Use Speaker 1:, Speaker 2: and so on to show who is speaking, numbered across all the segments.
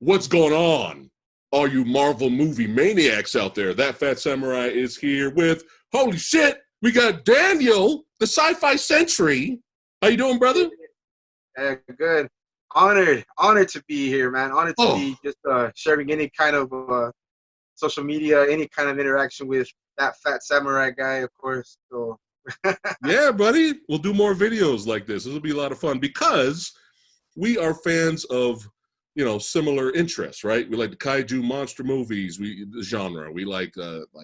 Speaker 1: What's going on, all you Marvel Movie Maniacs out there? That Phat Samurai is here with, holy shit, we got Daniel, the Sci-Fi Sentry. How you doing, brother?
Speaker 2: Good. Honored to be here, man. Honored to be just sharing any kind of social media, any kind of interaction with that Phat Samurai Guy, of course. So
Speaker 1: Yeah, buddy. We'll do more videos like this. This will be a lot of fun because we are fans of, you know, similar interests, right? We like the kaiju monster movies, the genre. We like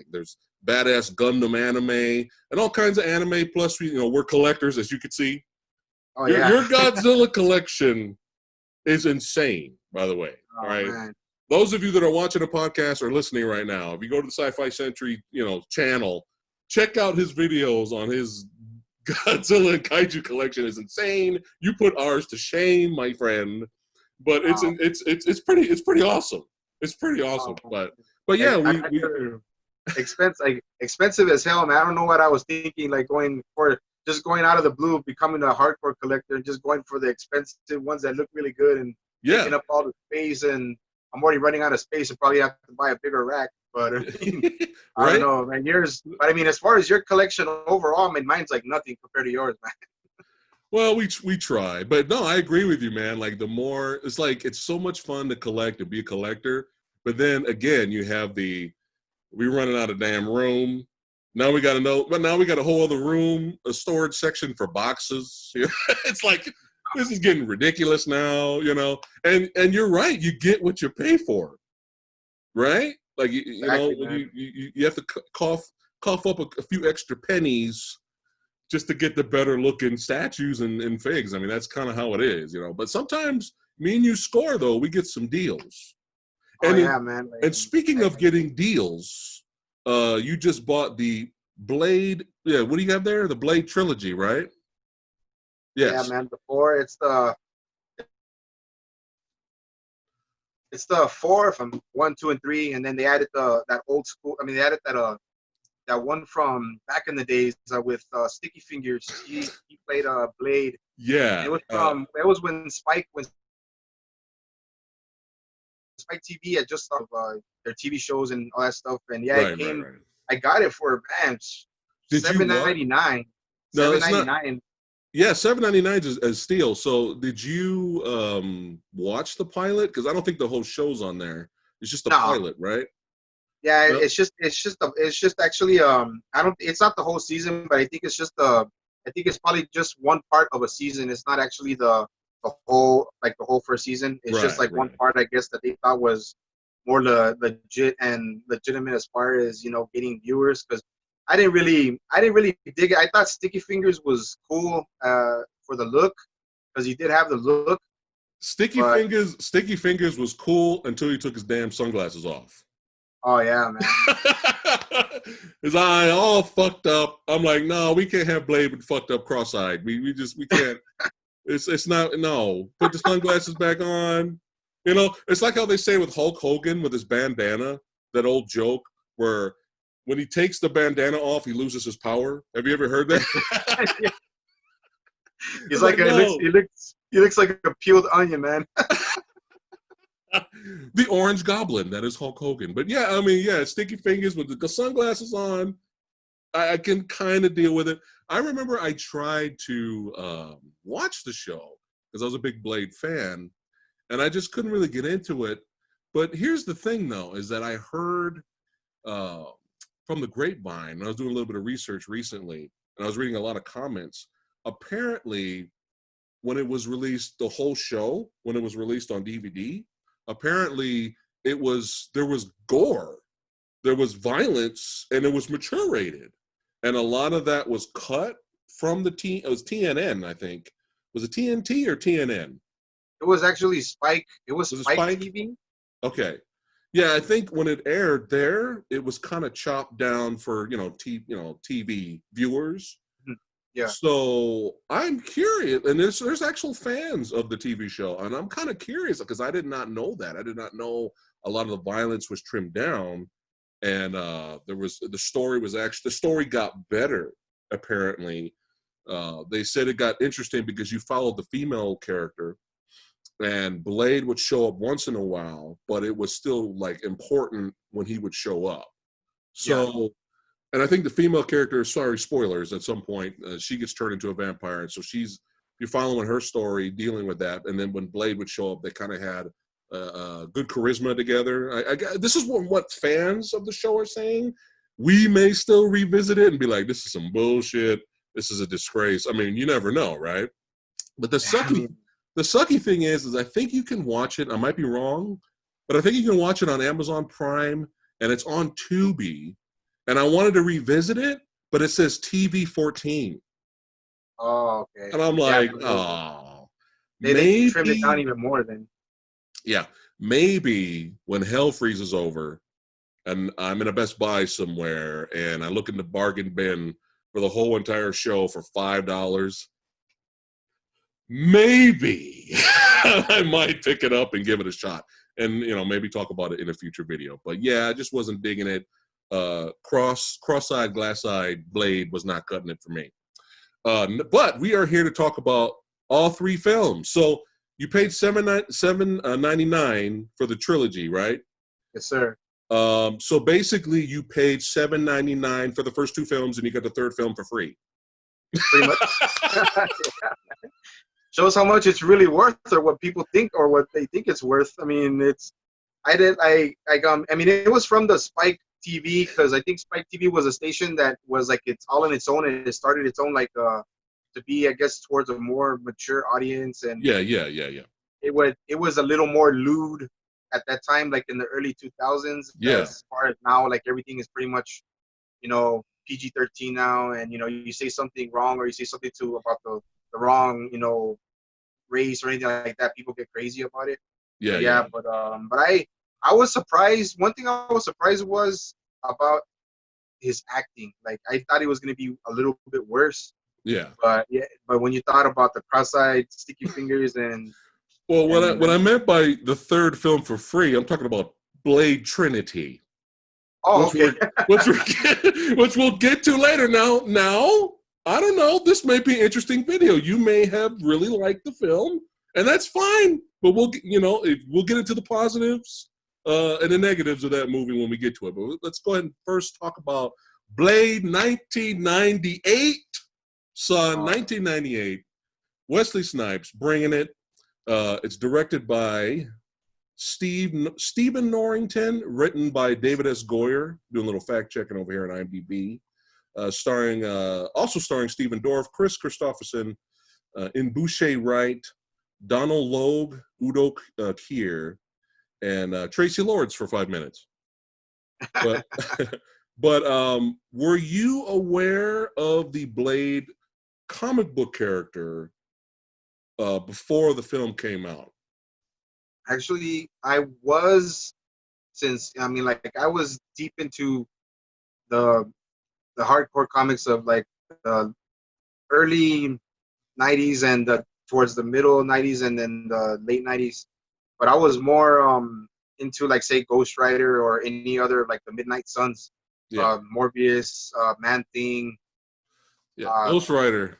Speaker 1: there's badass Gundam anime and all kinds of anime. Plus, we're collectors, as you can see.
Speaker 2: oh
Speaker 1: Your,
Speaker 2: yeah.
Speaker 1: your Godzilla collection is insane, by the way.
Speaker 2: Oh,
Speaker 1: all right.
Speaker 2: Man.
Speaker 1: Those of you that are watching the podcast or listening right now, if you go to the Sci-Fi Sentry, channel, check out his videos on his Godzilla and kaiju collection. Is insane. You put ours to shame, my friend. But it's pretty awesome. It's pretty awesome. But yeah, we
Speaker 2: expensive as hell, man. I don't know what I was thinking, like going out of the blue, becoming a hardcore collector, and just going for the expensive ones that look really good and taking up all the space. And I'm already running out of space and probably have to buy a bigger rack. But I mean, I don't know, man. But I mean, as far as your collection overall, I mean, mine's like nothing compared to yours, man.
Speaker 1: Well, we try, but no, I agree with you, man. Like the more, it's so much fun to collect and be a collector. But then again, you have we running out of damn room. Now we got a whole other room, a storage section for boxes. It's like, this is getting ridiculous now, And you're right, you get what you pay for, right? Like exactly, you have to cough up a few extra pennies just to get the better looking statues and figs. I mean, that's kind of how it is, But sometimes me and you score, though. We get some deals.
Speaker 2: Man.
Speaker 1: And speaking of getting deals, you just bought the Blade. Yeah, what do you have there? The Blade Trilogy, right? Yes.
Speaker 2: Yeah, man. Before it's the 4 from 1, 2, and 3, and then they added that old school. I mean, they added that one from back in the days with Sticky Fingers. He played Blade.
Speaker 1: Yeah.
Speaker 2: And it was when Spike TV had just started their TV shows and all that stuff. And yeah, it came. Right. I got it for $7.99.
Speaker 1: No, $7.99. Yeah, $7.99 is steal. So did you watch the pilot? Because I don't think the whole show's on there. It's just the pilot, right?
Speaker 2: Yeah, no? it's just actually it's not the whole season, but I think it's probably just one part of a season. It's not actually the whole first season. It's just like one part, I guess, that they thought was more legit and legitimate as far as getting viewers. Because I didn't really dig it. I thought Sticky Fingers was cool for the look, because he did have the look.
Speaker 1: Sticky Fingers was cool until he took his damn sunglasses off.
Speaker 2: Oh yeah, man.
Speaker 1: His eye all fucked up. I'm like, no, we can't have Blade with fucked up cross-eyed. We can't. It's not, no. Put the sunglasses back on. It's like how they say with Hulk Hogan with his bandana, that old joke where when he takes the bandana off, he loses his power. Have you ever heard that?
Speaker 2: Yeah. He's like he looks like a peeled onion, man.
Speaker 1: The Orange Goblin, that is Hulk Hogan. But yeah, I mean, yeah, Sticky Fingers with the sunglasses on, I can kind of deal with it. I remember I tried to watch the show because I was a big Blade fan, and I just couldn't really get into it. But here's the thing, though, is that I heard from the grapevine, and I was doing a little bit of research recently, and I was reading a lot of comments. Apparently, when it was released, the whole show, when it was released on DVD, apparently there was gore, there was violence, and it was mature rated. And a lot of that was cut from it was TNN, I think. Was it TNT or TNN?
Speaker 2: It was actually Spike. It was Spike TV.
Speaker 1: Okay. Yeah, I think when it aired there, it was kind of chopped down for, TV viewers. Mm-hmm.
Speaker 2: Yeah.
Speaker 1: So I'm curious, and there's actual fans of the TV show, and I'm kind of curious because I did not know that. I did not know a lot of the violence was trimmed down, and the story got better apparently. They said it got interesting because you followed the female character, and Blade would show up once in a while, but it was still like important when he would show up.
Speaker 2: Yeah.
Speaker 1: So, and I think the female character, sorry, spoilers, at some point, she gets turned into a vampire. And so you're following her story, dealing with that. And then when Blade would show up, they kind of had good charisma together. This is what fans of the show are saying. We may still revisit it and be like, this is some bullshit. This is a disgrace. I mean, you never know, right? But the sucky thing is I think you can watch it. I might be wrong, but I think you can watch it on Amazon Prime, and it's on Tubi. And I wanted to revisit it, but it says TV 14.
Speaker 2: Oh, okay.
Speaker 1: And I'm like, oh,
Speaker 2: they trimmed it down even more then.
Speaker 1: Yeah, maybe when hell freezes over and I'm in a Best Buy somewhere and I look in the bargain bin for the whole entire show for $5, maybe I might pick it up and give it a shot and, maybe talk about it in a future video. But yeah, I just wasn't digging it. Cross-eyed, glass-eyed Blade was not cutting it for me. But we are here to talk about all three films. So you paid $7.99 for the trilogy, right?
Speaker 2: Yes, sir.
Speaker 1: So basically, you paid $7.99 for the first two films, and you got the third film for free.
Speaker 2: Pretty much. Shows how much it's really worth, or what people think, or what they think it's worth. I mean, it was from the Spike TV, because I think Spike TV was a station that was like it's all on its own, and it started its own to be, I guess, towards a more mature audience. And
Speaker 1: yeah.
Speaker 2: It was a little more lewd at that time, like in the early 2000s.
Speaker 1: Yeah.
Speaker 2: As far as now, like everything is pretty much, PG-13 now, and you say something wrong, or you say something about the wrong, race or anything like that, people get crazy about it.
Speaker 1: Yeah.
Speaker 2: But I was surprised. One thing I was surprised was about his acting. Like, I thought it was going to be a little bit worse.
Speaker 1: Yeah.
Speaker 2: But when you thought about the cross-eyed, sticky fingers, and
Speaker 1: what I meant by the third film for free, I'm talking about Blade Trinity.
Speaker 2: Oh, okay.
Speaker 1: Which we'll get to later. Now, I don't know. This may be an interesting video. You may have really liked the film, and that's fine. But we'll get into the positives and the negatives of that movie when we get to it. But let's go ahead and first talk about Blade 1998. Son, 1998. Wesley Snipes bringing it. It's directed by Stephen Norrington, written by David S. Goyer. Doing a little fact checking over here on IMDb. Also starring Stephen Dorff, Chris Christopherson, Boucher Wright, Donald Logue, Udo Kier, and Tracy Lords for 5 minutes. But were you aware of the Blade comic book character before the film came out?
Speaker 2: Actually, I was, I was deep into the hardcore comics of like the early 90s and towards the middle 90s and then the late 90s. But I was more into, like, say, Ghost Rider or any other, like the Midnight Suns, Morbius, Man-Thing.
Speaker 1: Yeah, Ghost Rider.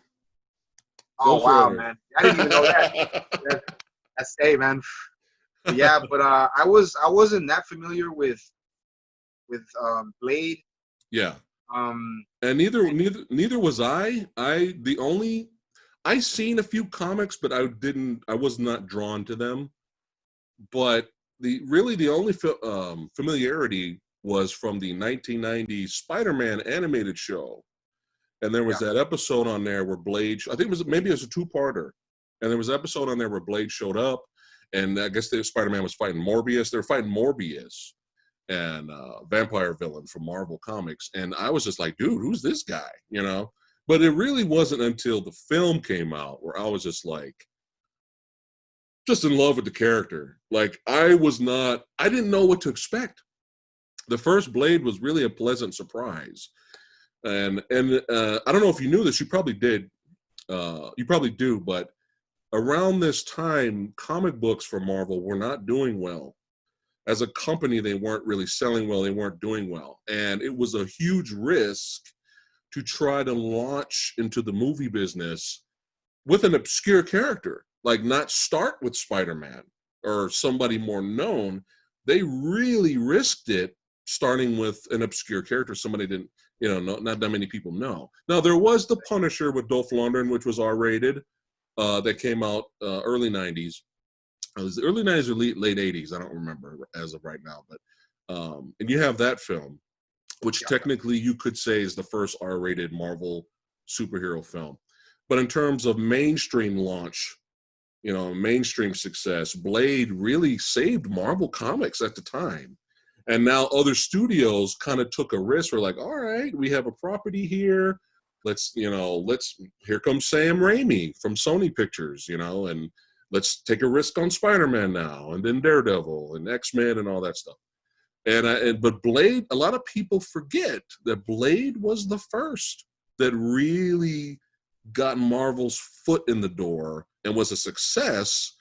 Speaker 2: Man, I didn't even know that. That's man. But yeah, but I wasn't that familiar with Blade.
Speaker 1: Yeah. And neither was I. I seen a few comics, but I was not drawn to them. But the only familiarity was from the 1990 Spider-Man animated show. And there was that episode on there where Blade, I think maybe it was a two-parter. And there was an episode on there where Blade showed up, and I guess Spider-Man was fighting Morbius. They were fighting Morbius, and vampire villain from Marvel Comics. And I was just like, dude, who's this guy? But it really wasn't until the film came out where I was just in love with the character. Like, I didn't know what to expect. The first Blade was really a pleasant surprise. And I don't know if you knew this. You probably did. You probably do. But around this time, comic books for Marvel were not doing well. As a company, they weren't really selling well. They weren't doing well. And it was a huge risk to try to launch into the movie business with an obscure character, like not start with Spider-Man or somebody more known. They really risked it starting with an obscure character, somebody didn't, not that many people know. Now, there was The Punisher with Dolph Lundgren, which was R-rated, that came out early 90s. It was the early 90s or late 80s. I don't remember as of right now. But and you have that film, which technically you could say is the first R-rated Marvel superhero film. But in terms of mainstream launch, mainstream success, Blade really saved Marvel Comics at the time. And now other studios kind of took a risk. We're like, all right, we have a property here. Here comes Sam Raimi from Sony Pictures, and let's take a risk on Spider-Man now, and then Daredevil and X-Men and all that stuff. But Blade, a lot of people forget that Blade was the first that really got Marvel's foot in the door and was a success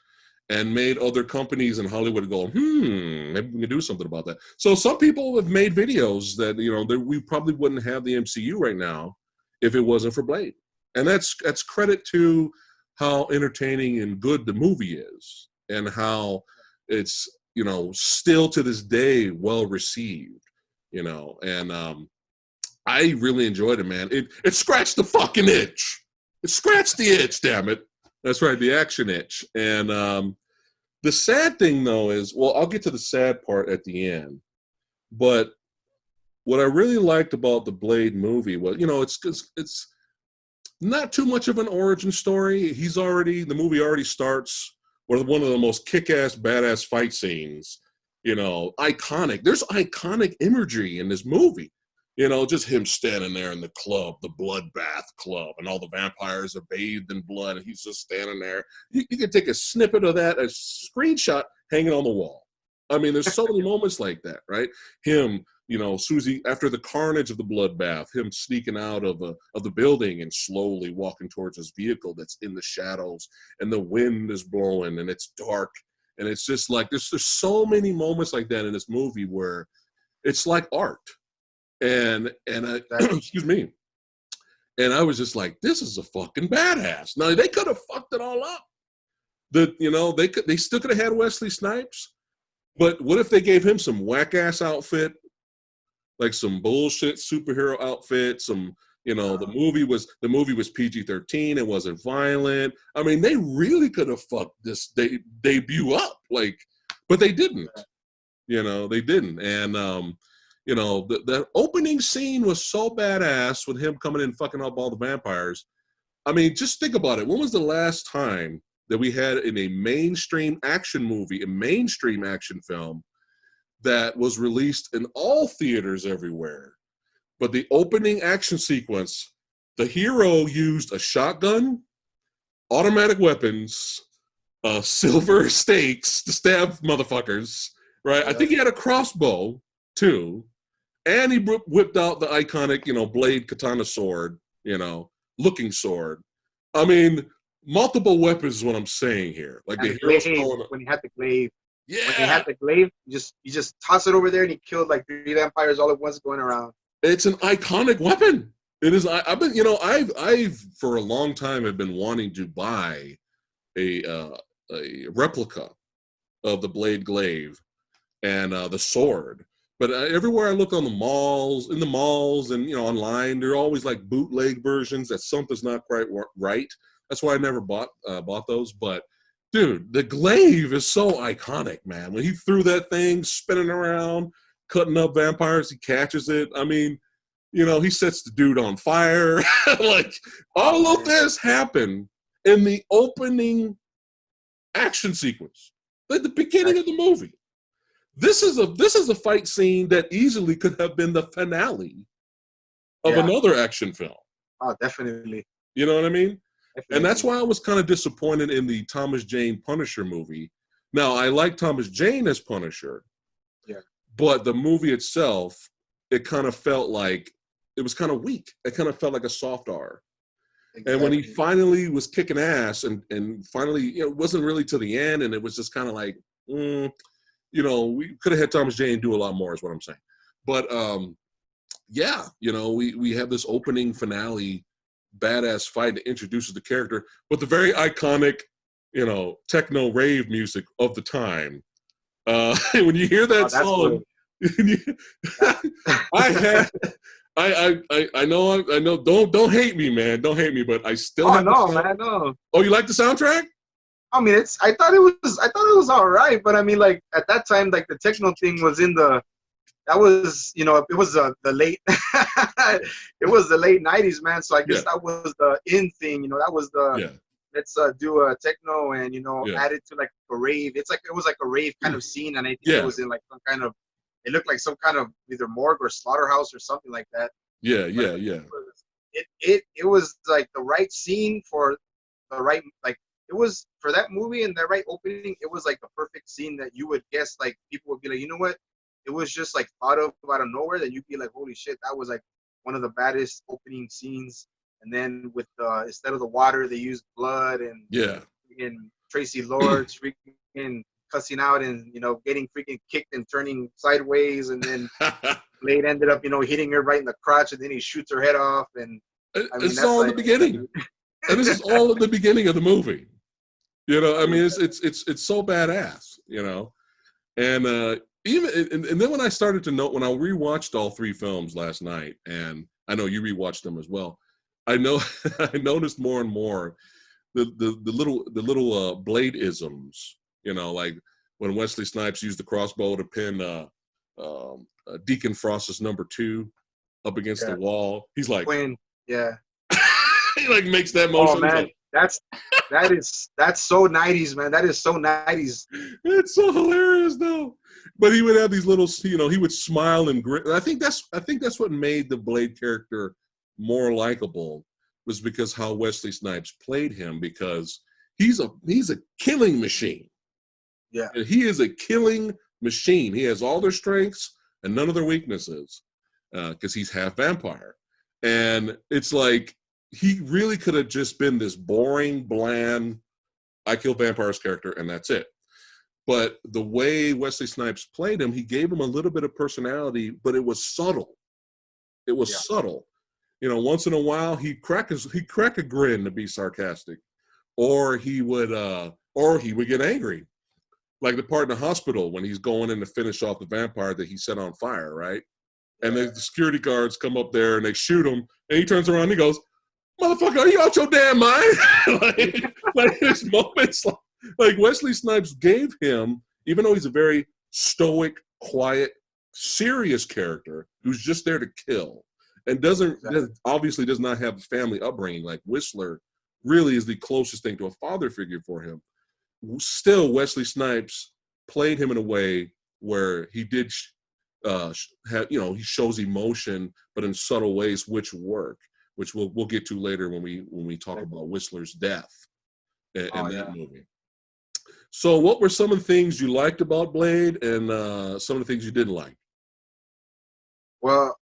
Speaker 1: and made other companies in Hollywood go, maybe we can do something about that. So some people have made videos that, that we probably wouldn't have the MCU right now if it wasn't for Blade. And that's credit to how entertaining and good the movie is and how it's, still to this day well received, and I really enjoyed it, man. It scratched the fucking itch. It scratched the itch, damn it. That's right, the action itch. And the sad thing, though, is, well, I'll get to the sad part at the end. But what I really liked about the Blade movie was, it's not too much of an origin story. The movie already starts with one of the most kick-ass, badass fight scenes. Iconic. There's iconic imagery in this movie. Just him standing there in the club, the bloodbath club, and all the vampires are bathed in blood, and he's just standing there. You can take a snippet of that, a screenshot hanging on the wall. I mean, there's so many moments like that, right? Him, Susie, after the carnage of the bloodbath, him sneaking out of the building and slowly walking towards his vehicle that's in the shadows, and the wind is blowing, and it's dark, and it's just like, there's so many moments like that in this movie where it's like art. And I, excuse me. And I was just like, this is a fucking badass. Now, they could have fucked it all up. They still could have had Wesley Snipes, but what if they gave him some whack-ass outfit, like some bullshit superhero outfit, the movie was PG-13, it wasn't violent. I mean, they really could have fucked this debut up, but they didn't. They didn't. And the opening scene was so badass with him coming in and fucking up all the vampires. I mean, just think about it. When was the last time that we had in a mainstream action movie, a mainstream action film that was released in all theaters everywhere? But the opening action sequence, the hero used a shotgun, automatic weapons, silver stakes to stab motherfuckers, right? I think he had a crossbow, too. And he whipped out the iconic, blade katana sword, looking sword. I mean, multiple weapons is what I'm saying here. Like
Speaker 2: and the glaive, when he had the glaive. Yeah. When he had the glaive, you just toss it over there and he killed like 3 vampires all at once going around.
Speaker 1: It's an iconic weapon. It is. I've been, I've for a long time have been wanting to buy a replica of the blade glaive and the sword. But everywhere I look in the malls and, online, they're always like bootleg versions that something's not quite right. That's why I never bought those. But, dude, the glaive is so iconic, man. When he threw that thing spinning around, cutting up vampires, he catches it. I mean, he sets the dude on fire. Like, all of this happened in the opening action sequence, at the beginning of the movie. This is a fight scene that easily could have been the finale of another action film.
Speaker 2: Oh, definitely.
Speaker 1: You know what I mean?
Speaker 2: Definitely.
Speaker 1: And that's why I was kind of disappointed in the Thomas Jane Punisher movie. Now, I like Thomas Jane as Punisher.
Speaker 2: Yeah.
Speaker 1: But the movie itself, it kind of felt like it was kind of weak. It kind of felt like a soft R. And when he
Speaker 2: Exactly.
Speaker 1: finally was kicking ass and finally, it wasn't really to the end, and it was just kind of like, we could have had Thomas Jane do a lot more, is what I'm saying. But yeah, we have this opening finale badass fight that introduces the character, but the very iconic, techno rave music of the time. When you hear that
Speaker 2: Oh, that's
Speaker 1: song,
Speaker 2: cool.
Speaker 1: I had, I know. Don't hate me, man. Don't hate me, but I still
Speaker 2: Oh
Speaker 1: have the
Speaker 2: no,
Speaker 1: sound.
Speaker 2: man, no.
Speaker 1: Oh, you like the soundtrack?
Speaker 2: I mean, I thought it was all right, but I mean, like at that time, like the techno thing was that was, it was the late, it was the late '90s, man. So I guess
Speaker 1: Yeah,
Speaker 2: that was the in thing, that was the
Speaker 1: yeah,
Speaker 2: let's do a techno and
Speaker 1: yeah,
Speaker 2: add it to like a rave. It was like a rave kind of scene, and I think it
Speaker 1: yeah,
Speaker 2: was in like some kind of, it looked like some kind of either morgue or slaughterhouse or something like that.
Speaker 1: yeah,
Speaker 2: But
Speaker 1: yeah, yeah,
Speaker 2: it was like the right scene for the right, like it was for that movie and the right opening. It was like the perfect scene that you would guess, like people would be like, you know what, it was just like thought of out of nowhere, that you'd be like, holy shit, that was like one of the baddest opening scenes. And then with instead of the water, they used blood,
Speaker 1: yeah.
Speaker 2: and Tracy Lords freaking cussing out and getting freaking kicked and turning sideways, and then Blade ended up hitting her right in the crotch, and then he shoots her head off. And I mean,
Speaker 1: It's
Speaker 2: that's
Speaker 1: all in the
Speaker 2: like
Speaker 1: beginning, and this is all in the beginning of the movie. I mean, it's so badass, and even and then when I started to note, when I rewatched all three films last night, and I know you rewatched them as well, I know I noticed more and more the little Blade isms, like when Wesley Snipes used the crossbow to pin Deacon Frost's number 2 up against the
Speaker 2: yeah,
Speaker 1: wall. He's like,
Speaker 2: Quinn, yeah.
Speaker 1: he like makes that
Speaker 2: Oh
Speaker 1: motion. He's
Speaker 2: man,
Speaker 1: like,
Speaker 2: that's so '90s, man. That is so '90s.
Speaker 1: it's so hilarious though. But he would have these little, he would smile and grin. I think that's what made the Blade character more likable, was because how Wesley Snipes played him, because he's a killing machine.
Speaker 2: Yeah,
Speaker 1: And he is a killing machine. He has all their strengths and none of their weaknesses, because he's half vampire. And it's like he really could have just been this boring, bland, I kill vampires character, and that's it. But the way Wesley Snipes played him, he gave him a little bit of personality, but it was subtle. It
Speaker 2: yeah,
Speaker 1: was subtle. Once in a while he'd crack a grin to be sarcastic, or he would get angry. Like the part in the hospital when he's going in to finish off the vampire that he set on fire, right? And
Speaker 2: yeah.
Speaker 1: the security guards come up there and they shoot him, and he turns around and he goes, "Motherfucker, are you out your damn mind?" like his moments, like Wesley Snipes gave him, even though he's a very stoic, quiet, serious character who's just there to kill, and
Speaker 2: Exactly.
Speaker 1: obviously does not have a family upbringing. Like Whistler really is the closest thing to a father figure for him. Still, Wesley Snipes played him in a way where he did he shows emotion, but in subtle ways, which work, which we'll get to later when we talk about Whistler's death in
Speaker 2: Oh
Speaker 1: that
Speaker 2: yeah.
Speaker 1: movie. So, what were some of the things you liked about Blade, and some of the things you didn't like?
Speaker 2: Well,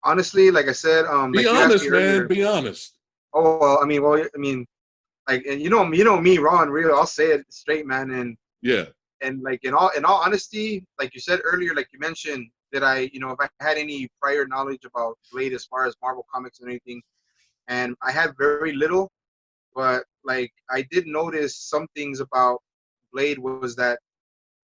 Speaker 2: honestly, like I said,
Speaker 1: Be
Speaker 2: like you asked me
Speaker 1: honest, man.
Speaker 2: earlier.
Speaker 1: Be honest.
Speaker 2: Oh I mean, like, and me, raw and real. I'll say it straight, man.
Speaker 1: Yeah.
Speaker 2: And like in all honesty, like you said earlier, like you mentioned, that if I had any prior knowledge about Blade as far as Marvel comics and anything, and I had very little, but like I did notice some things about Blade, was that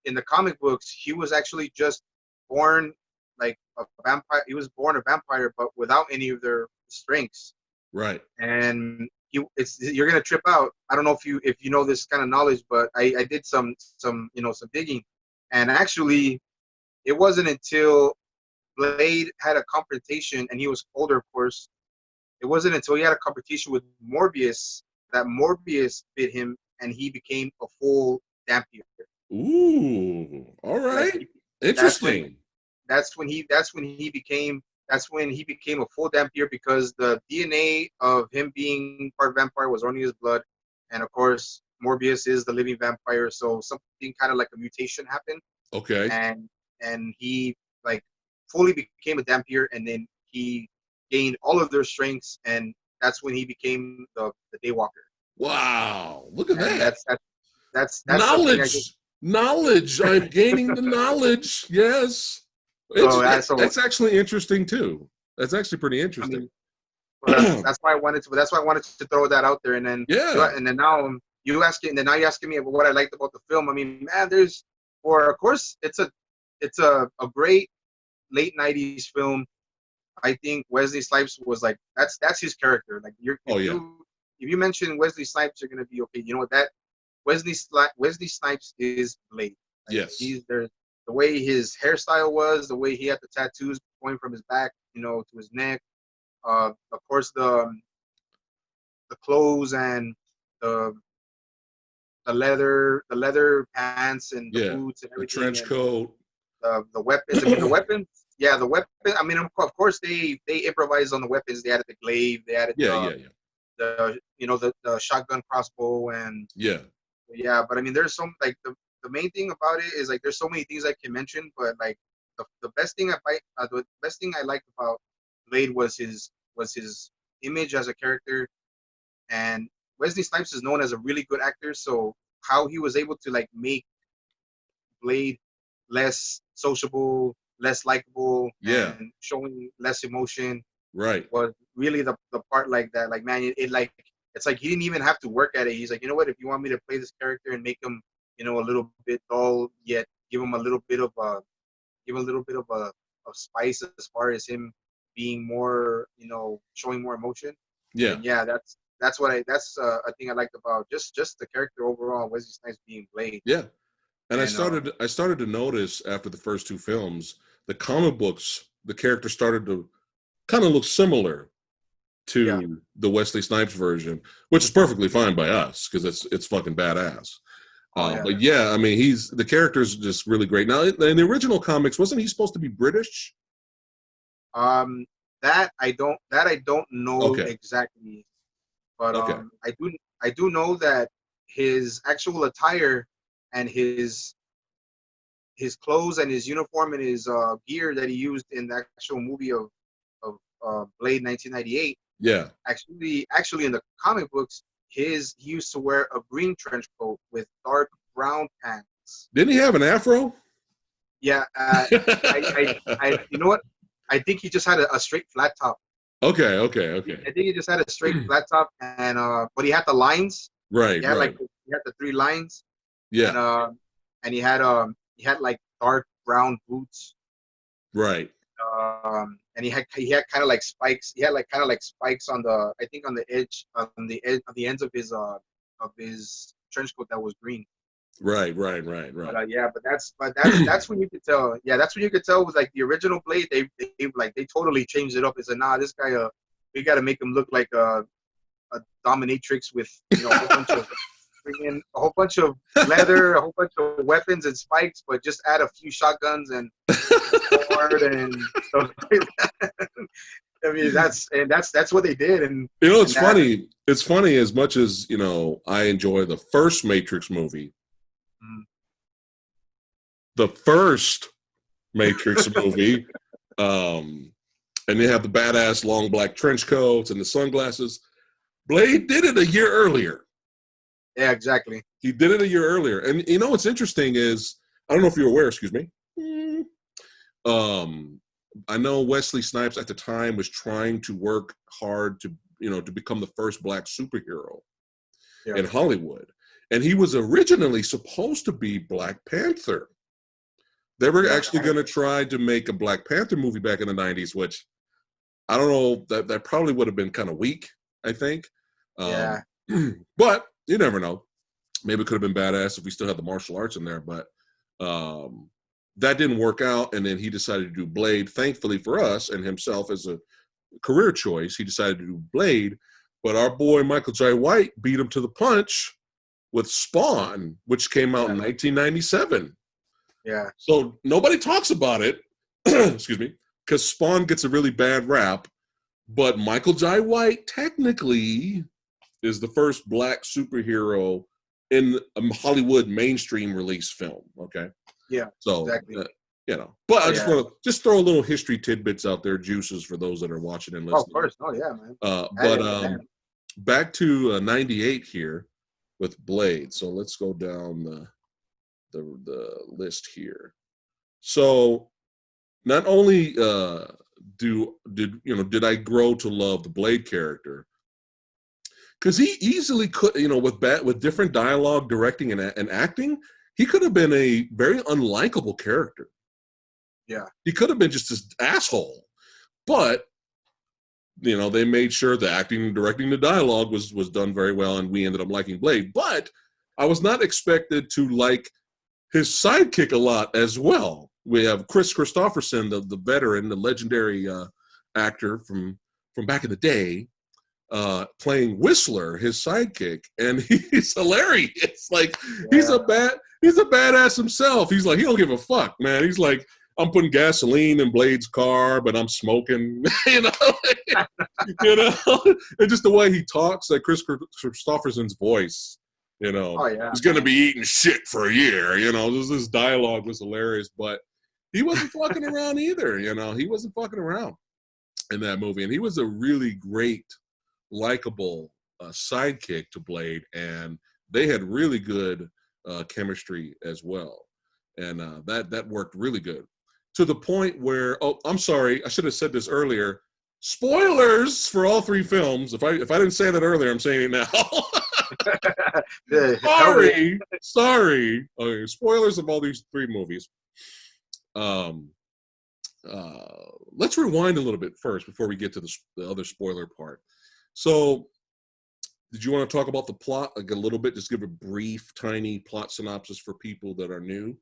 Speaker 2: in the comic books he was actually just born like a vampire. He was born a vampire, but without any of their strengths.
Speaker 1: Right.
Speaker 2: And you're gonna trip out. I don't know if you know this kind of knowledge, but I did some digging, and actually it wasn't until Blade had a confrontation, and he was older, of course. It wasn't until he had a competition with Morbius that Morbius bit him, and he became a full Dampier.
Speaker 1: Ooh. All
Speaker 2: Like
Speaker 1: right.
Speaker 2: that's when
Speaker 1: Interesting.
Speaker 2: that's when he became a full Dampier, because the DNA of him being part vampire was only his blood, and of course Morbius is the living vampire, so something kind of like a mutation happened,
Speaker 1: Okay.
Speaker 2: and he like fully became a Dampier, and then he gained all of their strengths, and that's when he became the Daywalker.
Speaker 1: Wow, look at
Speaker 2: And
Speaker 1: that.
Speaker 2: that's something I think.
Speaker 1: Knowledge. I'm gaining the knowledge. Yes.
Speaker 2: So so
Speaker 1: It's actually interesting too. That's actually pretty
Speaker 2: I
Speaker 1: interesting.
Speaker 2: mean, well, that's why I wanted to. That's why I wanted to throw that out there. And then
Speaker 1: Yeah.
Speaker 2: and then now you asking. And then now you're asking me about what I liked about the film. I mean, man, there's for of course it's a great late '90s film. I think Wesley Snipes was like that's his character. Like
Speaker 1: Oh yeah.
Speaker 2: if you mention Wesley Snipes, you're gonna be okay. You know what that Wesley Snipes is Blade. Like
Speaker 1: Yes.
Speaker 2: he's there. The way his hairstyle was, the way he had the tattoos going from his back, to his neck. Of course, the clothes and the the leather pants and the
Speaker 1: Yeah.
Speaker 2: boots and
Speaker 1: The
Speaker 2: everything,
Speaker 1: trench
Speaker 2: and
Speaker 1: coat.
Speaker 2: the weapons. I mean, the weapons. Yeah, the weapon. I mean, of course, they improvised on the weapons. They added the glaive. They added
Speaker 1: Yeah, yeah, yeah.
Speaker 2: the shotgun crossbow, and
Speaker 1: Yeah.
Speaker 2: yeah. But I mean, there's some like the main thing about it is like there's so many things I can mention, but like the best thing I liked about Blade was his image as a character. And Wesley Snipes is known as a really good actor, so how he was able to like make Blade less sociable, less likable,
Speaker 1: Yeah.
Speaker 2: and showing less emotion
Speaker 1: Right.
Speaker 2: was really the part like that. Like man, it like it's like he didn't even have to work at it. He's like, you know what? If you want me to play this character and make him, a little bit dull, yet give him a little bit of a spice as far as him being more, showing more emotion.
Speaker 1: Yeah.
Speaker 2: Then yeah, that's a thing I liked about just the character overall, Wesley Snipes being Blade.
Speaker 1: Yeah. And
Speaker 2: And
Speaker 1: I started to notice after the first two films, the comic books, the character started to kind of look similar
Speaker 2: yeah,
Speaker 1: to the Wesley Snipes version, which is perfectly fine by us because it's fucking badass.
Speaker 2: oh yeah.
Speaker 1: But yeah, I mean, the character's just really great. Now, in the original comics, wasn't he supposed to be British?
Speaker 2: Um, that I don't know
Speaker 1: Okay,
Speaker 2: exactly, but
Speaker 1: okay,
Speaker 2: I do know that his actual attire and his clothes and his uniform and his gear that he used in the actual movie of Blade 1998.
Speaker 1: yeah.
Speaker 2: Actually in the comic books, he used to wear a green trench coat with dark brown pants.
Speaker 1: Didn't he have an afro?
Speaker 2: Yeah, I you know what? I think he just had a straight flat top.
Speaker 1: Okay, okay, okay.
Speaker 2: I think he just had a straight flat top, and but he had the lines.
Speaker 1: Right,
Speaker 2: He had
Speaker 1: right.
Speaker 2: he had the three lines, and
Speaker 1: Yeah,
Speaker 2: and he had like dark brown boots.
Speaker 1: right,
Speaker 2: And he had kind of like spikes. He had like kind of like spikes on the I think on the ends of his trench coat that was green.
Speaker 1: right, right, right,
Speaker 2: But
Speaker 1: right.
Speaker 2: yeah, but that's when you could tell. Yeah, that's when you could tell with like the original Blade. They totally changed it up. It's like nah, this guy we got to make him look like a dominatrix with a whole bunch of leather, a whole bunch of weapons and spikes, but just add a few shotguns and sword and stuff like that. I mean, that's what they did, and
Speaker 1: It's
Speaker 2: and that.
Speaker 1: funny. It's funny as much as I enjoy the first Matrix movie.
Speaker 2: Mm,
Speaker 1: The first Matrix movie, and they have the badass long black trench coats and the sunglasses. Blade did it a year earlier.
Speaker 2: yeah, exactly.
Speaker 1: He did it a year earlier. And what's interesting is, I don't know if you're aware, excuse me. Um, I know Wesley Snipes at the time was trying to work hard to become the first black superhero
Speaker 2: Yeah,
Speaker 1: in Hollywood. And he was originally supposed to be Black Panther. They were
Speaker 2: yeah,
Speaker 1: actually going to try to make a Black Panther movie back in the 90s, which I don't know, that probably would have been kind of weak, I think.
Speaker 2: yeah,
Speaker 1: But you never know. Maybe it could have been badass if we still had the martial arts in there, but that didn't work out. And then he decided to do Blade. Thankfully for us and himself as a career choice, he decided to do Blade. But our boy Michael J. White beat him to the punch with Spawn, which came out
Speaker 2: yeah,
Speaker 1: in 1997.
Speaker 2: yeah.
Speaker 1: So nobody talks about it, excuse me, because Spawn gets a really bad rap. But Michael J. White technically is the first black superhero in a Hollywood mainstream release film. Okay,
Speaker 2: Yeah,
Speaker 1: so
Speaker 2: exactly.
Speaker 1: But
Speaker 2: Oh
Speaker 1: I just
Speaker 2: yeah.
Speaker 1: want to just throw a little history tidbits out there, juices for those that are watching and
Speaker 2: Oh, of
Speaker 1: listening.
Speaker 2: course. Oh yeah, man.
Speaker 1: But back to 98 here with Blade. So let's go down the list here. So not only did I grow to love the Blade character, because he easily could, with different dialogue, directing, and acting, he could have been a very unlikable character.
Speaker 2: Yeah.
Speaker 1: He could have been just this asshole, but they made sure the acting and directing the dialogue was done very well, and we ended up liking Blade. But I was not expected to like his sidekick a lot as well. We have Chris Christopherson, the veteran, the legendary actor from back in the day, playing Whistler, his sidekick, and he's hilarious. Like he's a badass himself. He's like, he don't give a fuck, man. He's like, I'm putting gasoline in Blade's car, but I'm smoking, and just the way he talks, like Chris Christopherson's voice,
Speaker 2: Oh yeah.
Speaker 1: he's gonna be eating shit for a year. This dialogue was hilarious, but he wasn't fucking around either. He wasn't fucking around in that movie, and he was a really great, likable sidekick to Blade, and they had really good chemistry as well, and that worked really good to the point where, oh, I'm sorry, I should have said this earlier. Spoilers for all three films. If I didn't say that earlier, I'm saying it now. Sorry. Okay, spoilers of all these three movies. Let's rewind a little bit first before we get to the other spoiler part. So, did you want to talk about the plot like a little bit? Just give a brief, tiny plot synopsis for people that are new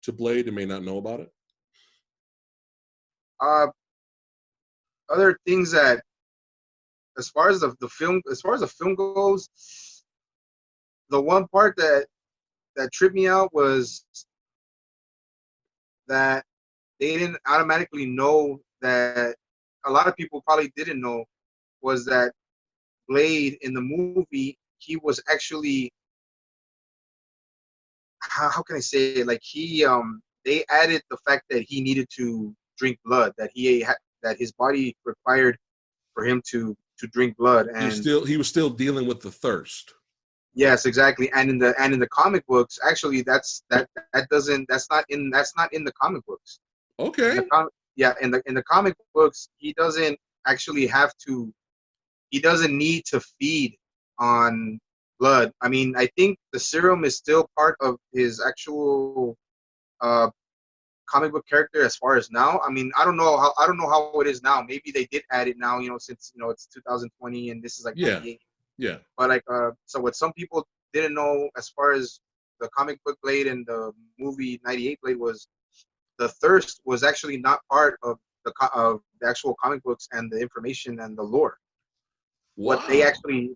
Speaker 1: to Blade and may not know about it.
Speaker 2: Other things that, as far as the film goes, the one part that tripped me out was that they didn't automatically know, that a lot of people probably didn't know, was that Blade in the movie, he was actually, how can I say it? Like they added the fact that he needed to drink blood, that that his body required for him to drink blood, and
Speaker 1: he was still dealing with the thirst.
Speaker 2: Yes, exactly. And in the comic books, actually, that's not in the comic books.
Speaker 1: Okay.
Speaker 2: In the comic books, he doesn't actually he doesn't need to feed on blood. I mean, I think the serum is still part of his actual comic book character as far as now. I mean, I don't know how it is now. Maybe they did add it now, since it's 2020 and this is like 98.
Speaker 1: Yeah.
Speaker 2: But so what some people didn't know as far as the comic book Blade and the movie 98 Blade was, the thirst was actually not part of the actual comic books and the information and the lore.
Speaker 1: Wow.
Speaker 2: What they actually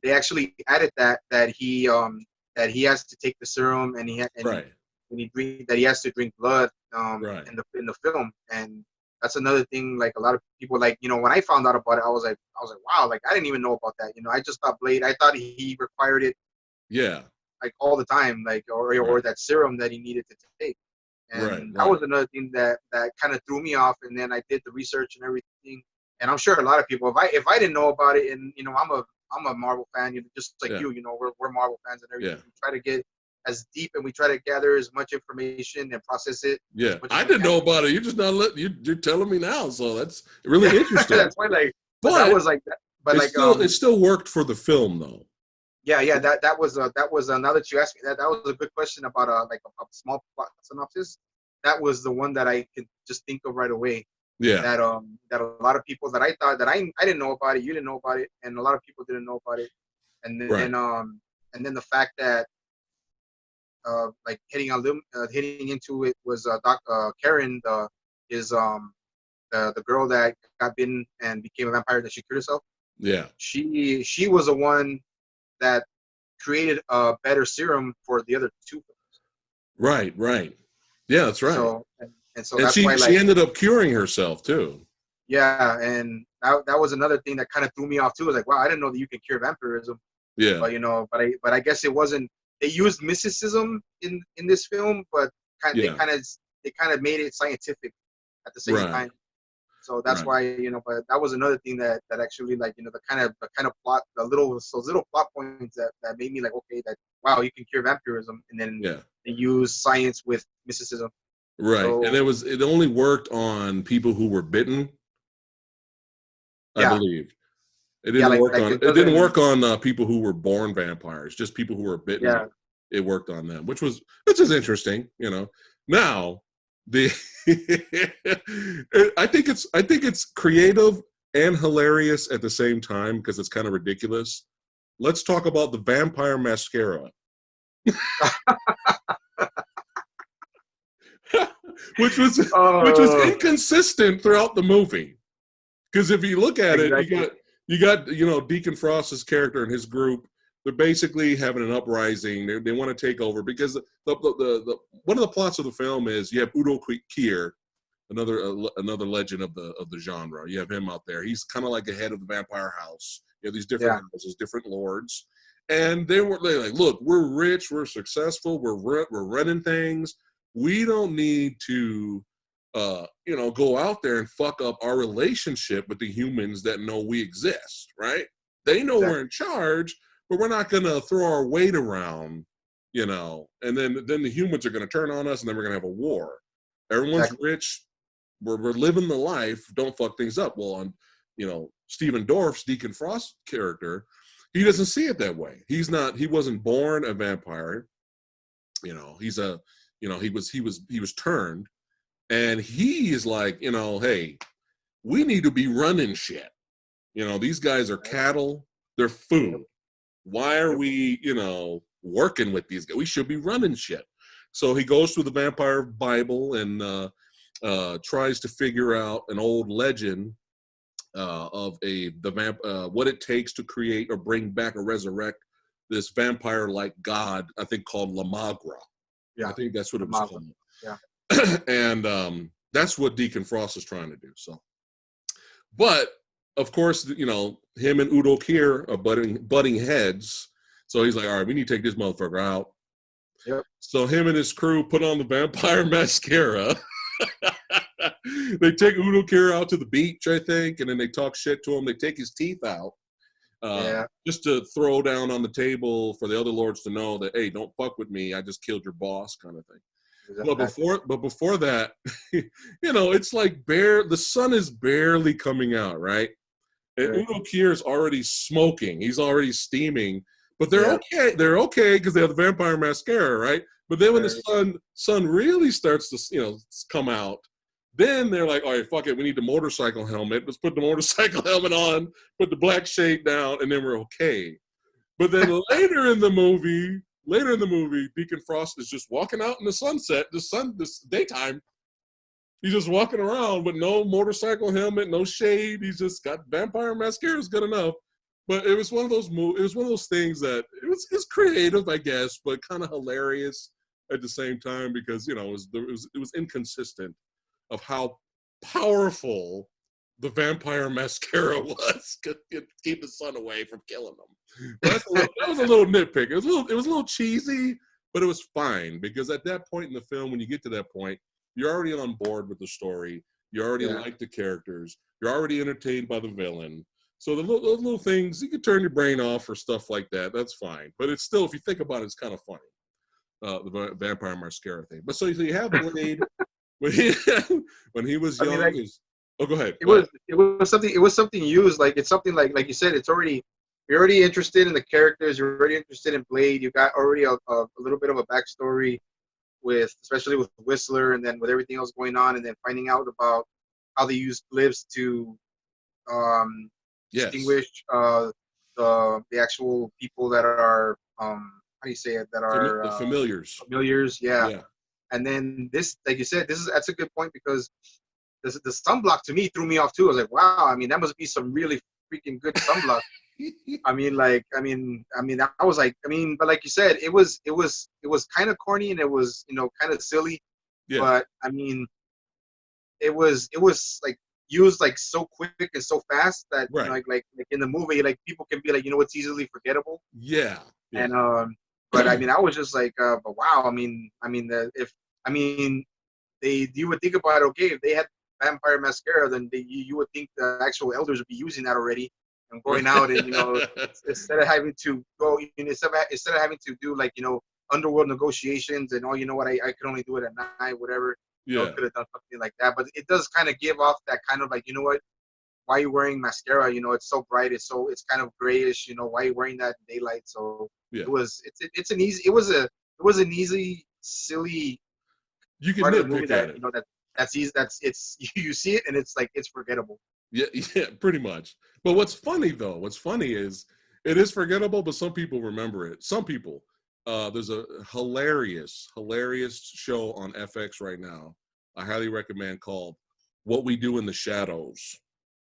Speaker 2: added that he has to take the serum, and he that he has to drink blood in the film. And that's another thing, like a lot of people, like, when I found out about it, I was like, wow, like I didn't even know about that. I just thought Blade, I thought he required it, like all the time, like or that serum that he needed to take. And that was another thing that kind of threw me off. And then I did the research and everything, and I'm sure a lot of people, if I didn't know about it, and I'm a Marvel fan, just like we're Marvel fans and everything. We try to get as deep, and we try to gather as much information and process it.
Speaker 1: Yeah, I didn't know about it. You're just not you're telling me now, so that's really interesting.
Speaker 2: That's why, but that was like that. But
Speaker 1: it still worked for the film, though.
Speaker 2: Yeah. That was now that you asked me that was a good question about like a small plot synopsis. That was the one that I could just think of right away.
Speaker 1: Yeah.
Speaker 2: That a lot of people that I thought that I didn't know about it, you didn't know about it, and a lot of people didn't know about it. And then and then the fact that like hitting into it was Karen, the girl that got bitten and became a vampire, that she killed herself.
Speaker 1: Yeah.
Speaker 2: She was the one that created a better serum for the other two films.
Speaker 1: Right. Yeah, that's right.
Speaker 2: So that's
Speaker 1: she,
Speaker 2: why, like,
Speaker 1: she ended up curing herself too.
Speaker 2: Yeah, and that was another thing that kind of threw me off too. I was like, wow, I didn't know that you can cure vampirism.
Speaker 1: Yeah.
Speaker 2: But I guess it wasn't. They used mysticism in this film, but they kind of made it scientific at the same
Speaker 1: Right.
Speaker 2: time. So that's
Speaker 1: Right.
Speaker 2: why, but that was another thing that actually, like, the kind of plot, those little plot points that made me like, okay, that wow, you can cure vampirism, and then
Speaker 1: Yeah.
Speaker 2: they use science with mysticism.
Speaker 1: Right. And
Speaker 2: So
Speaker 1: it only worked on people who were bitten, I
Speaker 2: yeah,
Speaker 1: believe.
Speaker 2: yeah, like it
Speaker 1: It didn't
Speaker 2: doesn't.
Speaker 1: work on people who were born vampires, just people who were bitten.
Speaker 2: Yeah,
Speaker 1: It worked on them, which is interesting, you know. Now, the I think it's creative and hilarious at the same time because it's kind of ridiculous. Let's talk about the vampire mascara, which was which was
Speaker 2: oh,
Speaker 1: inconsistent throughout the movie. Because if you look at it,
Speaker 2: exactly.
Speaker 1: you got Deacon Frost's character and his group. They're basically having an uprising. They want to take over because the one of the plots of the film is you have Udo Kier, another legend of the genre. You have him out there. He's kind of like the head of the vampire house. You have these different
Speaker 2: Yeah,
Speaker 1: houses, different lords, and they're like, look, we're rich, we're successful, we're running things. We don't need to go out there and fuck up our relationship with the humans that know we exist, right? They know we're
Speaker 2: exactly.
Speaker 1: in charge, but we're not gonna throw our weight around, and then the humans are gonna turn on us and then we're gonna have a war. Everyone's
Speaker 2: Exactly.
Speaker 1: rich, we're living the life, don't fuck things up. Well, on Stephen Dorff's Deacon Frost character, he doesn't see it that way. He wasn't born a vampire. He's a he was turned, and he is like, hey, we need to be running shit. These guys are
Speaker 2: Right.
Speaker 1: cattle, they're
Speaker 2: Yep.
Speaker 1: food. Why are
Speaker 2: Yep.
Speaker 1: we, working with these guys? We should be running shit. So he goes through the vampire Bible and tries to figure out an old legend of what it takes to create or bring back or resurrect this vampire-like god, I think called La Magra. I
Speaker 2: Yeah.
Speaker 1: think that's what
Speaker 2: The
Speaker 1: it was
Speaker 2: Marvel.
Speaker 1: called.
Speaker 2: Yeah.
Speaker 1: And that's what Deacon Frost is trying to do. So, but of course, him and Udo Kier are butting heads. So he's like, all right, we need to take this motherfucker out.
Speaker 2: Yep.
Speaker 1: So him and his crew put on the vampire mascara. They take Udo Kier out to the beach, I think, and then they talk shit to him. They take his teeth out,
Speaker 2: Yeah.
Speaker 1: just to throw down on the table for the other lords to know that, hey, don't fuck with me. I just killed your boss, kind of thing.
Speaker 2: Exactly.
Speaker 1: But before that, it's like the sun is barely coming out, right? And
Speaker 2: Right.
Speaker 1: Udo Kier is already smoking. He's already steaming. But they're
Speaker 2: Yeah.
Speaker 1: okay. They're okay because they have the vampire mascara, right? But then when the
Speaker 2: Right.
Speaker 1: sun really starts to come out, then they're like, all right, fuck it. We need the motorcycle helmet. Let's put the motorcycle helmet on, put the black shade down, and then we're okay. But then later in the movie, Deacon Frost is just walking out in the sunset, this daytime. He's just walking around with no motorcycle helmet, no shade. He's just got vampire mascara is good enough. But it was one of those it was one of those things that it's creative, I guess, but kind of hilarious at the same time because it was inconsistent of how powerful the vampire mascara was to keep the sun away from killing them. But that was a little nitpick. It was a little cheesy, but it was fine because at that point in the film, when you get to that point, you're already on board with the story. You already
Speaker 2: Yeah.
Speaker 1: like the characters. You're already entertained by the villain. So those little things, you can turn your brain off for stuff like that. That's fine. But it's still, if you think about it, it's kind of funny. The vampire mascara thing. But so you have Blade when he when he was
Speaker 2: I mean,
Speaker 1: young.
Speaker 2: like,
Speaker 1: Oh, go ahead.
Speaker 2: it
Speaker 1: Go ahead.
Speaker 2: was something used. Like, it's something like you said. You're already interested in the characters. You're already interested in Blade. You got already a little bit of a backstory especially with Whistler, and then with everything else going on, and then finding out about how they use glyphs to um,
Speaker 1: Yes.
Speaker 2: distinguish the actual people that are how do you say it, that are
Speaker 1: The familiars.
Speaker 2: familiars. Yeah.
Speaker 1: Yeah.
Speaker 2: And then this, like you said, that's a good point because the sunblock to me threw me off too. I was like, wow, I mean, that must be some really freaking good sunblock. I mean, I was like, but like you said, it was kind of corny, and it was, kind of silly,
Speaker 1: Yeah.
Speaker 2: but I mean, it was like used like so quick and so fast that,
Speaker 1: Right.
Speaker 2: like in the movie, like people can be like, it's easily forgettable.
Speaker 1: Yeah. Yeah.
Speaker 2: And but I mean, I was just like, but wow, I mean, if I mean, you would think about it, okay, if they had vampire mascara, then you would think the actual elders would be using that already and going out and instead of having to go instead of having to do like underworld negotiations and you know what I could only do it at night, whatever.
Speaker 1: Yeah.
Speaker 2: Could have done something like that, but it does kind of give off that kind of like, you know what, why are you wearing mascara? It's so bright, it's kind of grayish. Why are you wearing that in daylight? So
Speaker 1: Yeah.
Speaker 2: it was an easy, silly
Speaker 1: You can
Speaker 2: part of the movie
Speaker 1: nitpick at
Speaker 2: that
Speaker 1: it.
Speaker 2: that's easy. You see it and it's like it's forgettable.
Speaker 1: Yeah, pretty much. But what's funny is it is forgettable, but some people remember it. Some people. There's a hilarious show on FX right now. I highly recommend, called What We Do in the Shadows.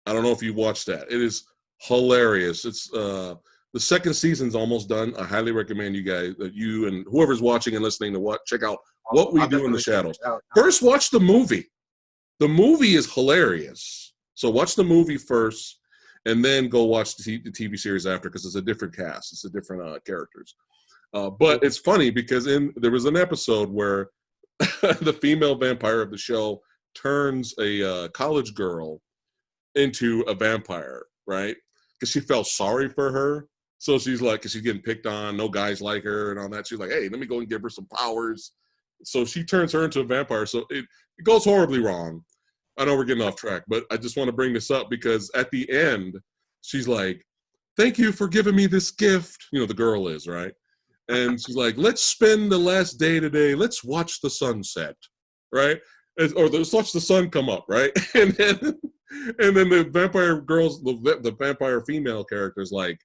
Speaker 1: I don't know if you watched that. It is hilarious. It's the second season's almost done. I highly recommend you guys, you and whoever's watching and listening to check out What We Do in the Shadows. First, watch the movie. The movie is hilarious. So watch the movie first, and then go watch the TV series after, because it's a different cast. It's a different characters. But it's funny because there was an episode where the female vampire of the show turns a college girl into a vampire, right? Because she felt sorry for her. So she's like, because she's getting picked on, no guys like her and all that. She's like, hey, let me go and give her some powers. So she turns her into a vampire. So it goes horribly wrong. I know we're getting off track, but I just want to bring this up because at the end, she's like, thank you for giving me this gift. The girl is, right? And she's like, let's spend the last day today. Let's watch the sunset, right? Or let's watch the sun come up, right? And then the vampire girls, the vampire female character is like,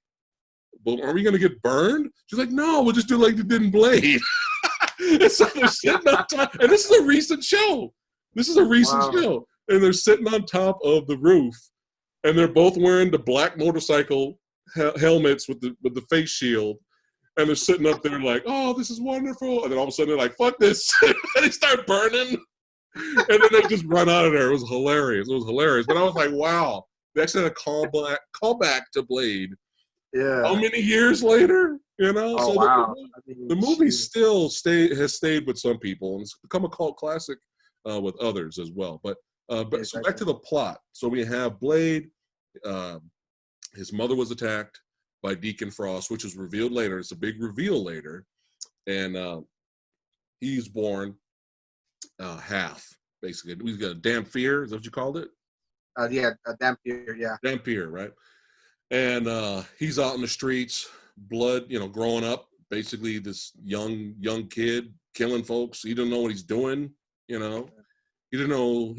Speaker 1: well, are we going to get burned? She's like, no, we'll just do like they did in Blade. And so they're sitting on top. And this is a recent show. Show. And they're sitting on top of the roof. And they're both wearing the black motorcycle helmets with the face shield. And they're sitting up there like, oh, this is wonderful. And then all of a sudden they're like, fuck this. And they start burning. And then they just run out of there. It was hilarious. But I was like, wow. They actually had a callback to Blade.
Speaker 2: Yeah.
Speaker 1: How many years later?
Speaker 2: Oh,
Speaker 1: so
Speaker 2: wow.
Speaker 1: The movie still has stayed with some people, and it's become a cult classic with others as well. But so back to the plot. So we have Blade. His mother was attacked by Deacon Frost, which was revealed later. It's a big reveal later. And he's born half, basically. He's got a Dampier, is that what you called it?
Speaker 2: Yeah, a Dampier, yeah.
Speaker 1: Dampier, right? And he's out in the streets, blood, growing up. Basically, this young kid killing folks. He doesn't know what he's doing, He doesn't know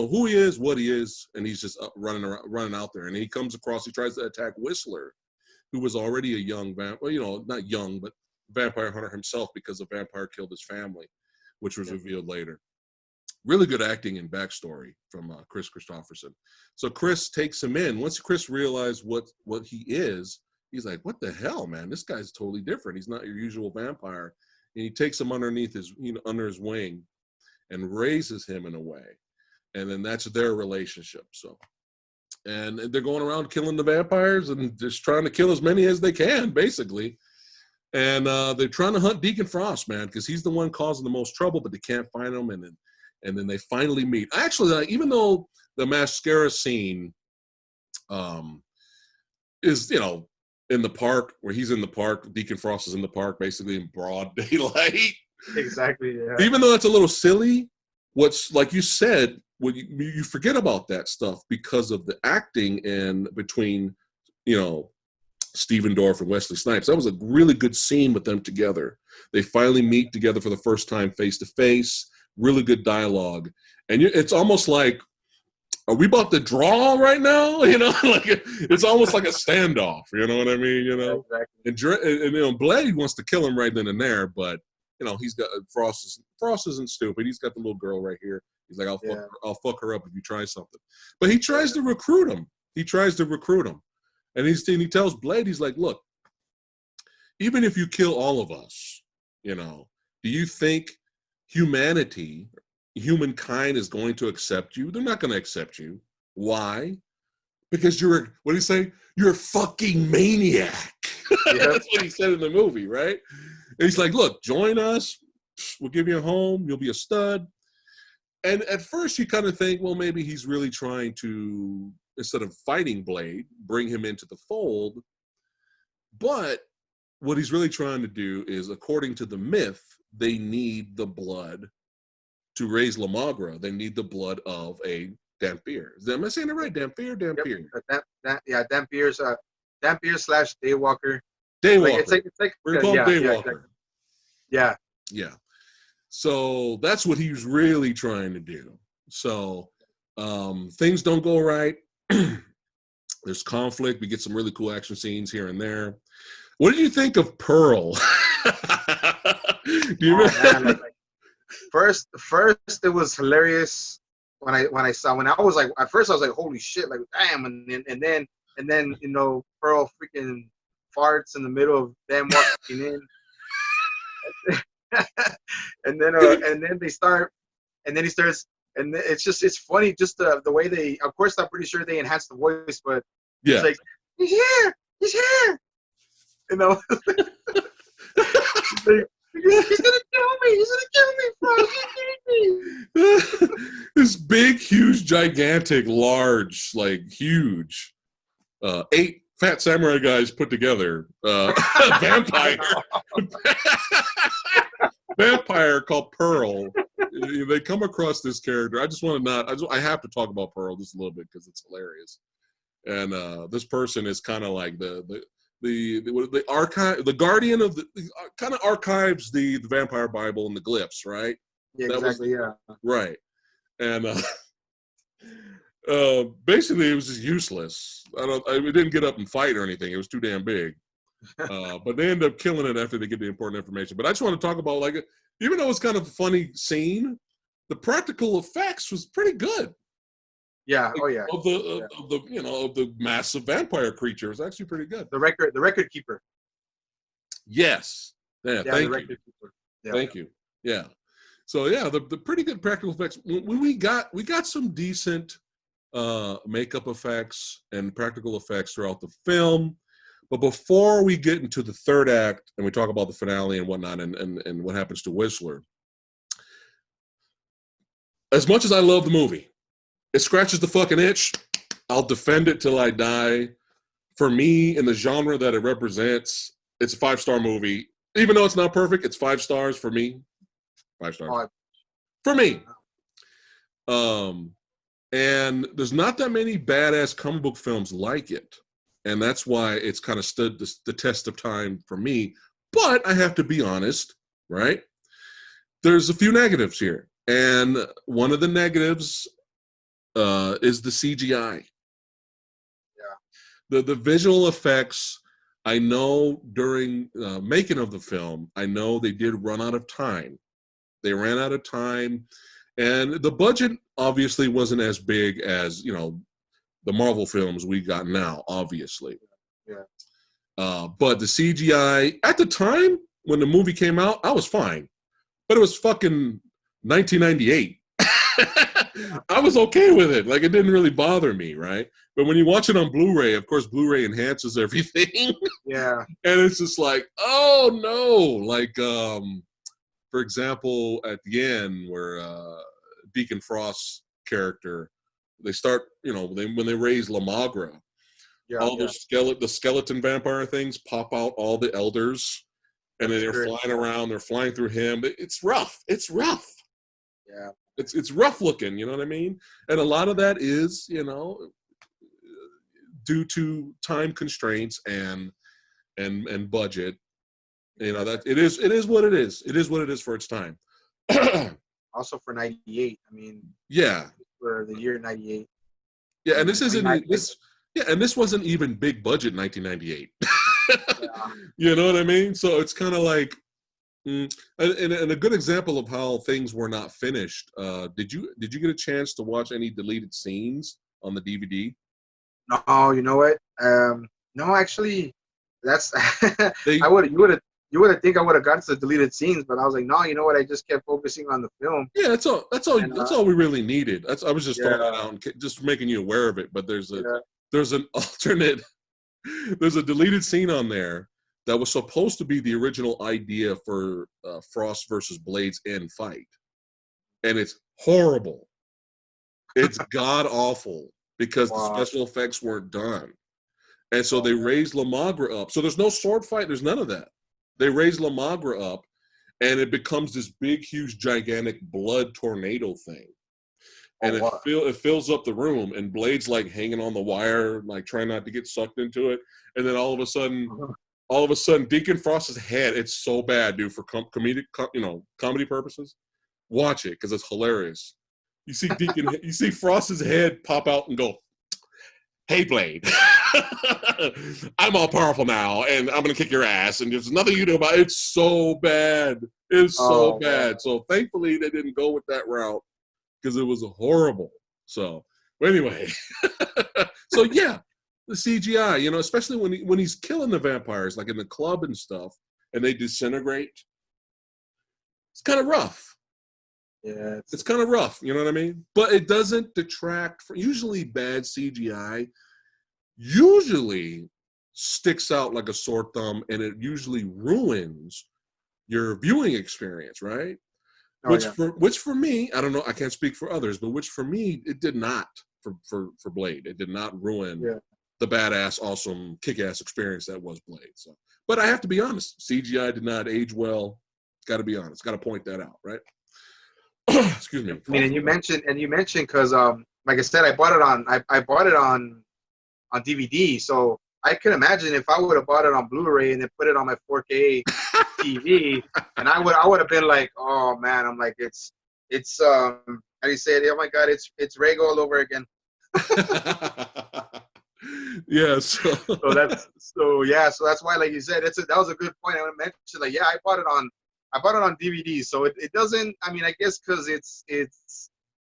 Speaker 1: who he is, what he is, and he's just running out there. And he tries to attack Whistler, who was already a young vampire, not young, but vampire hunter himself, because a vampire killed his family, which was revealed later. Really good acting and backstory from Chris Christopherson. So Chris takes him in. Once Chris realized what he is, he's like, what the hell, man? This guy's totally different. He's not your usual vampire. And he takes him under his wing and raises him in a way. And then that's their relationship. So, and they're going around killing the vampires and just trying to kill as many as they can, basically. And they're trying to hunt Deacon Frost, man, because he's the one causing the most trouble, but they can't find him. And then they finally meet. Actually, even though the mascara scene is, in the park, where he's in the park, Deacon Frost is in the park, basically in broad daylight.
Speaker 2: Exactly, yeah.
Speaker 1: Even though it's a little silly, what's, like you said, when you forget about that stuff because of the acting and between, Stephen Dorff and Wesley Snipes. That was a really good scene with them together. They finally meet together for the first time face to face. Really good dialogue. And it's almost like, are we about to draw right now? Like it's almost like a standoff. You know what I mean?
Speaker 2: Exactly.
Speaker 1: And Blade wants to kill him right then and there, but he's got Frost isn't stupid. He's got the little girl right here. He's like, I'll fuck her up if you try something. But he tries to recruit him. And he tells Blade, he's like, look, even if you kill all of us, do you think humankind is going to accept you? They're not going to accept you. Why? Because what did he say? You're a fucking maniac. Yep. That's what he said in the movie, right? And he's like, look, join us. We'll give you a home. You'll be a stud. And at first you kind of think, well, maybe he's really trying to, instead of fighting Blade, bring him into the fold. But what he's really trying to do is, according to the myth, they need the blood to raise Lamagra. They need the blood of a Dampier. Am I saying it right? Dampier? Dampier.
Speaker 2: Yep. Dampier's Dampier / Daywalker.
Speaker 1: Daywalker.
Speaker 2: It's like
Speaker 1: We're called Daywalker.
Speaker 2: Yeah.
Speaker 1: Yeah. So that's what he's really trying to do. So things don't go right. There's conflict. We get some really cool action scenes here and there. What did you think of Pearl? Do you remember?
Speaker 2: First it was hilarious when I was like, at first I was like, holy shit, like damn, and then you know, Pearl freaking farts in the middle of them walking in. and then he starts, and it's funny, just the way they, of course I'm pretty sure they enhanced the voice, but
Speaker 1: yeah,
Speaker 2: it's like, he's here, you know. He's gonna kill me,
Speaker 1: This big, huge, gigantic, large, like huge 8 Phat Samurai Guys put together vampire called Pearl. They come across this character. I have to talk about Pearl just a little bit because it's hilarious. And this person is kind of like the archive, the guardian of the kind of archives the vampire Bible and the glyphs, right?
Speaker 2: Yeah, exactly. Yeah.
Speaker 1: Right. And basically it was just useless. It didn't get up and fight or anything. It was too damn big. But they end up killing it after they get the important information. But I just want to talk about, like, even though it's kind of a funny scene, the practical effects was pretty good.
Speaker 2: Yeah.
Speaker 1: Like,
Speaker 2: oh yeah.
Speaker 1: Of the massive vampire creature, it's actually pretty good.
Speaker 2: The record keeper.
Speaker 1: Yes. Yeah. Thank you.
Speaker 2: Keeper. Yeah.
Speaker 1: Thank you. Yeah. So yeah, the pretty good practical effects. We got some decent makeup effects and practical effects throughout the film. But before we get into the third act and we talk about the finale and whatnot and what happens to Whistler, as much as I love the movie, it scratches the fucking itch. I'll defend it till I die. For me, in the genre that it represents, it's a 5-star movie. Even though it's not perfect, it's 5 stars for me. 5 stars. For me. And there's not that many badass comic book films like it. And that's why it's kind of stood the test of time for me. But I have to be honest, right? There's a few negatives here. And one of the negatives is the CGI. Yeah. The visual effects, I know during making of the film, I know they did run out of time. They ran out of time. And the budget obviously wasn't as big as, the Marvel films we got now, obviously.
Speaker 2: Yeah.
Speaker 1: But the CGI, at the time, when the movie came out, I was fine. But it was fucking 1998. I was okay with it. Like, it didn't really bother me, right? But when you watch it on Blu-ray, of course, Blu-ray enhances everything.
Speaker 2: Yeah.
Speaker 1: And it's just like, oh, no. Like, for example, at the end where Deacon Frost's character, they start, when they raise Lamagra, the skeleton vampire things pop out all the elders, and then they're flying around, they're flying through him. It's rough. It's rough.
Speaker 2: Yeah.
Speaker 1: It's rough looking, you know what I mean? And a lot of that is, due to time constraints and budget. That it is what it is. It is what it is for its time.
Speaker 2: Also for 98, I mean.
Speaker 1: Yeah.
Speaker 2: For the year 98.
Speaker 1: Yeah, and this wasn't even big budget 1998. Yeah. You know what I mean? So it's kind of like, and a good example of how things were not finished. Did you get a chance to watch any deleted scenes on the DVD?
Speaker 2: No, you know what? No, actually, that's you would have think I would have gotten to the deleted scenes, but I was like, no, you know what? I just kept focusing on the film.
Speaker 1: Yeah, that's all. That's all we really needed. I was just throwing that out and just making you aware of it. But there's an alternate. There's a deleted scene on there that was supposed to be the original idea for Frost versus Blade's end fight, and it's horrible. It's god awful because the
Speaker 2: Wow.
Speaker 1: special effects weren't done. And so
Speaker 2: Oh,
Speaker 1: they raised Lamagra up. So there's no sword fight. There's none of that. They raise Lamagra up, and it becomes this big, huge, gigantic blood tornado thing. And
Speaker 2: wow.
Speaker 1: it fills up the room, and Blade's like hanging on the wire, like trying not to get sucked into it. And then all of a sudden, Deacon Frost's head. It's so bad, dude. For comedy purposes, watch it because it's hilarious. You see Frost's head pop out and go, "Hey, Blade, I'm all powerful now, and I'm gonna kick your ass, and there's nothing you do about it." It's so bad. It's so
Speaker 2: Oh,
Speaker 1: bad. So thankfully they didn't go with that route because it was horrible. So anyway, so yeah, the CGI, especially when he's killing the vampires, like in the club and stuff, and they disintegrate. It's kind of rough.
Speaker 2: yeah.
Speaker 1: It's kind of rough, you know what I mean? But it doesn't detract from usually bad CGI. Usually sticks out like a sore thumb, and it usually ruins your viewing experience, right?
Speaker 2: Oh,
Speaker 1: Which
Speaker 2: yeah.
Speaker 1: for me, I don't know, I can't speak for others, but which for me, it did not for Blade. It did not ruin
Speaker 2: Yeah.
Speaker 1: the badass, awesome, kick-ass experience that was Blade. So, but I have to be honest, CGI did not age well. Got to be honest. Got to point that out, right? Excuse me.
Speaker 2: I mean, and you mentioned because like I said, I bought it on DVD, so I can imagine if I would have bought it on Blu-ray and then put it on my 4K TV, and I would have been like, oh man, I'm like, it's how do you say it? Oh my God, it's Rego all over again.
Speaker 1: Yeah.
Speaker 2: So that's why, like you said, that was a good point. I want to mention, like, yeah, I bought it on DVD, so it doesn't. I mean, I guess because it's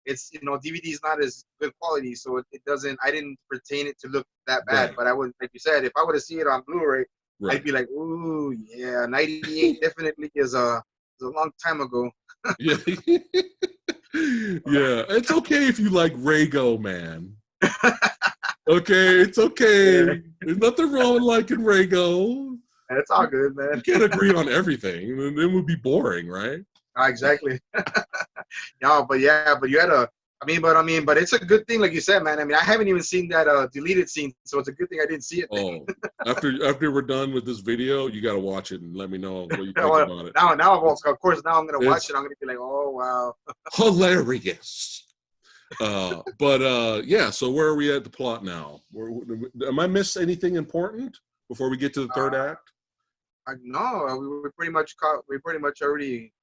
Speaker 2: DVD is not as good quality, so it doesn't. I didn't pertain it to look that bad,
Speaker 1: Right.
Speaker 2: but I would, like you said, if I would have seen it on Blu-ray,
Speaker 1: Right.
Speaker 2: I'd be like, ooh, yeah, 98 definitely is a long time ago.
Speaker 1: Yeah. Yeah. It's okay if you like Rago, man. Okay, it's okay.
Speaker 2: Yeah,
Speaker 1: There's nothing wrong with liking Rago.
Speaker 2: it's all good, man.
Speaker 1: You can't agree on everything, and it would be boring, right?
Speaker 2: Exactly. No, but yeah, but you had a. But it's a good thing, like you said, man. I mean, I haven't even seen that deleted scene, so it's a good thing I didn't see it.
Speaker 1: Oh, after we're done with this video, you got to watch it and let me know what you think
Speaker 2: Well,
Speaker 1: about it.
Speaker 2: now, of course, now I'm gonna watch
Speaker 1: It's
Speaker 2: it. I'm gonna be like, oh wow.
Speaker 1: hilarious. Yeah. So where are we at the plot now? Am I miss anything important before we get to the third act?
Speaker 2: No, we pretty much already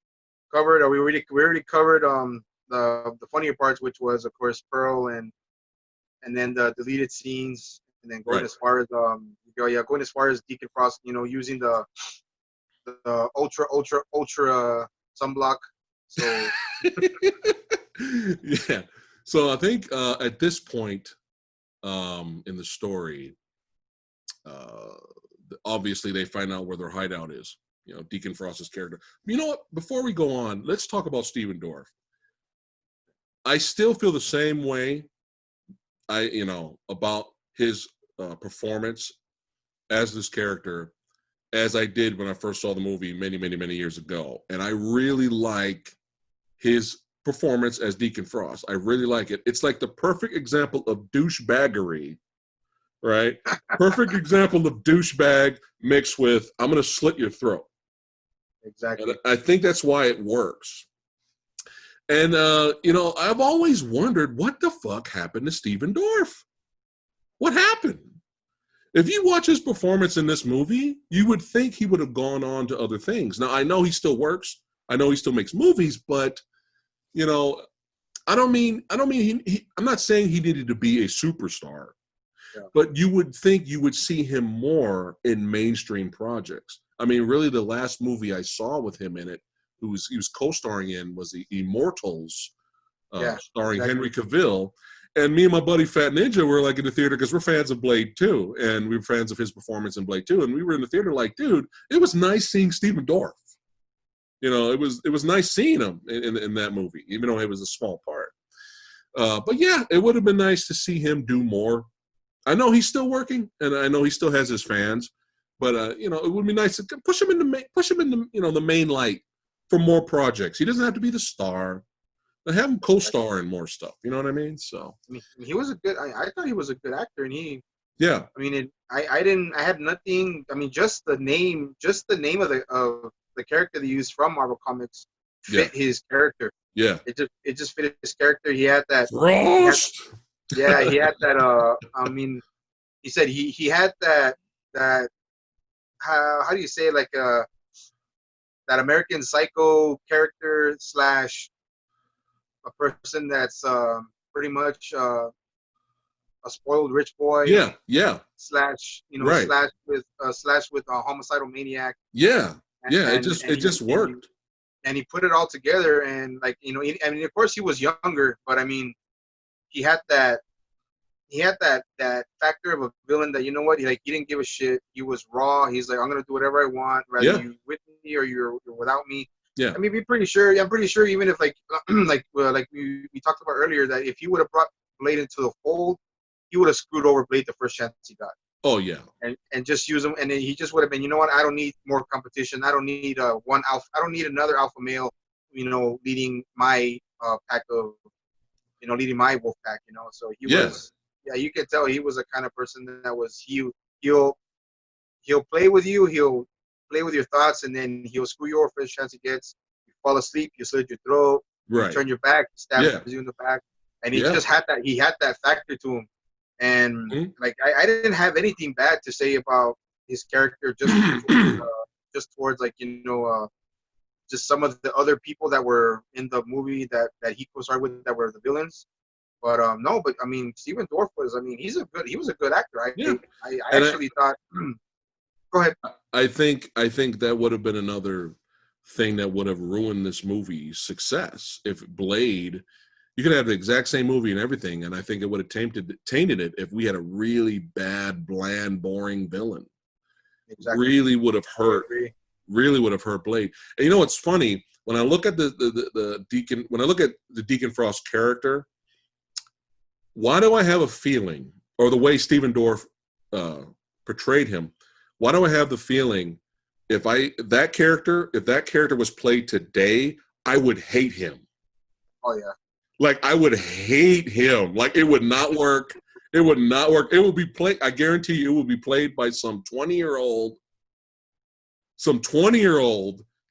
Speaker 2: covered. We already covered the funnier parts, which was of course Pearl and then the deleted scenes, and then going
Speaker 1: Right.
Speaker 2: as far as going as far as Deacon Frost, using the ultra sunblock. So
Speaker 1: Yeah. So I think at this point in the story, uh, obviously they find out where their hideout is. Deacon Frost's character. You know what? Before we go on, let's talk about Steven Dorff. I still feel the same way. About his performance as this character as I did when I first saw the movie many, many, many years ago. And I really like his performance as Deacon Frost. I really like it. It's like the perfect example of douchebaggery, right? Perfect example of douchebag mixed with, I'm going to slit your throat.
Speaker 2: exactly.
Speaker 1: And I think that's why it works. And, I've always wondered what the fuck happened to Steven Dorff? What happened? If you watch his performance in this movie, you would think he would have gone on to other things. Now, I know he still works. I know he still makes movies, but, I don't mean I'm not saying he needed to be a superstar,
Speaker 2: Yeah.
Speaker 1: but you would think you would see him more in mainstream projects. I mean, really, the last movie I saw with him in it, he was co-starring in, was the Immortals, starring
Speaker 2: Exactly.
Speaker 1: Henry Cavill. And me and my buddy Fat Ninja were like in the theater because we're fans of Blade 2, and we were fans of his performance in Blade 2. And we were in the theater like, dude, it was nice seeing Steven Dorff. It was nice seeing him in that movie, even though it was a small part. But yeah, it would have been nice to see him do more. I know he's still working, and I know he still has his fans, but it would be nice to push him in the the main light for more projects. He doesn't have to be the star. Have him co-star in more stuff. You know what I mean? So
Speaker 2: I mean, he was a good. I thought he was a good actor, and he.
Speaker 1: yeah,
Speaker 2: I mean, I didn't. I had nothing. I mean, just the name of the character they used from Marvel Comics
Speaker 1: yeah,
Speaker 2: fit his character.
Speaker 1: yeah.
Speaker 2: It just fit his character. He had that. He had,
Speaker 1: Frost.
Speaker 2: yeah, he had that. I mean, he said he had that. How do you say it? Like that American Psycho character slash a person that's pretty much a spoiled rich boy
Speaker 1: Yeah, yeah,
Speaker 2: slash
Speaker 1: right.
Speaker 2: slash with a homicidal maniac,
Speaker 1: Yeah,
Speaker 2: and
Speaker 1: yeah.
Speaker 2: and,
Speaker 1: It
Speaker 2: and he
Speaker 1: just worked.
Speaker 2: and he put it all together, and like I mean, of course he was younger, but I mean he had that that factor of a villain that, you know what, he didn't give a shit. He was raw. He's like, I'm gonna do whatever I want, whether
Speaker 1: Yeah,
Speaker 2: you with me or you're without me.
Speaker 1: yeah.
Speaker 2: I mean, I'm pretty sure even if like like we talked about earlier, that if he would have brought Blade into the fold, he would have screwed over Blade the first chance he got,
Speaker 1: Oh yeah,
Speaker 2: and just use him, and then he just would have been, you know what, I don't need more competition. I don't need one alpha. I don't need another alpha male, leading my pack of, leading my wolf pack. So he
Speaker 1: yeah,
Speaker 2: was, yeah, you can tell he was a kind of person that was he'll he'll play with you, he'll play with your thoughts, and then he'll screw you over first chance he gets. You fall asleep, you slit your throat, you
Speaker 1: right.
Speaker 2: turn your back, stabs
Speaker 1: Yeah,
Speaker 2: you in the back, and he
Speaker 1: yeah.
Speaker 2: just had that. He had that factor to him, and
Speaker 1: Mhm.
Speaker 2: like I didn't have anything bad to say about his character, just towards like just some of the other people that were in the movie that he co-starred with that were the villains. But no, but I mean, Steven Dorff was. I mean, he was a good actor.
Speaker 1: Yeah,
Speaker 2: I
Speaker 1: and
Speaker 2: actually thought. Go ahead.
Speaker 1: I think that would have been another thing that would have ruined this movie's success if Blade. You could have the exact same movie and everything, and I think it would have tainted it if we had a really bad, bland, boring villain.
Speaker 2: Exactly.
Speaker 1: Really would have
Speaker 2: I
Speaker 1: hurt.
Speaker 2: agree.
Speaker 1: Really would have hurt Blade. And you know what's funny? When I look at the Deacon, when I look at the Deacon Frost character, why do I have a feeling, or the way Steven Dorff portrayed him? Why do I have the feeling if that character was played today, I would hate him.
Speaker 2: Oh yeah.
Speaker 1: Like I would hate him. Like it would not work. It would not work. It would be played. I guarantee you, it would be played by some 20-year-old,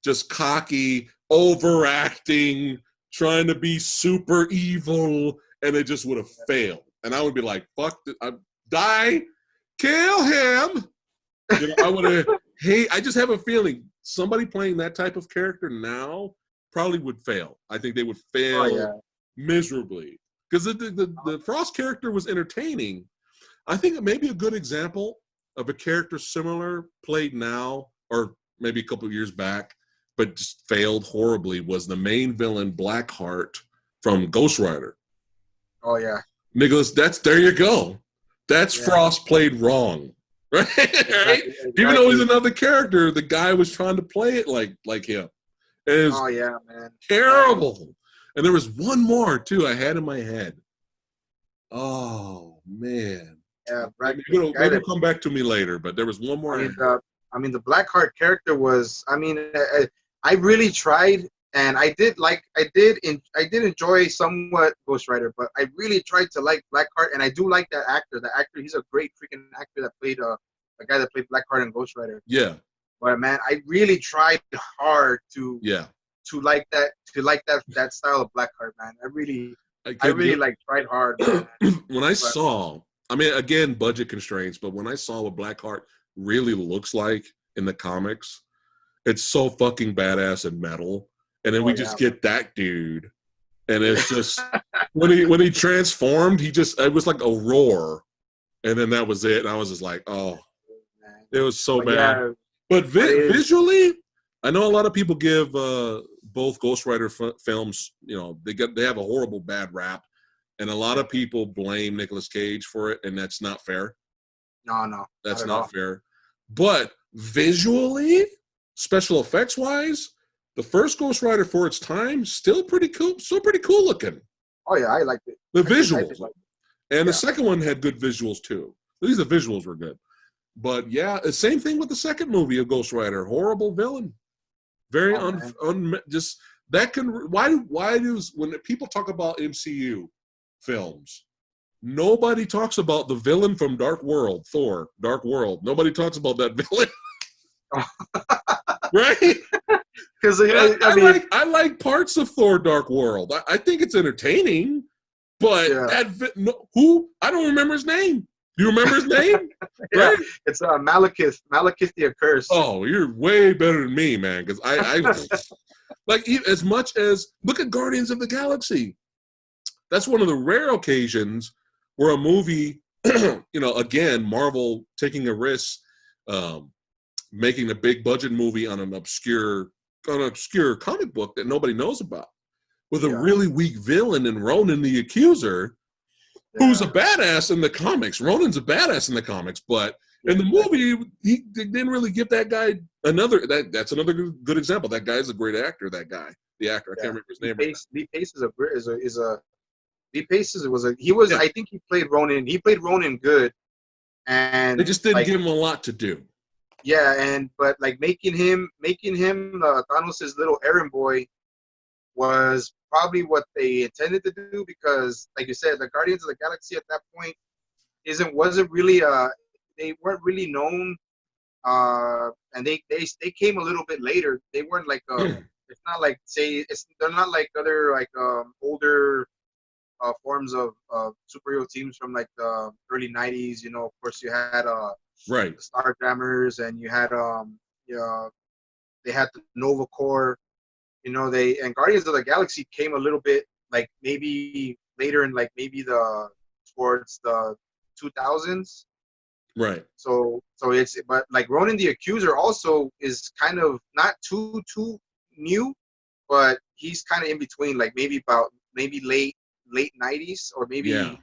Speaker 1: just cocky, overacting, trying to be super evil, and it just would have failed. And I would be like, "Fuck! Die, kill him." I would have. Hey, I just have a feeling somebody playing that type of character now probably would fail. I think they would
Speaker 2: Oh
Speaker 1: fail
Speaker 2: yeah.
Speaker 1: miserably because the Frost character was entertaining. I think it may be a good example of a character similar played now, or maybe a couple of years back, but just failed horribly, was the main villain Blackheart from Ghost Rider.
Speaker 2: Oh yeah.
Speaker 1: Nicholas, there you go. That's
Speaker 2: Yeah.
Speaker 1: Frost played wrong. Right? Right?
Speaker 2: Exactly.
Speaker 1: Even though he's
Speaker 2: Exactly.
Speaker 1: another character, the guy was trying to play it like him. It was
Speaker 2: Oh yeah, man.
Speaker 1: terrible. And there was one more too I had in my head. Oh man.
Speaker 2: Yeah. Brad,
Speaker 1: Maybe
Speaker 2: the guy
Speaker 1: it'll
Speaker 2: that
Speaker 1: come back to me later, but there was one
Speaker 2: I
Speaker 1: more I
Speaker 2: mean
Speaker 1: had.
Speaker 2: the I mean the Blackheart character was. I mean, I really tried, and I did enjoy somewhat Ghost Rider, but I really tried to like Blackheart, and I do like that actor. The actor, he's a great freaking actor that played the guy that played Blackheart in Ghost Rider.
Speaker 1: Yeah,
Speaker 2: But man, I really tried hard
Speaker 1: yeah.
Speaker 2: that style of Blackheart, man.
Speaker 1: I
Speaker 2: I
Speaker 1: could
Speaker 2: really like tried hard, man.
Speaker 1: when I
Speaker 2: But
Speaker 1: saw, I mean, again, budget constraints, but when I saw what Blackheart really looks like in the comics, it's so fucking badass and metal. And then
Speaker 2: oh
Speaker 1: we
Speaker 2: yeah,
Speaker 1: just get that dude, and it's just when he transformed, it was like a roar, and then that was it. And I was just like, oh,
Speaker 2: man.
Speaker 1: it was so
Speaker 2: But
Speaker 1: bad.
Speaker 2: yeah,
Speaker 1: But
Speaker 2: but it is.
Speaker 1: visually, I know a lot of people give both Ghost Rider films, they have a horrible bad rap, and a lot of people blame Nicolas Cage for it, and that's not fair.
Speaker 2: No, no, not
Speaker 1: That's
Speaker 2: at all.
Speaker 1: not fair. But visually, special effects wise, the first Ghost Rider for its time still pretty cool, looking.
Speaker 2: Oh yeah, I liked it.
Speaker 1: The
Speaker 2: I
Speaker 1: visuals,
Speaker 2: did like it.
Speaker 1: and the
Speaker 2: Yeah.
Speaker 1: second one had good visuals too. At least the visuals were good. But yeah, the same thing with the second movie of Ghost Rider. Horrible villain. Very
Speaker 2: Oh man.
Speaker 1: just That can why does when people talk about MCU films, nobody talks about the villain from Dark World, Thor, Dark World. Nobody talks about that villain, right?
Speaker 2: Because I mean,
Speaker 1: I like parts of Thor: Dark World. I think it's entertaining, but
Speaker 2: yeah,
Speaker 1: who I don't remember his name. Do you remember his name?
Speaker 2: yeah,
Speaker 1: Right?
Speaker 2: it's Malekith the Accursed.
Speaker 1: Oh, you're way better than me, man. Because I like as much as look at Guardians of the Galaxy. That's one of the rare occasions where a movie, again, Marvel taking a risk, um, making a big budget movie on an obscure comic book that nobody knows about, with a
Speaker 2: Yeah,
Speaker 1: really weak villain in Ronan the Accuser, who's a
Speaker 2: yeah,
Speaker 1: badass in the comics. Ronan's a badass in the comics, but
Speaker 2: yeah,
Speaker 1: in the
Speaker 2: exactly.
Speaker 1: movie, he didn't really give that guy that's another good example. That guy's a great actor, that guy. The actor, I can't
Speaker 2: Yeah,
Speaker 1: remember his name right now.
Speaker 2: Lee Pace is a Lee Pace he was
Speaker 1: Yeah,
Speaker 2: I think he played Ronan. He played Ronan good,
Speaker 1: they
Speaker 2: and
Speaker 1: just didn't
Speaker 2: like
Speaker 1: give him a lot to do.
Speaker 2: yeah, and but like making him Thanos' little errand boy was probably what they intended to do because, like you said, the Guardians of the Galaxy at that point wasn't really they weren't really known, and they came a little bit later. They weren't like it's not like they're not like other like older forms of superhero teams from like the early '90s. You know, of course, you had
Speaker 1: Right.
Speaker 2: the Starjammers, and you had they had the Nova Corps. You know, they and Guardians of the Galaxy came a little bit like maybe later in like maybe the towards the 2000s.
Speaker 1: Right.
Speaker 2: So it's but like Ronan the Accuser also is kind of not too new, but he's kind of in between, like maybe late '90s or
Speaker 1: Yeah.
Speaker 2: maybe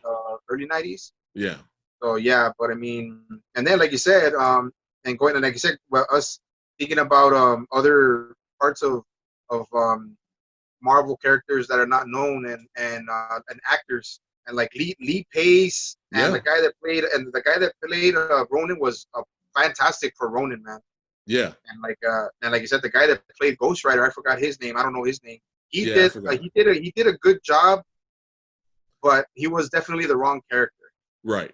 Speaker 2: early '90s.
Speaker 1: Yeah.
Speaker 2: So yeah, but I mean, and then like you said, and going and like you said, well, us thinking about other parts of Marvel characters that are not known and actors and like Lee Pace and
Speaker 1: Yeah.
Speaker 2: the guy that played Ronan was fantastic for Ronan, man.
Speaker 1: Yeah.
Speaker 2: And like you said, the guy that played Ghost Rider, I forgot his name. I don't know his name.
Speaker 1: Yeah. I forgot.
Speaker 2: He did a good job, but he was definitely the wrong character.
Speaker 1: Right.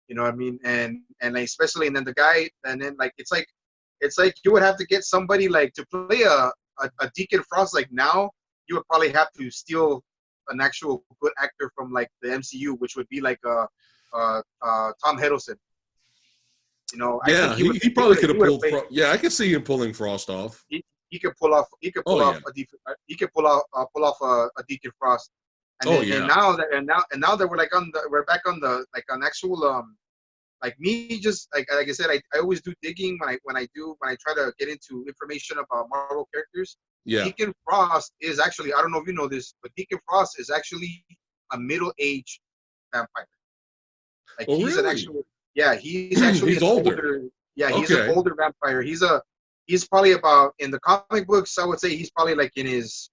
Speaker 2: You know what I mean? And like, especially and then the guy and then like it's like you would have to get somebody like to play a Deacon Frost like now. You would probably have to steal an actual good actor from like the MCU, which would be like Tom Hiddleston. You know, I think
Speaker 1: Yeah. He probably could
Speaker 2: he
Speaker 1: have
Speaker 2: would have
Speaker 1: pulled.
Speaker 2: played.
Speaker 1: Yeah, I could see him pulling Frost off.
Speaker 2: He could pull off
Speaker 1: Oh yeah.
Speaker 2: pull off a Deacon Frost. And
Speaker 1: Oh
Speaker 2: then
Speaker 1: yeah.
Speaker 2: and now that we're back on the like on actual like me just like I said I always do digging when I try to get into information about Marvel characters.
Speaker 1: Yeah.
Speaker 2: Deacon Frost is actually, I don't know if you know this, but Deacon Frost is actually a middle-aged vampire. Like
Speaker 1: Oh
Speaker 2: he's an
Speaker 1: really?
Speaker 2: actual, yeah, he's actually
Speaker 1: He's
Speaker 2: an
Speaker 1: older.
Speaker 2: older, yeah, he's an
Speaker 1: Okay.
Speaker 2: older vampire. He's probably about in the comic books. I would say he's probably like in his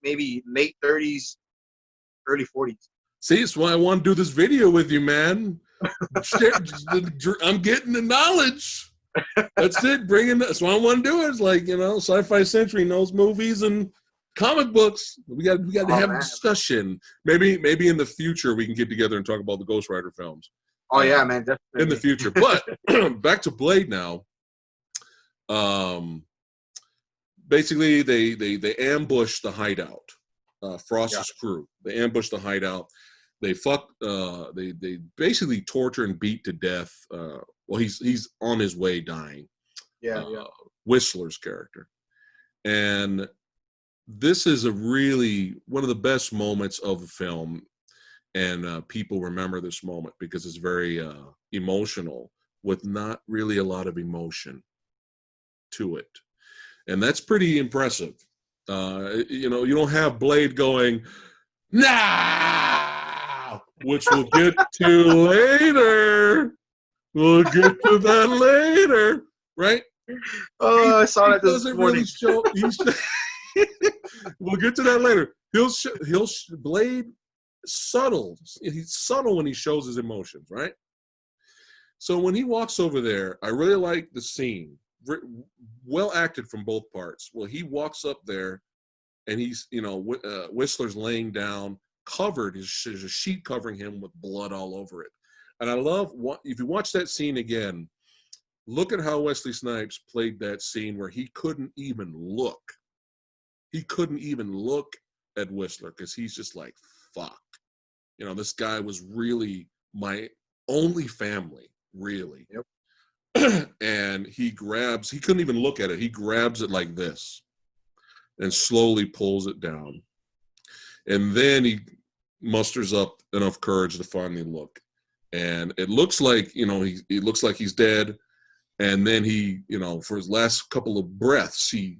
Speaker 2: maybe late 30s, early 40s.
Speaker 1: See, it's why I want to do this video with you, man. I'm getting the knowledge. That's it. Bringing that's what I want to do. It's like Sci-Fi Sentry knows movies and comic books. We got to
Speaker 2: Oh
Speaker 1: have a
Speaker 2: man,
Speaker 1: discussion. Maybe in the future we can get together and talk about the Ghost Rider films.
Speaker 2: oh yeah,
Speaker 1: Uh,
Speaker 2: man,
Speaker 1: in the
Speaker 2: definitely.
Speaker 1: future, but back to Blade now. Um, Basically, they ambush the hideout.
Speaker 2: Yeah,
Speaker 1: Frost's crew. They ambush the hideout. They they basically torture and beat to death. Well, he's on his way dying.
Speaker 2: yeah,
Speaker 1: Uh,
Speaker 2: yeah,
Speaker 1: Whistler's character, and this is a really one of the best moments of the film, and people remember this moment because it's very emotional with not really a lot of emotion to it, and that's pretty impressive. You don't have Blade going, now, which we'll get to later. We'll get to that later, right?
Speaker 2: Oh, I saw
Speaker 1: He
Speaker 2: that this
Speaker 1: doesn't really
Speaker 2: morning.
Speaker 1: show. We'll get to that later. Blade subtle. He's subtle when he shows his emotions, right? So when he walks over there, I really like the scene. Well acted from both parts. Well, he walks up there and he's, Whistler's laying down, covered. There's a sheet covering him with blood all over it. And I love if you watch that scene again, look at how Wesley Snipes played that scene where he couldn't even look. He couldn't even look at Whistler because he's just like, fuck. This guy was really my only family, really.
Speaker 2: Yep.
Speaker 1: And he couldn't even look at it. He grabs it like this and slowly pulls it down. And then he musters up enough courage to finally look. And it looks like, it looks like he's dead. And then he, for his last couple of breaths, he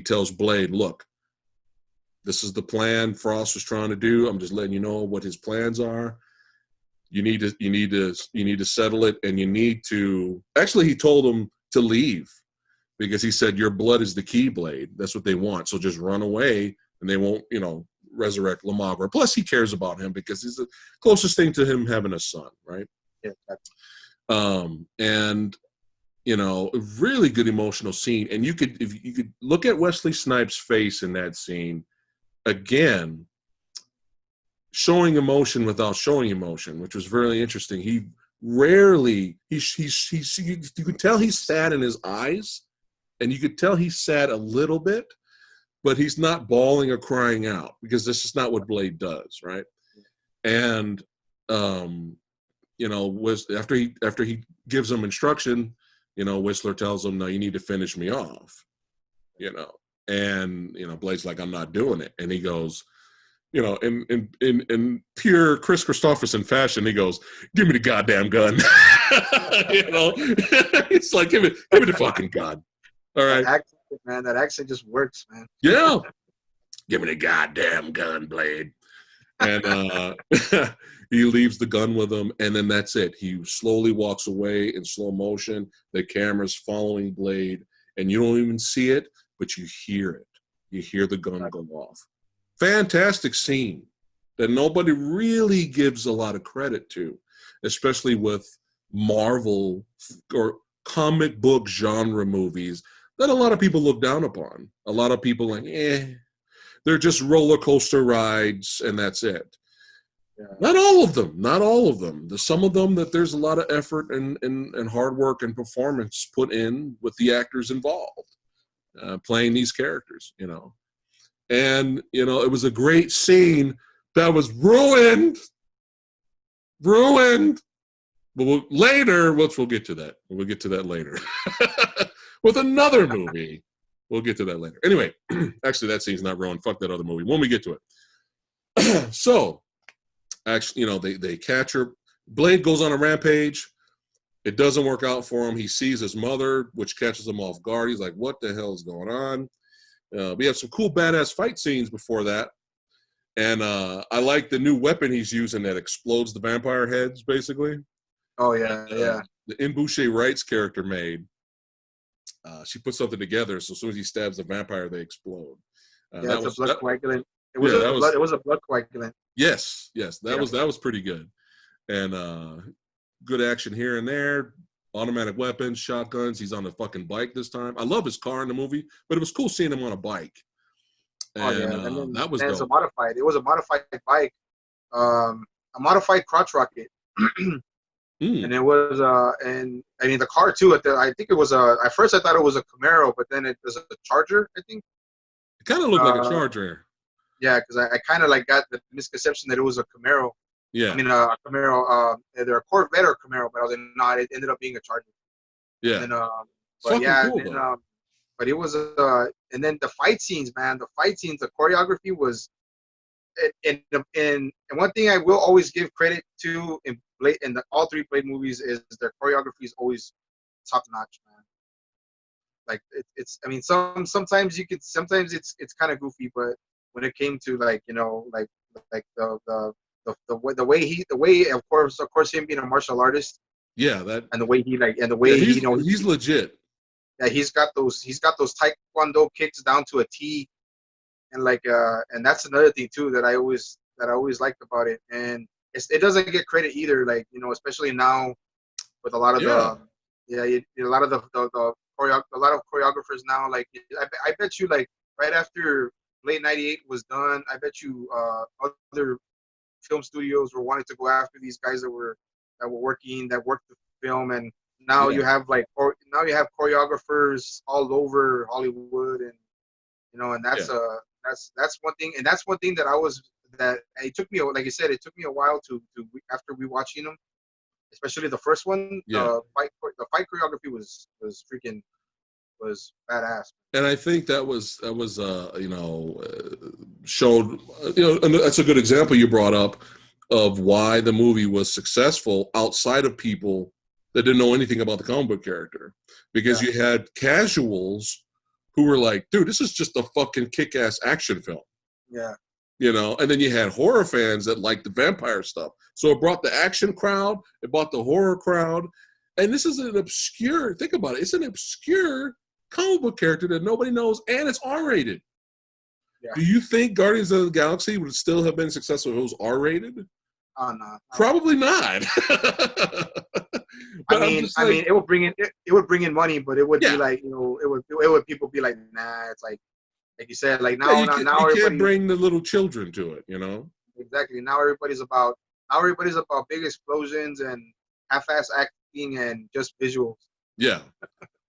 Speaker 1: tells Blade, look, this is the plan Frost was trying to do. I'm just letting you know what his plans are. You need to settle it, and you need to. Actually, he told him to leave because he said your blood is the key, Blade. That's what they want. So just run away, and they won't, resurrect Lamagra. Plus, he cares about him because he's the closest thing to him having a son, right?
Speaker 2: Yeah.
Speaker 1: And a really good emotional scene. And if you could look at Wesley Snipes' face in that scene, again, showing emotion without showing emotion, which was very interesting. He rarely, you could tell he's sad in his eyes, and you could tell he's sad a little bit, but he's not bawling or crying out because this is not what Blade does, right? And after he gives him instruction, Whistler tells him, no, you need to finish me off, and Blade's like, I'm not doing it. And he goes, in pure Chris Christopherson fashion, he goes, give me the goddamn gun. It's like, give me the fucking gun. All right.
Speaker 2: That accent just works, man.
Speaker 1: Yeah. Give me the goddamn gun, Blade. And he leaves the gun with him, and then that's it. He slowly walks away in slow motion. The camera's following Blade, and you don't even see it, but you hear it. You hear the gun go off. Fantastic scene that nobody really gives a lot of credit to, especially with Marvel or comic book genre movies that a lot of people look down upon. A lot of people like, they're just roller coaster rides and that's it. Yeah. Not all of them. There's some of them that there's a lot of effort and hard work and performance put in with the actors involved playing these characters, And, it was a great scene that was ruined. But later, we'll get to that. We'll get to that later. With another movie. We'll get to that later. Anyway, actually, that scene's not ruined. Fuck that other movie. When we get to it. So, actually, they catch her. Blade goes on a rampage. It doesn't work out for him. He sees his mother, which catches him off guard. He's like, what the hell is going on? We have some cool badass fight scenes before that. And I like the new weapon he's using that explodes the vampire heads, basically.
Speaker 2: Oh, yeah, yeah.
Speaker 1: The Mbouche Wright's character made. She put something together, so as soon as he stabs the vampire, they explode.
Speaker 2: It's a blood coagulant. It was a blood coagulant.
Speaker 1: Yes. That was pretty good. And good action here and there. Automatic weapons, shotguns. He's on a fucking bike this time. I love his car in the movie, but it was cool seeing him on a bike. And,
Speaker 2: and
Speaker 1: that was dope.
Speaker 2: It was a modified bike, a modified crotch rocket. And it was, and I mean the car too. I think it was at first I thought it was a Camaro, but then it was a Charger. I think
Speaker 1: it kind of looked like a Charger.
Speaker 2: Yeah, because I kind of got the misconception that it was a Camaro.
Speaker 1: Yeah.
Speaker 2: I mean a Camaro, either a Corvette or a Camaro, but I was like, no, it ended up being a Charger.
Speaker 1: Yeah.
Speaker 2: And cool, but it was and then the fight scenes, man. The fight scenes, the choreography was, and one thing I will always give credit to in all three Blade movies is their choreography is always top notch, man. Like it's I mean sometimes it's kind of goofy, but when it came to like the way of course him being a martial artist, and the way
Speaker 1: he's legit.
Speaker 2: Yeah, he's got those taekwondo kicks down to a T, and and that's another thing too that I always liked about it. And it doesn't get credit either, especially now with a lot of a lot of the choreographers now. Like I bet you right after late '98 was done, I bet you other film studios were wanting to go after these guys that worked the film, and now
Speaker 1: Yeah,
Speaker 2: you have now you have choreographers all over Hollywood, and and
Speaker 1: yeah,
Speaker 2: that's one thing, and that's one thing that it took me, like I said, it took me a while to after rewatching them, especially the first one.
Speaker 1: yeah.
Speaker 2: The fight choreography was freaking was badass.
Speaker 1: And I think that was showed and that's a good example you brought up of why the movie was successful outside of people that didn't know anything about the comic book character, because
Speaker 2: Yeah,
Speaker 1: you had casuals who were like, dude, this is just a fucking kick-ass action film.
Speaker 2: yeah,
Speaker 1: And then you had horror fans that liked the vampire stuff. So it brought the action crowd, it brought the horror crowd. And this is an obscure, think about it, it's an obscure comic book character that nobody knows, and it's R-rated.
Speaker 2: yeah.
Speaker 1: Do you think Guardians of the Galaxy would still have been successful if it was R-rated?
Speaker 2: Oh no.
Speaker 1: Probably not. But I'm just
Speaker 2: I
Speaker 1: like,
Speaker 2: mean, it would bring in money, but it would be
Speaker 1: yeah,
Speaker 2: like, it would people be like, nah. It's like you said, like
Speaker 1: yeah,
Speaker 2: now
Speaker 1: you can't
Speaker 2: everybody,
Speaker 1: bring the little children to it.
Speaker 2: exactly, now everybody's about big explosions and half-ass acting and just visuals.
Speaker 1: Yeah.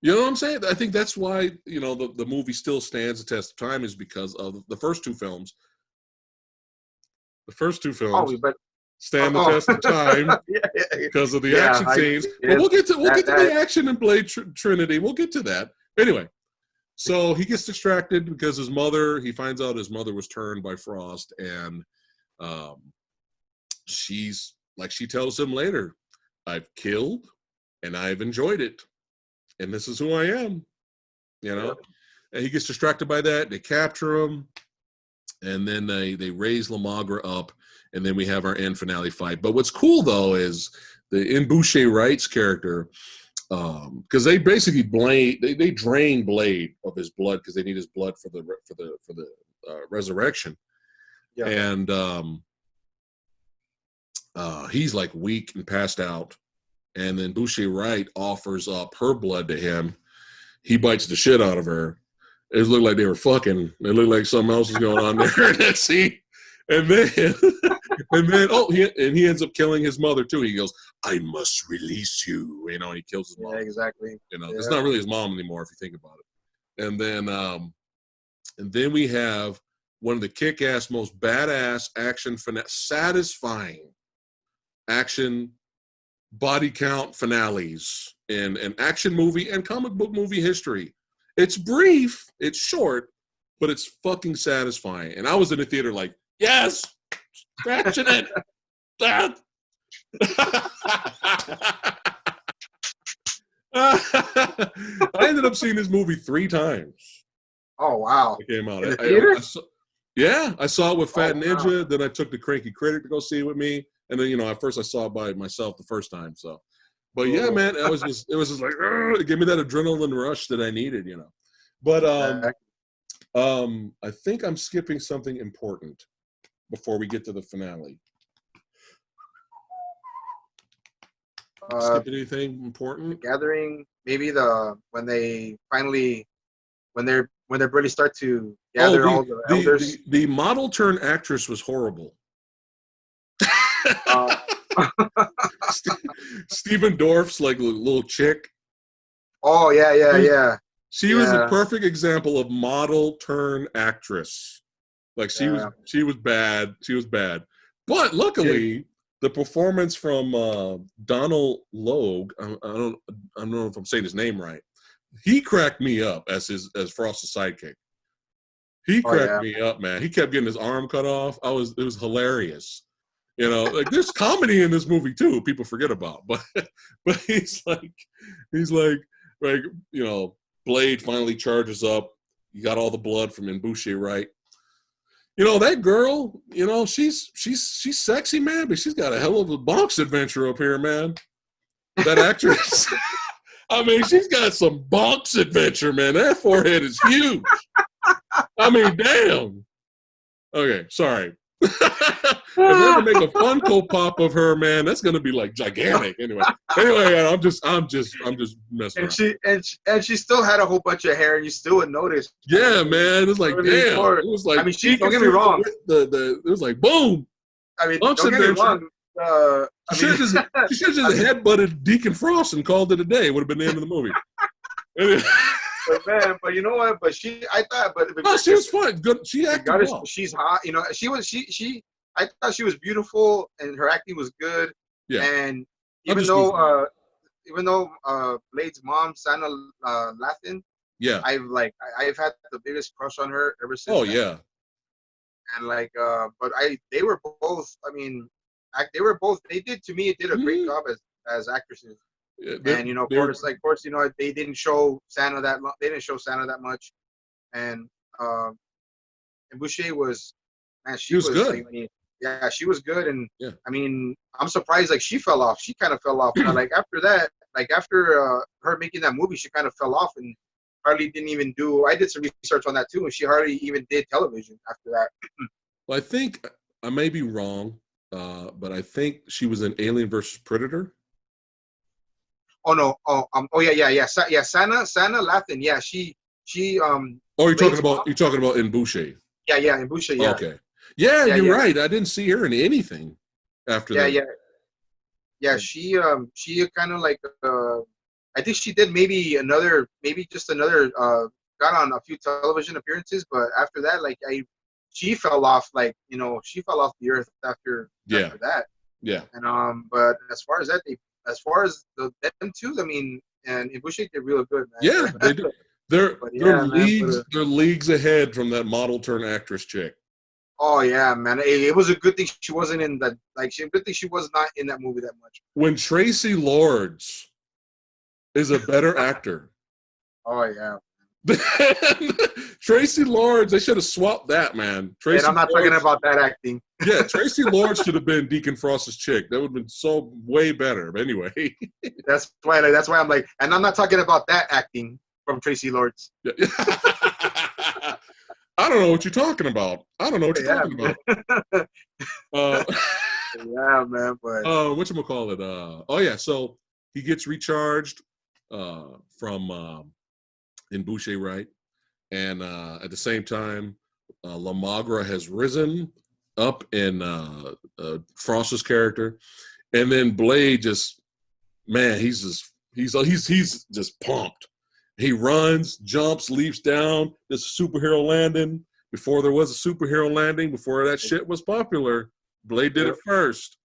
Speaker 1: You know what I'm saying? I think that's why, the movie still stands the test of time, is because of the first two films. The first two
Speaker 2: Oh,
Speaker 1: films
Speaker 2: but
Speaker 1: stand the
Speaker 2: oh,
Speaker 1: test of time
Speaker 2: yeah, yeah,
Speaker 1: because of the
Speaker 2: yeah,
Speaker 1: action scenes. But
Speaker 2: yes,
Speaker 1: we'll get to
Speaker 2: that
Speaker 1: the action in Blade Trinity. We'll get to that. Anyway, so he gets distracted because he finds out his mother was turned by Frost, and um, she's like, she tells him later, I've killed and I've enjoyed it, and this is who I am, you
Speaker 2: yeah,
Speaker 1: know. And he gets distracted by that. They capture him, and then they raise Lamagra up, and then we have our end finale fight. But what's cool though is in Boucher Wright's character, because they basically they drain Blade of his blood because they need his blood for the resurrection,
Speaker 2: yeah.
Speaker 1: and he's like weak and passed out, and then Boucher Wright offers up her blood to him. He bites the shit out of her. It looked like they were fucking. It looked like something else was going on there in that scene. And then, he ends up killing his mother too. He goes, "I must release you." He kills his
Speaker 2: Yeah,
Speaker 1: mom.
Speaker 2: exactly.
Speaker 1: It's
Speaker 2: Yeah,
Speaker 1: not really his mom anymore if you think about it. And then we have one of the kick-ass, most badass action, satisfying action body count finales in an action movie and comic book movie history. It's brief, it's short, but it's fucking satisfying. And I was in the theater like, yes, scratching it. I ended up seeing this movie 3 times.
Speaker 2: oh wow.
Speaker 1: It came out.
Speaker 2: In the theater?
Speaker 1: I saw it with Fat
Speaker 2: Oh,
Speaker 1: Ninja.
Speaker 2: wow.
Speaker 1: Then I took the Cranky Critic to go see it with me. And then, at first I saw it by myself the first time. So, but yeah,
Speaker 2: Oh,
Speaker 1: man, it was just like, it gave me that adrenaline rush that I needed. But
Speaker 2: exactly.
Speaker 1: I think I'm skipping something important before we get to the finale.
Speaker 2: Uh,
Speaker 1: Skip anything
Speaker 2: the
Speaker 1: important?
Speaker 2: gathering, maybe when they really start to
Speaker 1: Oh,
Speaker 2: gather all the elders.
Speaker 1: the model turned actress was horrible.
Speaker 2: Uh,
Speaker 1: Stephen Dorff's like little chick.
Speaker 2: oh yeah, yeah, yeah,
Speaker 1: She was a
Speaker 2: yeah,
Speaker 1: perfect example of model turn actress. Like
Speaker 2: yeah.
Speaker 1: she was bad. She was bad. But
Speaker 2: She,
Speaker 1: luckily, the performance from Donald Logue, I don't know if I'm saying his name right. He cracked me up as Frost's sidekick. He
Speaker 2: oh
Speaker 1: cracked
Speaker 2: yeah.
Speaker 1: me up, man. He kept getting his arm cut off. It was hilarious. Like there's comedy in this movie too. People forget about, but he's like, Blade finally charges up. You got all the blood from Boucher Wright. That girl. She's sexy, man, but she's got a hell of a box adventure up here, man. That actress. I mean, she's got some box adventure, man. That forehead is huge. I mean, damn. Okay, sorry. If they ever make a Funko Pop of her, man, that's gonna be like gigantic. Anyway, I'm just messing around.
Speaker 2: And she still had a whole bunch of hair, and you still would notice.
Speaker 1: Yeah, man, it's like damn. It was like
Speaker 2: I mean, don't get me wrong.
Speaker 1: It was like boom.
Speaker 2: I mean, don't get me wrong.
Speaker 1: She should have just headbutted Deacon Frost and called it a day. Would have been the end of the movie.
Speaker 2: But you know what? But she
Speaker 1: was fun. Good. She acted well.
Speaker 2: She's hot. You know, I thought she was beautiful, and her acting was good.
Speaker 1: Yeah.
Speaker 2: And even though Blade's mom, Sana Lathan,
Speaker 1: yeah,
Speaker 2: I've had the biggest crush on her ever since.
Speaker 1: Oh yeah.
Speaker 2: And but they were both. I mean, They did a great job as actresses. Yeah, and of course, they didn't show Sana that. They didn't show Sana that much. And Boucher was, man, she was good. I mean, yeah, she was good. And
Speaker 1: yeah.
Speaker 2: I mean, I'm surprised. Like, she fell off. She kind of fell off. After that, after her making that movie, she kind of fell off and hardly didn't even do. I did some research on that too, and she hardly even did television after that.
Speaker 1: Well, I think I may be wrong, but I think she was in Alien versus Predator.
Speaker 2: Oh no! Yeah. Sana Lathan. Yeah, she.
Speaker 1: Oh, you're talking about in Boucher.
Speaker 2: Yeah, in Boucher. Yeah.
Speaker 1: Okay. Yeah, you're right. I didn't see her in anything after that.
Speaker 2: Yeah. She kind of I think she did maybe just another got on a few television appearances, but after that, she fell off. She fell off the earth after that.
Speaker 1: Yeah.
Speaker 2: And but as far as them two, I mean, and Boucher did real good, man.
Speaker 1: Yeah, they do. They're leagues ahead from that model turned actress chick.
Speaker 2: Oh yeah, man! It was a good thing she wasn't in that. Good thing she was not in that movie that much.
Speaker 1: When Tracy Lords is a better actor.
Speaker 2: Oh yeah.
Speaker 1: Tracy Lords, they should have swapped that, man.
Speaker 2: And I'm not talking about that acting.
Speaker 1: Yeah, Tracy Lords should have been Deacon Frost's chick. That would have been so way better. But anyway.
Speaker 2: That's why I'm like, and I'm not talking about that acting from Tracy Lords.
Speaker 1: Yeah. I don't know what you're talking about.
Speaker 2: Yeah, man. But
Speaker 1: whatchamacallit? So he gets recharged from in Boucher, right? And at the same time, La Magra has risen up in Frost's character, and then Blade he's just pumped. He runs, jumps, leaps down. There's a superhero landing. Before there was a superhero landing, before that shit was popular, Blade did it first.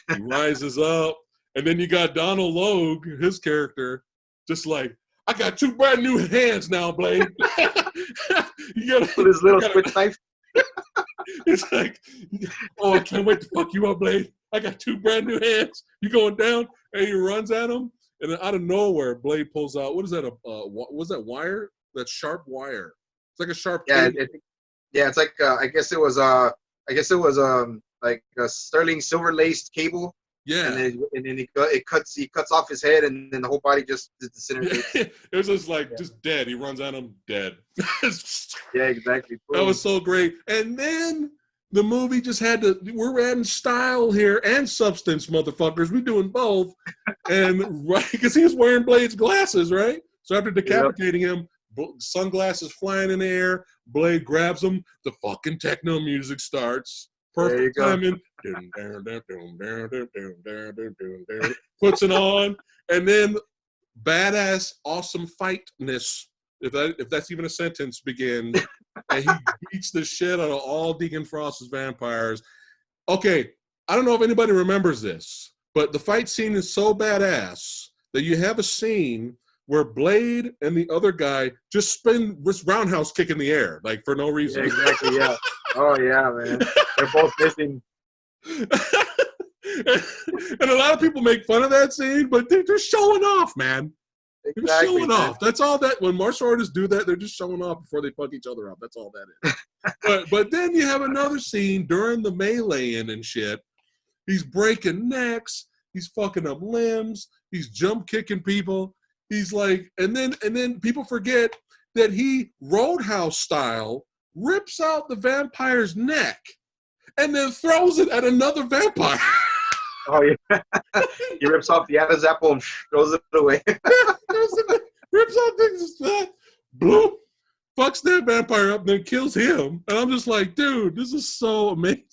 Speaker 1: He rises up, and then you got Donald Logue, his character, just like, I got 2 brand new hands now, Blade.
Speaker 2: With his little switch knife.
Speaker 1: It's like, oh, I can't wait to fuck you up, Blade. I got 2 brand new hands. You going down? And he runs at him. And then out of nowhere, Blade pulls out, what is that? Was that wire? That sharp wire. It's like a sharp cable.
Speaker 2: It's like I guess it was like a sterling silver laced cable.
Speaker 1: Yeah.
Speaker 2: And then he cuts off his head, and then the whole body just disintegrates.
Speaker 1: It was just just dead. He runs at him dead.
Speaker 2: Yeah, exactly.
Speaker 1: That was so great. And then the movie just we're adding style here and substance, motherfuckers. We're doing both. And right, because he was wearing Blade's glasses, right? So after decapitating him, sunglasses flying in the air, Blade grabs him, the fucking techno music starts. Perfect timing. Puts it on, and then badass, awesome fightness, if that's even a sentence, begins. And he beats the shit out of all Deacon Frost's vampires. Okay, I don't know if anybody remembers this, but the fight scene is so badass that you have a scene where Blade and the other guy just spin this roundhouse kick in the air, for no reason.
Speaker 2: Yeah, exactly, yeah. Oh, yeah, man. They're both missing.
Speaker 1: And a lot of people make fun of that scene, but they're showing off, man.
Speaker 2: Exactly,
Speaker 1: they're showing off. That's all that. When martial artists do that, they're just showing off before they fuck each other up. That's all that is. But then you have another scene during the melee-in and shit. He's breaking necks. He's fucking up limbs. He's jump kicking people. He's like, and then people forget that he Roadhouse style rips out the vampire's neck and then throws it at another vampire.
Speaker 2: Oh yeah. He rips off the Adam's apple and throws it away.
Speaker 1: Rips off that, bloop, fucks that vampire up, then kills him. And I'm just like, dude, this is so amazing.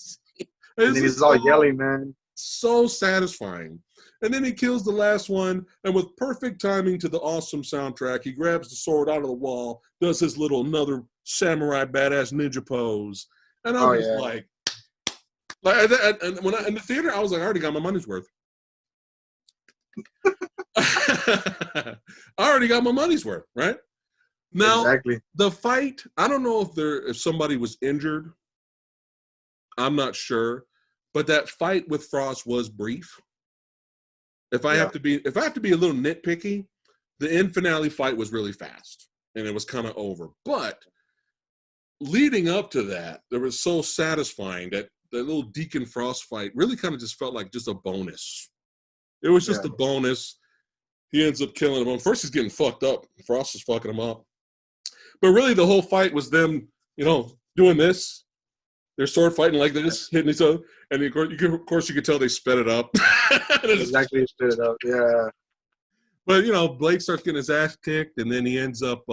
Speaker 2: And then he's all yelling, man.
Speaker 1: So satisfying. And then he kills the last one, and with perfect timing to the awesome soundtrack, he grabs the sword out of the wall, does his little another samurai badass ninja pose, and I'm just like and when in the theater, I was like, I already got my money's worth. I already got my money's worth, right? Now,
Speaker 2: exactly.
Speaker 1: The fight, I don't know if somebody was injured. I'm not sure, but that fight with Frost was brief. If I have to be a little nitpicky, the end finale fight was really fast and it was kind of over. But leading up to that, it was so satisfying that the little Deacon Frost fight really kind of just felt like just a bonus. It was just a bonus. He ends up killing him. First, he's getting fucked up. Frost is fucking him up. But really, the whole fight was them, doing this. They're sword fighting like this, hitting each other. And of course, you could tell they sped it up.
Speaker 2: Exactly, sped it up, yeah.
Speaker 1: But, Blade starts getting his ass kicked, and then he ends up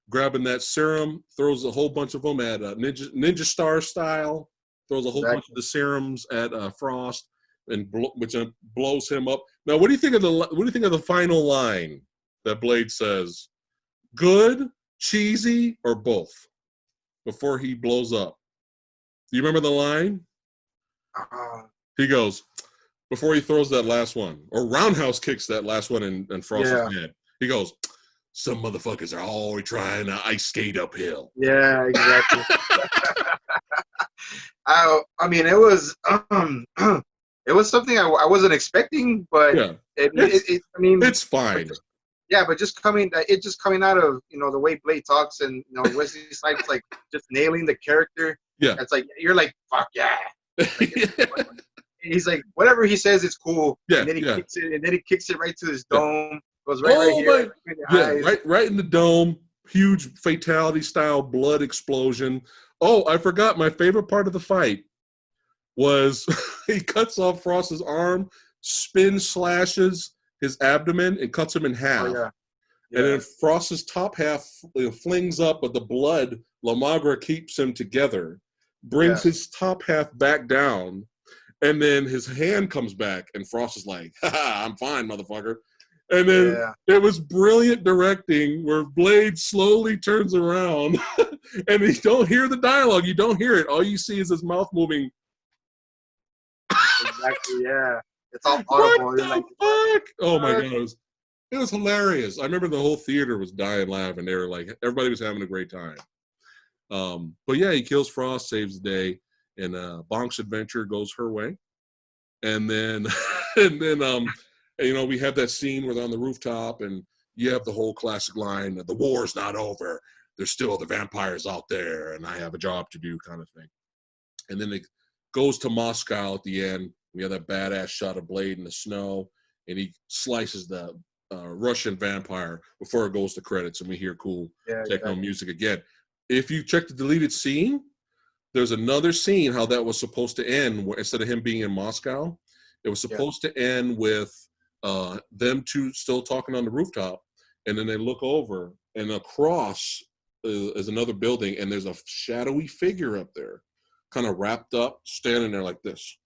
Speaker 1: grabbing that serum, throws a whole bunch of them at Ninja Star style, throws a whole bunch of the serums at Frost, which blows him up. Now, what do you think of the final line that Blade says? Good, cheesy, or both? Before he blows up. Do you remember the line? He goes, before he throws that last one, or roundhouse kicks that last one in Frost's head. He goes, some motherfuckers are always trying to ice skate uphill.
Speaker 2: Yeah, exactly. I mean, it was something I wasn't expecting, but
Speaker 1: it's fine.
Speaker 2: But just coming out of the way Blade talks and Wesley Snipes like just nailing the character.
Speaker 1: Yeah,
Speaker 2: it's like you're like fuck yeah. Like, he's like whatever he says, it's cool.
Speaker 1: Yeah,
Speaker 2: and then he kicks it right to his dome. Goes right here.
Speaker 1: Right in the dome. Huge fatality style blood explosion. Oh, I forgot my favorite part of the fight was he cuts off Frost's arm, spin slashes his abdomen, and cuts him in half.
Speaker 2: And
Speaker 1: then Frost's top half flings up, but the blood, La Magra keeps him together, brings his top half back down, and then his hand comes back, and Frost is like, haha, I'm fine, motherfucker. And then it was brilliant directing where Blade slowly turns around, and you don't hear the dialogue. You don't hear it. All you see is his mouth moving.
Speaker 2: Exactly, yeah. It's all audible.
Speaker 1: What the fuck? Oh, my God. It was hilarious. I remember the whole theater was dying laughing. They were like, everybody was having a great time. But yeah, he kills Frost, saves the day, and Bonk's adventure goes her way. And then, we have that scene where they're on the rooftop, and you have the whole classic line, the war's not over. There's still the vampires out there, and I have a job to do kind of thing. And then it goes to Moscow at the end. We have that badass shot of Blade in the snow, and he slices the Russian vampire before it goes to credits, and we hear cool techno music again. If you check the deleted scene, there's another scene how that was supposed to end. Where instead of him being in Moscow, it was supposed to end with them two still talking on the rooftop, and then they look over, and across is another building, and there's a shadowy figure up there, kind of wrapped up, standing there like this.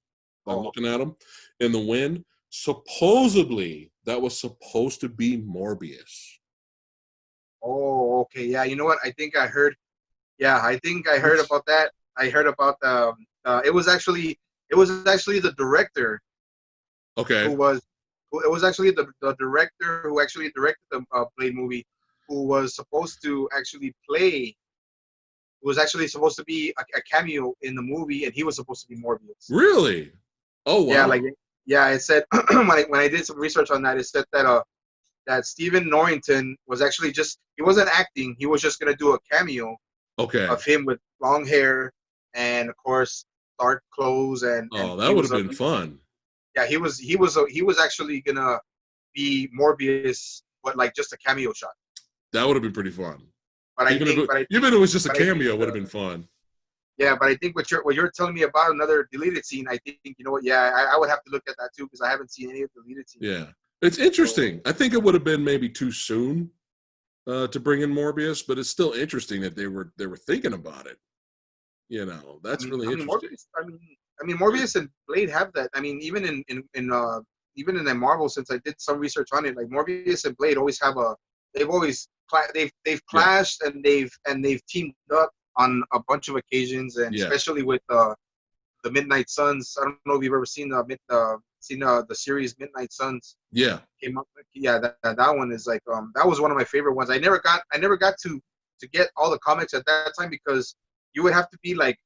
Speaker 1: I'm looking at him in the wind. Supposedly, that was supposed to be Morbius.
Speaker 2: Oh, okay. Yeah, you know what? I think I heard about that. I heard about it was actually the director.
Speaker 1: Okay.
Speaker 2: It was actually the director who actually directed the Blade movie, who was supposed to actually play. Was actually supposed to be a cameo in the movie, and he was supposed to be Morbius.
Speaker 1: Really? Oh wow.
Speaker 2: Yeah, it said when I did some research on that, it said that Stephen Norrington was actually he wasn't acting. He was just gonna do a cameo of him with long hair and of course dark clothes and
Speaker 1: that would have been fun.
Speaker 2: Yeah, he was actually gonna be Morbius, but like just a cameo shot.
Speaker 1: That would have been pretty fun.
Speaker 2: But
Speaker 1: even if it was just a cameo, would have been fun.
Speaker 2: Yeah, but I think what you're telling me about another deleted scene, I think you know what? Yeah, I would have to look at that too because I haven't seen any of the deleted scenes.
Speaker 1: Yeah, it's
Speaker 2: So,
Speaker 1: interesting. I think it would have been maybe too soon to bring in Morbius, but it's still interesting that they were thinking about it. You know, that's really interesting.
Speaker 2: Morbius. Morbius and Blade have that. I mean, even in the Marvel, since I did some research on it, like Morbius and Blade always have a. They've always they've
Speaker 1: Yeah,
Speaker 2: clashed and they've teamed up on a bunch of occasions, and
Speaker 1: yeah,
Speaker 2: especially with the Midnight Suns. I don't know if you've ever seen the series Midnight Suns.
Speaker 1: yeah,
Speaker 2: Came up. Yeah, that one is like that was one of my favorite ones. I never got to get all the comics at that time because you would have to be like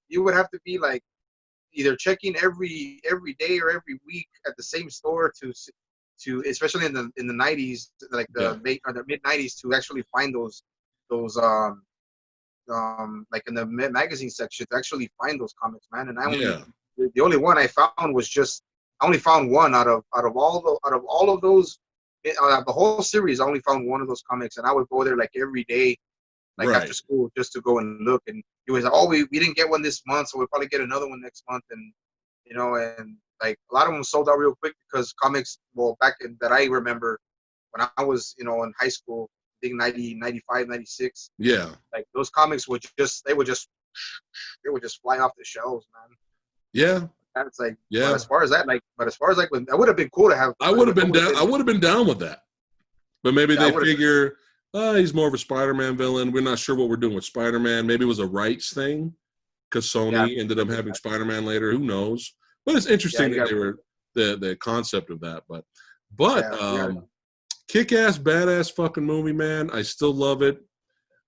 Speaker 2: either checking every day or every week at the same store to especially in the 90s, like
Speaker 1: yeah,
Speaker 2: the late or the mid 90s, to actually find those like in the magazine section to actually find those comics, man. And
Speaker 1: yeah,
Speaker 2: the only one I found was just I only found one out of all of those the whole series. I only found one of those comics, and I would go there like every day, like after
Speaker 1: right.
Speaker 2: school, just to go and look. And he was like, "Oh, we didn't get one this month, so we'll probably get another one next month." And and like a lot of them sold out real quick because comics, well, back in that I remember when I was in high school, I think 90, 95, 96,
Speaker 1: Yeah,
Speaker 2: like those comics would just they would just fly off the shelves, man.
Speaker 1: yeah,
Speaker 2: That's like,
Speaker 1: yeah.
Speaker 2: but as far as like when that would have been cool to have.
Speaker 1: I would have
Speaker 2: That
Speaker 1: been
Speaker 2: would have
Speaker 1: down. I
Speaker 2: been,
Speaker 1: would have been down with that. But maybe
Speaker 2: yeah, I
Speaker 1: they
Speaker 2: would have.
Speaker 1: figure, he's more of a Spider-Man villain. We're not sure what we're doing with Spider-Man. Maybe it was a rights thing because
Speaker 2: Yeah,
Speaker 1: Sony ended up having Spider-Man later. Who knows? But it's
Speaker 2: yeah,
Speaker 1: interesting
Speaker 2: you
Speaker 1: that
Speaker 2: got,
Speaker 1: they were the concept of that. But
Speaker 2: yeah, you got.
Speaker 1: kick-ass, badass fucking movie, man. I still love it.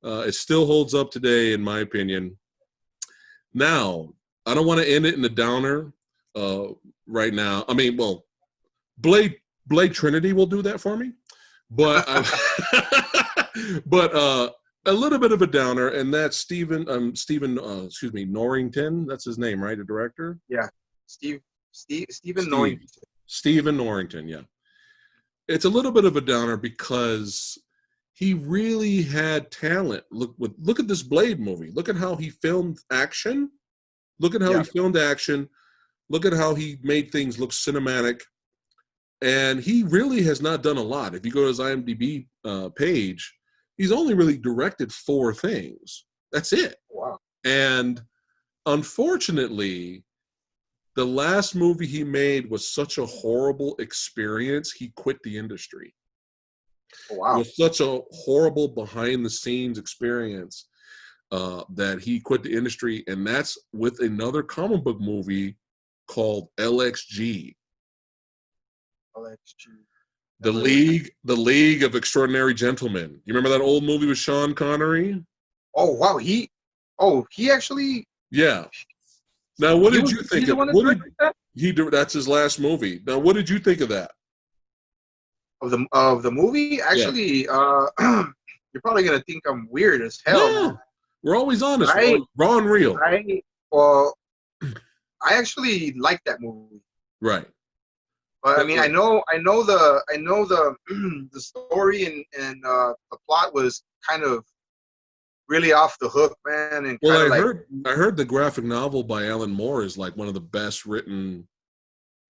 Speaker 1: It still holds up today, in my opinion. Now, I don't want to end it in a downer uh, right now. I mean, well, Blade Trinity will do that for me. But but a little bit of a downer, and that's Stephen Norrington. That's his name, right? The director.
Speaker 2: Yeah, Stephen
Speaker 1: Steve
Speaker 2: Norrington.
Speaker 1: Stephen Norrington. Yeah, it's a little bit of a downer because he really had talent. Look at this Blade movie. Look at how he filmed action. Look at how he
Speaker 2: Yeah,
Speaker 1: filmed action. Look at how he made things look cinematic. And he really has not done a lot. If you go to his IMDb page, he's only really directed 4 things. That's it.
Speaker 2: wow,
Speaker 1: And unfortunately, the last movie he made was such a horrible experience, he quit the industry. It
Speaker 2: wow.
Speaker 1: was such a horrible behind the scenes experience that he quit the industry. And that's with another comic book movie called LXG.
Speaker 2: LXG.
Speaker 1: The
Speaker 2: Never.
Speaker 1: League of Extraordinary Gentlemen. You remember that old movie with Sean Connery?
Speaker 2: Oh wow, he actually
Speaker 1: Yeah. Now, what
Speaker 2: he
Speaker 1: did
Speaker 2: was
Speaker 1: you
Speaker 2: he
Speaker 1: think
Speaker 2: the
Speaker 1: of?
Speaker 2: one that
Speaker 1: What did
Speaker 2: directed that
Speaker 1: he do? That's his last movie. Now, what did you think of that?
Speaker 2: of the movie.
Speaker 1: Yeah.
Speaker 2: Actually, you're probably gonna think I'm weird as hell, man.
Speaker 1: No, we're always
Speaker 2: But
Speaker 1: honest. We're always raw and real.
Speaker 2: I well, I actually like that movie.
Speaker 1: Right.
Speaker 2: But I
Speaker 1: Now,
Speaker 2: mean, I know the the story and the plot was kind of really off the hook, man, and
Speaker 1: well,
Speaker 2: kind of like
Speaker 1: I heard the graphic novel by Alan Moore is like one of the best written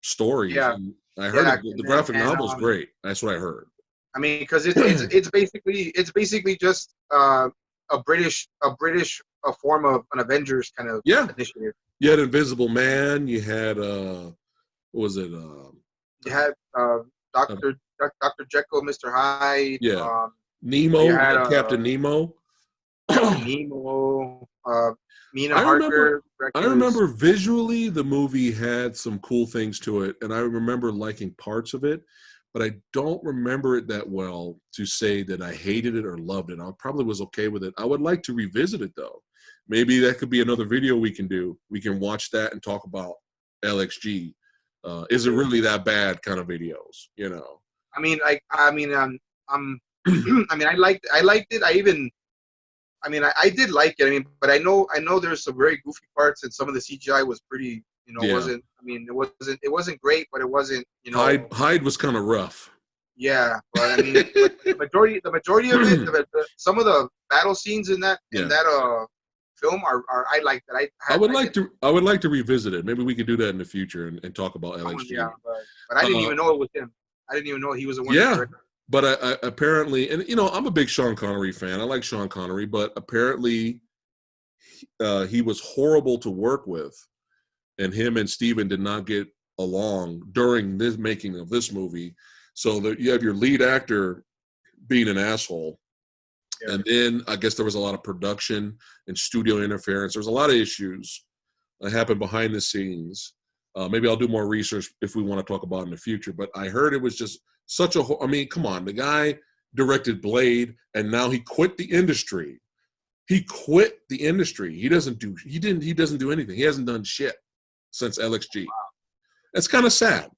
Speaker 1: stories.
Speaker 2: yeah,
Speaker 1: And I heard
Speaker 2: yeah,
Speaker 1: the graphic
Speaker 2: and
Speaker 1: novel is great. That's what I heard.
Speaker 2: I mean, because it's basically just a British form of an Avengers kind of
Speaker 1: Yeah.
Speaker 2: initiative.
Speaker 1: You had Invisible Man. You had what was it?
Speaker 2: You had
Speaker 1: Uh,
Speaker 2: Doctor Jekyll, Mr. Hyde.
Speaker 1: yeah.
Speaker 2: You
Speaker 1: Nemo. You
Speaker 2: had
Speaker 1: had Captain Nemo.
Speaker 2: Captain Nemo, Mina
Speaker 1: I remember
Speaker 2: Harker,
Speaker 1: I
Speaker 2: Reckless.
Speaker 1: remember visually the movie had some cool things to it, and I remember liking parts of it, but I don't remember it that well to say that I hated it or loved it. I probably was okay with it. I would like to revisit it though. Maybe that could be another video we can do. We can watch that and talk about LXG. Is it really that bad kind of videos, you know?
Speaker 2: I mean, I'm I mean, I liked it. I did like it. I mean, but I know there's some very goofy parts, and some of the CGI was pretty,
Speaker 1: Yeah.
Speaker 2: wasn't. I mean, it wasn't great, but it wasn't,
Speaker 1: Hyde was kind of rough.
Speaker 2: yeah. But I mean, the majority of it, some of the battle scenes in
Speaker 1: Yeah.
Speaker 2: film are I like that.
Speaker 1: I would like to revisit it. Maybe we could do that in the future and talk about LXG.
Speaker 2: Yeah, but I didn't even know it was him. I didn't even know he was the one that directed.
Speaker 1: But I apparently, and I'm a big Sean Connery fan. I like Sean Connery, but apparently he was horrible to work with, and him and Steven did not get along during this making of this movie. So that you have your lead actor being an asshole. Yeah. And then I guess there was a lot of production and studio interference. There was a lot of issues that happened behind the scenes. Maybe I'll do more research if we want to talk about it in the future. But I heard it was just such a. I mean, come on, the guy directed Blade, and now he quit the industry. He quit the industry. He doesn't do anything. He hasn't done shit since LXG. Wow. That's kind of sad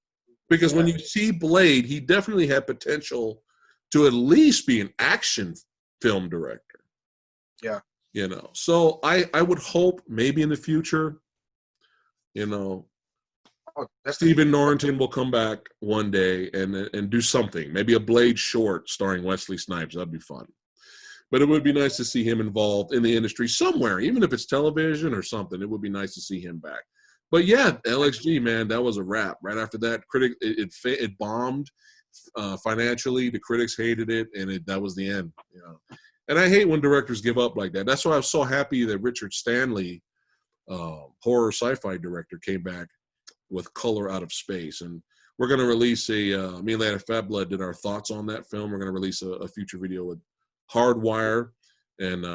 Speaker 1: because when you see Blade, he definitely had potential to at least be an action film director.
Speaker 2: Yeah.
Speaker 1: So I would hope maybe in the future, Stephen Norrington will come back one day and do something. Maybe a Blade short starring Wesley Snipes. That'd be fun. But it would be nice to see him involved in the industry somewhere, even if it's television or something. It would be nice to see him back. But yeah, LXG, man, that was a wrap. Right after that, it bombed financially. The critics hated it, and that was the end. And I hate when directors give up like that. That's why I was so happy that Richard Stanley, horror sci-fi director, came back with Color Out of Space. And we're going to release me and Lana Fat Blood did our thoughts on that film. We're going to release a future video with Hardwire and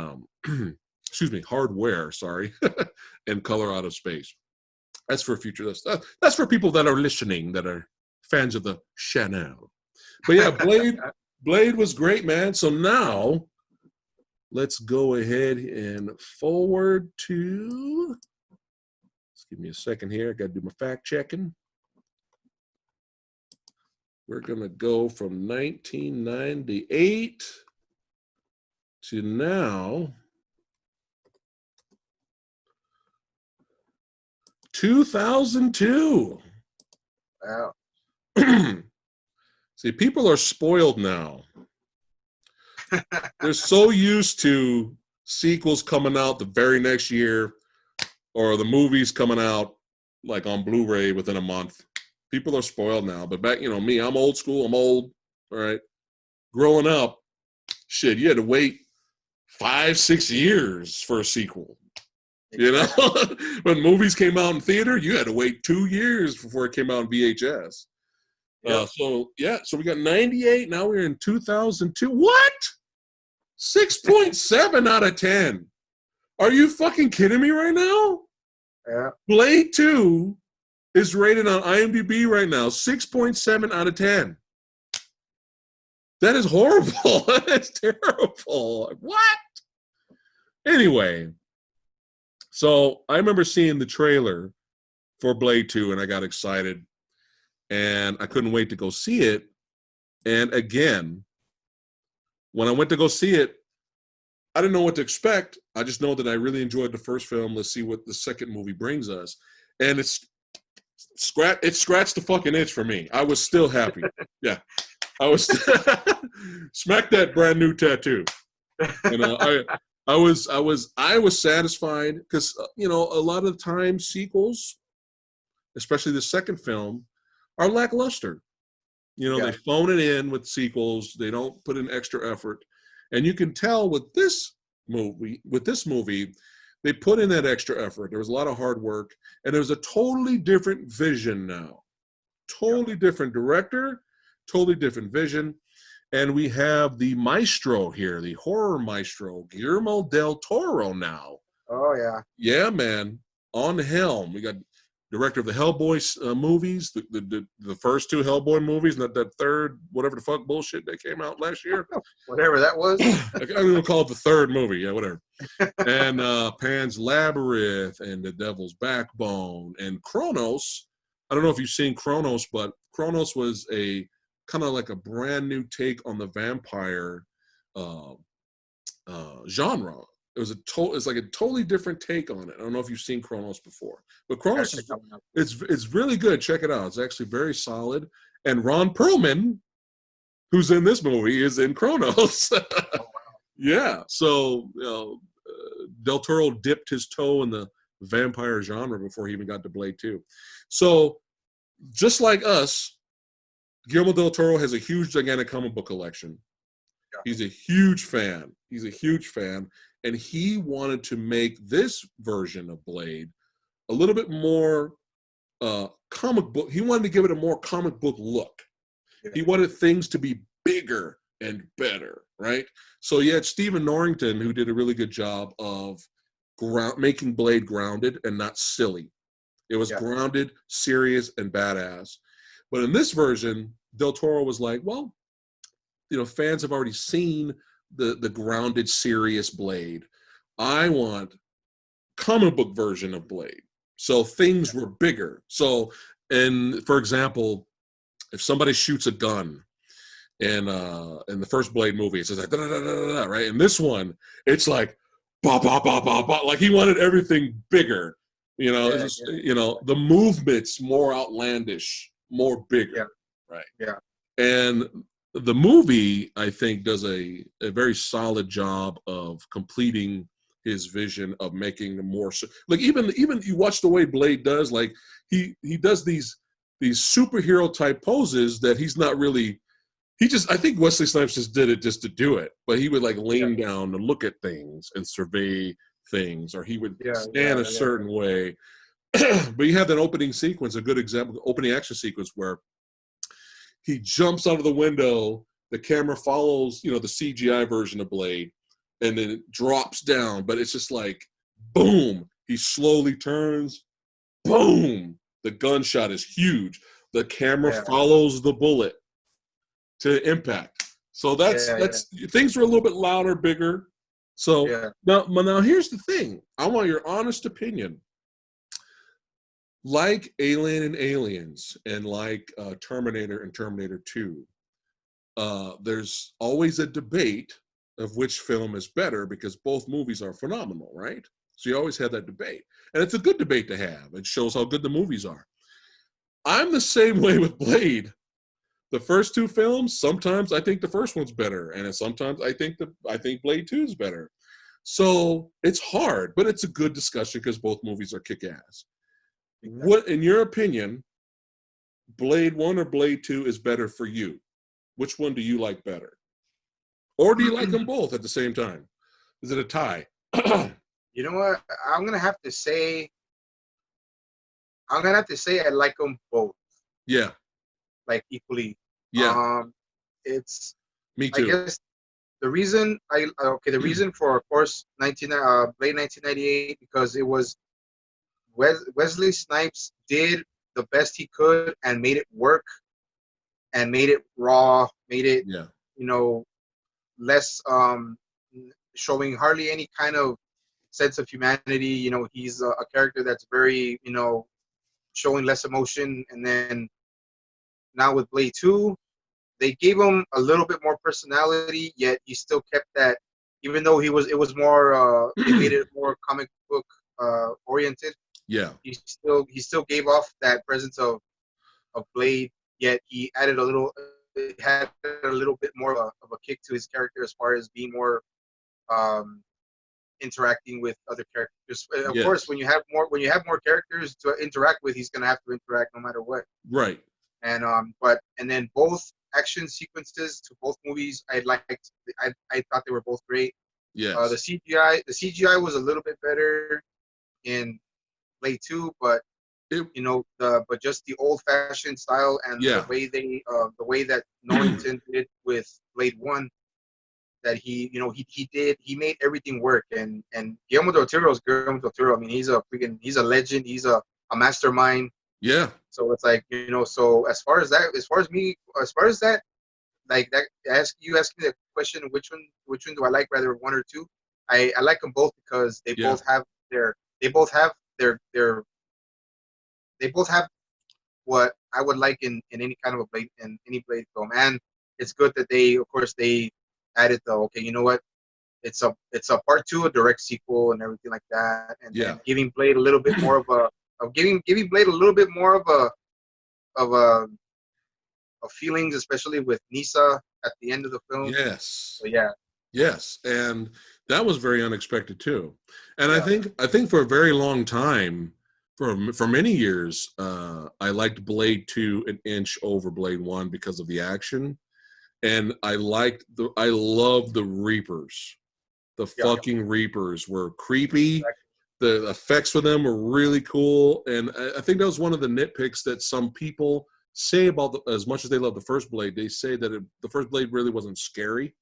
Speaker 1: Hardware, sorry, and Color Out of Space. That's for future. That's for people that are listening, that are fans of the channel. But yeah, Blade was great, man. So now let's go ahead and forward to. Just give me a second here. I got to do my fact checking. We're gonna go from 1998 to now 2002.
Speaker 2: Wow.
Speaker 1: See, people are spoiled now. They're so used to sequels coming out the very next year or the movies coming out like on Blu-ray within a month. People are spoiled now. But back, me, I'm old school. I'm old. All right. Growing up, shit, you had to wait 5-6 years for a sequel. When movies came out in theater, you had to wait 2 years before it came out in VHS. Yep. So we got 98. Now we're in 2002. What? 6.7 out of 10. Are you fucking kidding me right now?
Speaker 2: Yeah.
Speaker 1: Blade 2 is rated on IMDb right now 6.7 out of 10. That is horrible. That's terrible. What? Anyway, so I remember seeing the trailer for Blade 2 and I got excited and I couldn't wait to go see it. And again, when I went to go see it, I didn't know what to expect. I just know that I really enjoyed the first film. Let's see what the second movie brings us. And it scratched the fucking itch for me. I was still happy. Yeah. I was smack that brand new tattoo. I was satisfied because a lot of the time sequels, especially the second film, are lackluster. They phone it in with sequels. They don't put in extra effort. And you can tell with this movie, they put in that extra effort. There was a lot of hard work, and there's a totally different vision now. Totally different director, totally different vision. And we have the maestro here, the horror maestro, Guillermo del Toro now.
Speaker 2: Oh, yeah.
Speaker 1: Yeah, man. On the helm. We got director of the Hellboy movies, the first two Hellboy movies, not that third, whatever the fuck bullshit that came out last year.
Speaker 2: Whatever that was.
Speaker 1: I'm going to call it the third movie. Yeah, whatever. And Pan's Labyrinth and The Devil's Backbone and Kronos. I don't know if you've seen Kronos, but Kronos was a kind of like a brand new take on the vampire genre. It's like a totally different take on it. I don't know if you've seen Kronos before, but Kronos it's really good. Check it out. It's actually very solid. And Ron Perlman, who's in this movie, is in Kronos. Yeah. So Del Toro dipped his toe in the vampire genre before he even got to Blade 2. So just like us, Guillermo del Toro has a huge, gigantic comic book collection.
Speaker 2: Yeah.
Speaker 1: He's a huge fan. He's a huge fan. And he wanted to make this version of Blade a little bit more comic book. He wanted to give it a more comic book look.
Speaker 2: Yeah.
Speaker 1: He wanted things to be bigger and better, right? So you had Stephen Norrington, who did a really good job of making Blade grounded and not silly. It was grounded, serious, and badass. But in this version, Del Toro was like, well, you know, fans have already seen the grounded, serious Blade. I want comic book version of Blade. So things were bigger. So, and for example, if somebody shoots a gun in the first Blade movie, it's just like da, da, da, da, da, right? In this one, it's like bah, bah, bah, bah, bah. Like he wanted everything bigger. You know, you know, the movements more outlandish, more bigger, right?
Speaker 2: Yeah.
Speaker 1: And the movie, I think, does a very solid job of completing his vision of making more, like even you watch the way Blade does, like he does these superhero type poses that he's not really. I think Wesley Snipes just did it just to do it, but he would like lean down to look at things and survey things, or he would stand a certain way. But you have that opening sequence, a good example, opening action sequence where he jumps out of the window, the camera follows, you know, the CGI version of Blade, and then it drops down, but it's just like, boom, he slowly turns, boom, the gunshot is huge. The camera follows the bullet to impact. So that's things are a little bit louder, bigger. So now here's the thing. I want your honest opinion. Like Alien and Aliens, and like Terminator and Terminator 2, there's always a debate of which film is better because both movies are phenomenal, right? So you always have that debate. And it's a good debate to have. It shows how good the movies are. I'm the same way with Blade. The first two films, sometimes I think the first one's better, and sometimes I think Blade 2 is better. So it's hard, but it's a good discussion because both movies are kick-ass. What, in your opinion, Blade 1 or Blade 2 is better for you? Which one do you like better? Or do you like them both at the same time? Is it a tie?
Speaker 2: You know what? I'm gonna have to say I like them both.
Speaker 1: Yeah.
Speaker 2: Like equally.
Speaker 1: Yeah.
Speaker 2: It's
Speaker 1: me too.
Speaker 2: I guess the reason for, of course, Blade 1998, because it was Wesley Snipes did the best he could and made it work and made it raw, made it you know, less showing hardly any kind of sense of humanity. You know, he's a character that's very, you know, showing less emotion. And then now with Blade 2, they gave him a little bit more personality, yet he still kept that, even though it was more they made it more comic book oriented.
Speaker 1: Yeah.
Speaker 2: He still gave off that presence of Blade, yet he added had a little bit more of a kick to his character as far as being more interacting with other characters. Of course, when you have more characters to interact with, he's gonna have to interact no matter what.
Speaker 1: Right.
Speaker 2: And then both action sequences to both movies, I liked. I thought they were both great.
Speaker 1: Yes.
Speaker 2: The CGI was a little bit better in Blade 2, but but just the old-fashioned style and the way that Norrington did with Blade 1, that he made everything work. And Guillermo del Toro is Guillermo del Toro. I mean, he's a legend. He's a mastermind.
Speaker 1: Yeah.
Speaker 2: So it's like, so as far as that, like that, ask me the question, which one do I like rather, one or two? I like them both because they both have what I would like in any kind of a Blade, in any Blade film. And it's good that they added you know what, it's a part 2, a direct sequel and everything like that, and giving Blade a little bit more giving Blade a little bit more of feelings, especially with Nisa at the end of the film.
Speaker 1: Yes.
Speaker 2: So yeah.
Speaker 1: Yes, and that was very unexpected too. And
Speaker 2: Yeah.
Speaker 1: I think for a very long time, for many years, I liked Blade 2 an inch over Blade 1 because of the action. And I love the Reapers. The
Speaker 2: Yeah.
Speaker 1: fucking Reapers were creepy.
Speaker 2: Exactly.
Speaker 1: The effects for them were really cool. And I think that was one of the nitpicks that some people say about as much as they love the first Blade, they say that the first Blade really wasn't scary,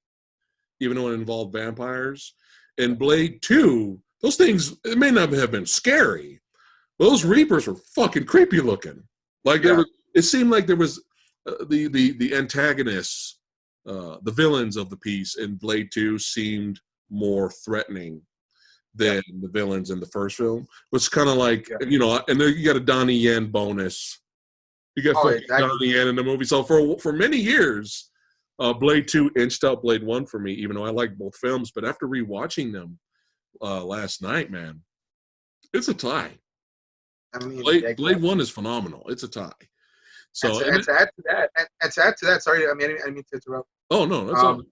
Speaker 1: even though it involved vampires. In Blade 2, those things, it may not have been scary. Those Reapers were fucking creepy looking. Like
Speaker 2: Yeah.
Speaker 1: it seemed like there was the antagonists, the villains of the piece in Blade 2 seemed more threatening than the villains in the first film. Which kind of like,
Speaker 2: Yeah.
Speaker 1: and then you got a Donnie Yen bonus. You got
Speaker 2: Oh,
Speaker 1: fucking
Speaker 2: exactly.
Speaker 1: Donnie Yen in the movie. So for many years, Blade 2 inched out Blade 1 for me, even though I like both films. But after rewatching them last night, man, it's a tie.
Speaker 2: I mean,
Speaker 1: Blade
Speaker 2: exactly.
Speaker 1: 1 is phenomenal. It's a tie. So,
Speaker 2: And to add to that, and to add to that, sorry, I didn't mean to interrupt.
Speaker 1: oh, no, that's all.
Speaker 2: Um,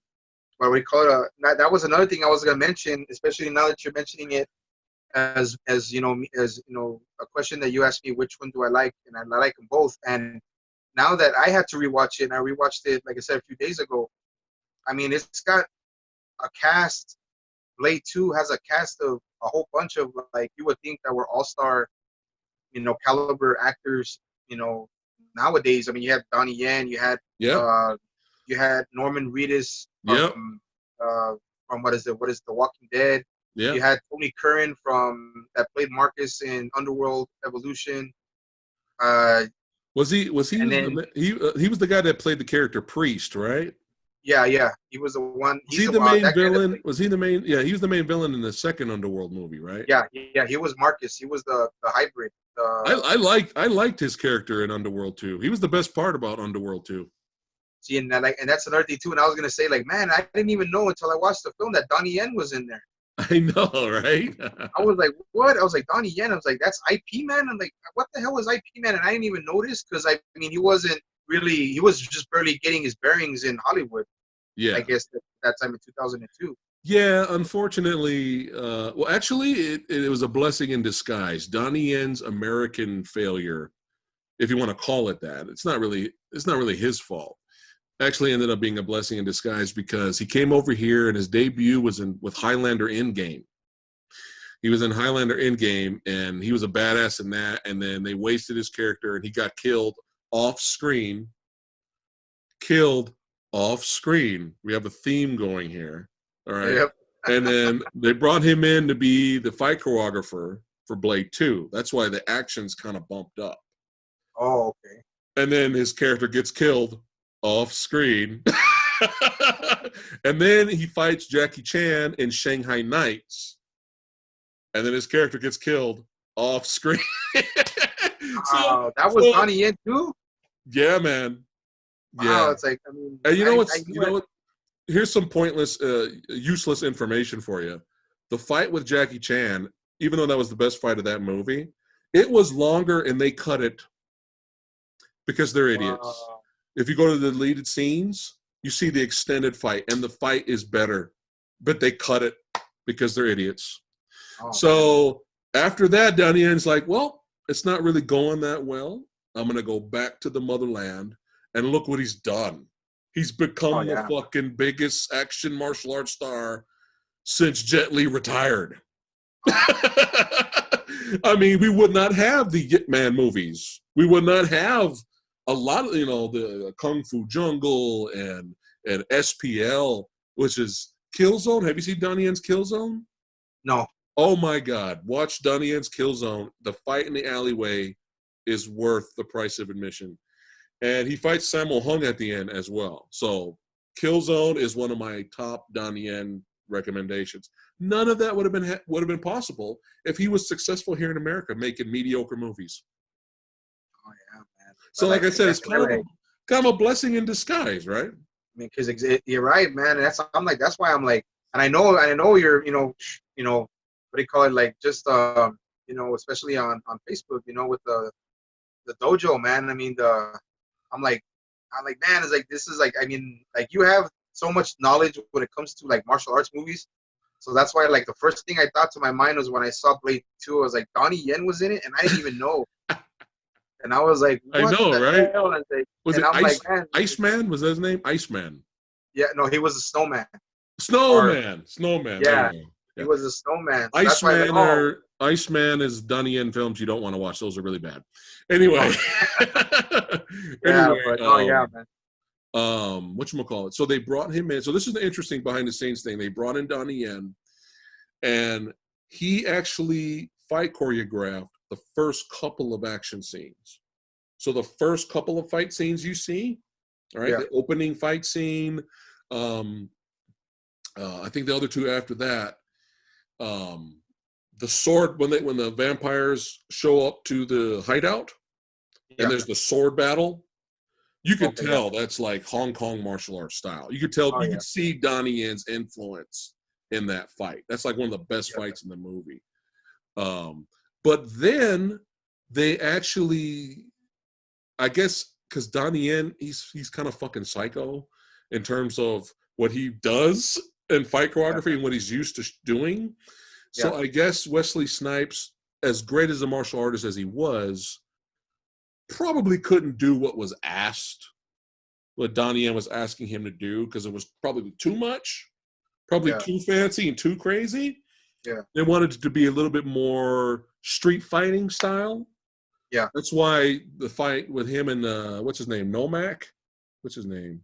Speaker 2: what we call it, that was another thing I was gonna mention, especially now that you're mentioning it as a question that you asked me, which one do I like, and I like them both. And now that I had to rewatch it, and I rewatched it, like I said, a few days ago. I mean, it's got a cast. Blade 2 has a cast of a whole bunch of, like, you would think that were all-star, caliber actors. Nowadays, I mean, you had Donnie Yen,
Speaker 1: Yeah.
Speaker 2: you had Norman Reedus
Speaker 1: Yep.
Speaker 2: From what is The Walking Dead.
Speaker 1: Yeah.
Speaker 2: You had Tony Curran from that played Marcus in Underworld Evolution.
Speaker 1: Was he
Speaker 2: And then
Speaker 1: he was the guy that played the character Priest, right?
Speaker 2: yeah, he was the one.
Speaker 1: Was he
Speaker 2: He's
Speaker 1: the main
Speaker 2: that guy that
Speaker 1: villain?
Speaker 2: played.
Speaker 1: Was he the main? Yeah, he was the main villain in the second Underworld movie, right?
Speaker 2: Yeah, he was Marcus. He was the hybrid.
Speaker 1: I liked his character in Underworld 2. He was the best part about Underworld 2.
Speaker 2: See, and that's another thing too. And I was gonna say, like, man, I didn't even know until I watched the film that Donnie Yen was in there.
Speaker 1: I know, right?
Speaker 2: I was like, what? I was like, Donnie Yen. I was like, that's IP Man. I'm like, what the hell was IP Man? And I didn't even notice because I mean, he was just barely getting his bearings in Hollywood.
Speaker 1: Yeah.
Speaker 2: I guess that time in 2002.
Speaker 1: Yeah, unfortunately, well, actually, it was a blessing in disguise. Donnie Yen's American failure, if you want to call it that, it's not really his fault. Actually, ended up being a blessing in disguise because he came over here and his debut was with Highlander Endgame. He was in Highlander Endgame and he was a badass in that. And then they wasted his character and he got killed off screen. Killed off screen. We have a theme going here. All right.
Speaker 2: Yep.
Speaker 1: And then they brought him in to be the fight choreographer for Blade 2. That's why the action's kind of bumped up.
Speaker 2: Oh, okay.
Speaker 1: And then his character gets killed off screen. And then he fights Jackie Chan in Shanghai Nights. And then his character gets killed off screen.
Speaker 2: That was Donnie Yen too?
Speaker 1: Yeah, man.
Speaker 2: Wow,
Speaker 1: Yeah.
Speaker 2: it's like, I mean,
Speaker 1: And you know what? Here's some pointless, useless information for you. The fight with Jackie Chan, even though that was the best fight of that movie, it was longer and they cut it because they're idiots.
Speaker 2: Wow.
Speaker 1: If you go to the deleted scenes, you see the extended fight and the fight is better, but they cut it because they're idiots.
Speaker 2: Oh,
Speaker 1: so after that, Donnie Yen's like, well, it's not really going that well. I'm going to go back to the motherland and look what he's done. He's become the fucking biggest action martial arts star since Jet Li retired. I mean, we would not have the Ip Man movies. We would not have a lot of, the Kung Fu Jungle and SPL, which is Killzone. Have you seen Donnie Yen's Killzone?
Speaker 2: No.
Speaker 1: Oh my God. Watch Donnie Yen's Killzone. The fight in the alleyway is worth the price of admission. And he fights Sammo Hung at the end as well. So Killzone is one of my top Donnie Yen recommendations. None of that would have been possible if he was successful here in America making mediocre movies.
Speaker 2: Oh yeah, man.
Speaker 1: So like I said, it's kind of a blessing in disguise, right?
Speaker 2: I mean, because you're right, man. And that's why I'm like, and I know you're, what do you call it? Like, just, especially on Facebook, with the dojo, man. I mean, I'm like, man, it's like, this is like, I mean, like, you have so much knowledge when it comes to like martial arts movies. So that's why like the first thing I thought to my mind was when I saw Blade 2, I was like Donnie Yen was in it, and I didn't even know. And I was like,
Speaker 1: I
Speaker 2: what
Speaker 1: know,
Speaker 2: the
Speaker 1: right?
Speaker 2: hell?
Speaker 1: Was
Speaker 2: And
Speaker 1: it
Speaker 2: I'm like, man,
Speaker 1: Iceman? Was that his name? Iceman.
Speaker 2: yeah, no, he was a snowman. Or
Speaker 1: Snowman. Snowman. There
Speaker 2: yeah,
Speaker 1: you go.
Speaker 2: he
Speaker 1: Yeah.
Speaker 2: was a snowman. So that's why I was like,
Speaker 1: Iceman is Donnie Yen films you don't want to watch. Those are really bad. Anyway.
Speaker 2: oh yeah,
Speaker 1: Anyway,
Speaker 2: but oh yeah, man.
Speaker 1: whatchamacallit. So they brought him in. So this is the interesting behind the scenes thing. They brought in Donnie Yen, and he actually fight choreographed the first couple of action scenes. So the first couple of fight scenes you see, all right,
Speaker 2: Yeah.
Speaker 1: the opening fight scene, I think the other two after that, the sword when the vampires show up to the hideout, and there's the sword battle. You could tell that's like Hong Kong martial arts style. You could tell, you could see Donnie Yen's influence in that fight. That's like one of the best fights in the movie. But then they actually, I guess, because Donnie Yen, he's kind of fucking psycho in terms of what he does in fight choreography and what he's used to doing. So I guess Wesley Snipes, as great as a martial artist as he was, probably couldn't do what was asked, what Donnie Yen was asking him to do, because it was probably too much, probably too fancy and too crazy.
Speaker 2: Yeah.
Speaker 1: They wanted it to be a little bit more street fighting style.
Speaker 2: Yeah.
Speaker 1: That's why the fight with him and what's his name? Nomak? What's his name?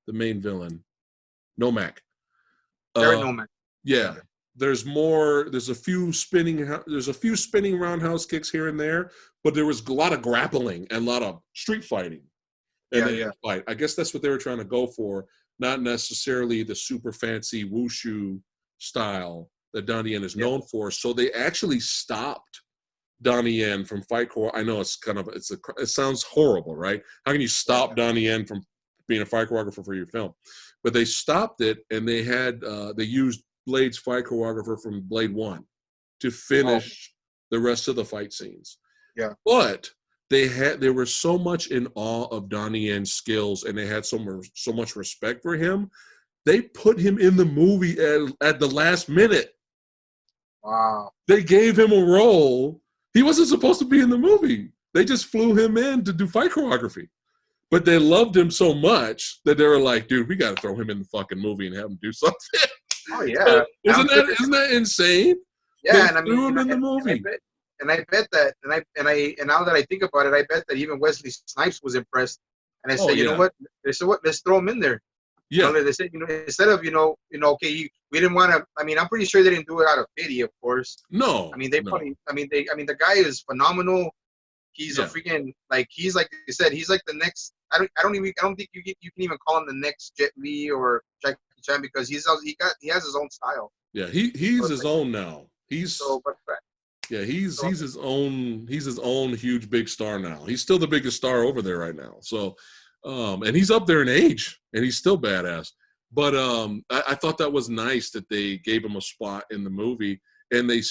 Speaker 1: The main villain. Nomak.
Speaker 2: Derek Nomak.
Speaker 1: Yeah. There's a few spinning roundhouse kicks here and there, but there was a lot of grappling and a lot of street fighting. And fight. I guess that's what they were trying to go for, not necessarily the super fancy wushu style that Donnie Yen is known for. So they actually stopped Donnie Yen from fight core. I know it sounds horrible, right? How can you stop Donnie Yen from being a fight choreographer for your film? But they stopped it, and they used Blade's fight choreographer from Blade 1 to finish the rest of the fight scenes.
Speaker 2: Yeah.
Speaker 1: But they were so much in awe of Donnie Yen's skills, and they had so much respect for him. They put him in the movie at the last minute.
Speaker 2: Wow.
Speaker 1: They gave him a role. He wasn't supposed to be in the movie. They just flew him in to do fight choreography. But they loved him so much that they were like, dude, we got to throw him in the fucking movie and have him do something.
Speaker 2: Oh, yeah.
Speaker 1: Isn't that insane?
Speaker 2: Yeah,
Speaker 1: they threw him in the movie.
Speaker 2: And I bet that, and now that I think about it, I bet that even Wesley Snipes was impressed. And I said, you know what? They said, what? Let's throw him in there.
Speaker 1: Yeah.
Speaker 2: They said, instead of, okay, we didn't want to. I mean, I'm pretty sure they didn't do it out of pity, of course.
Speaker 1: No.
Speaker 2: I mean, the guy is phenomenal. He's a freaking, like, he's like you said, he's like the next. I don't think you can even call him the next Jet Li or Jackie Chan, because he has his own style.
Speaker 1: Yeah, he's his own now. He's
Speaker 2: his
Speaker 1: own huge big star now. He's still the biggest star over there right now. So, and he's up there in age, and he's still badass. But I thought that was nice that they gave him a spot in the movie, and they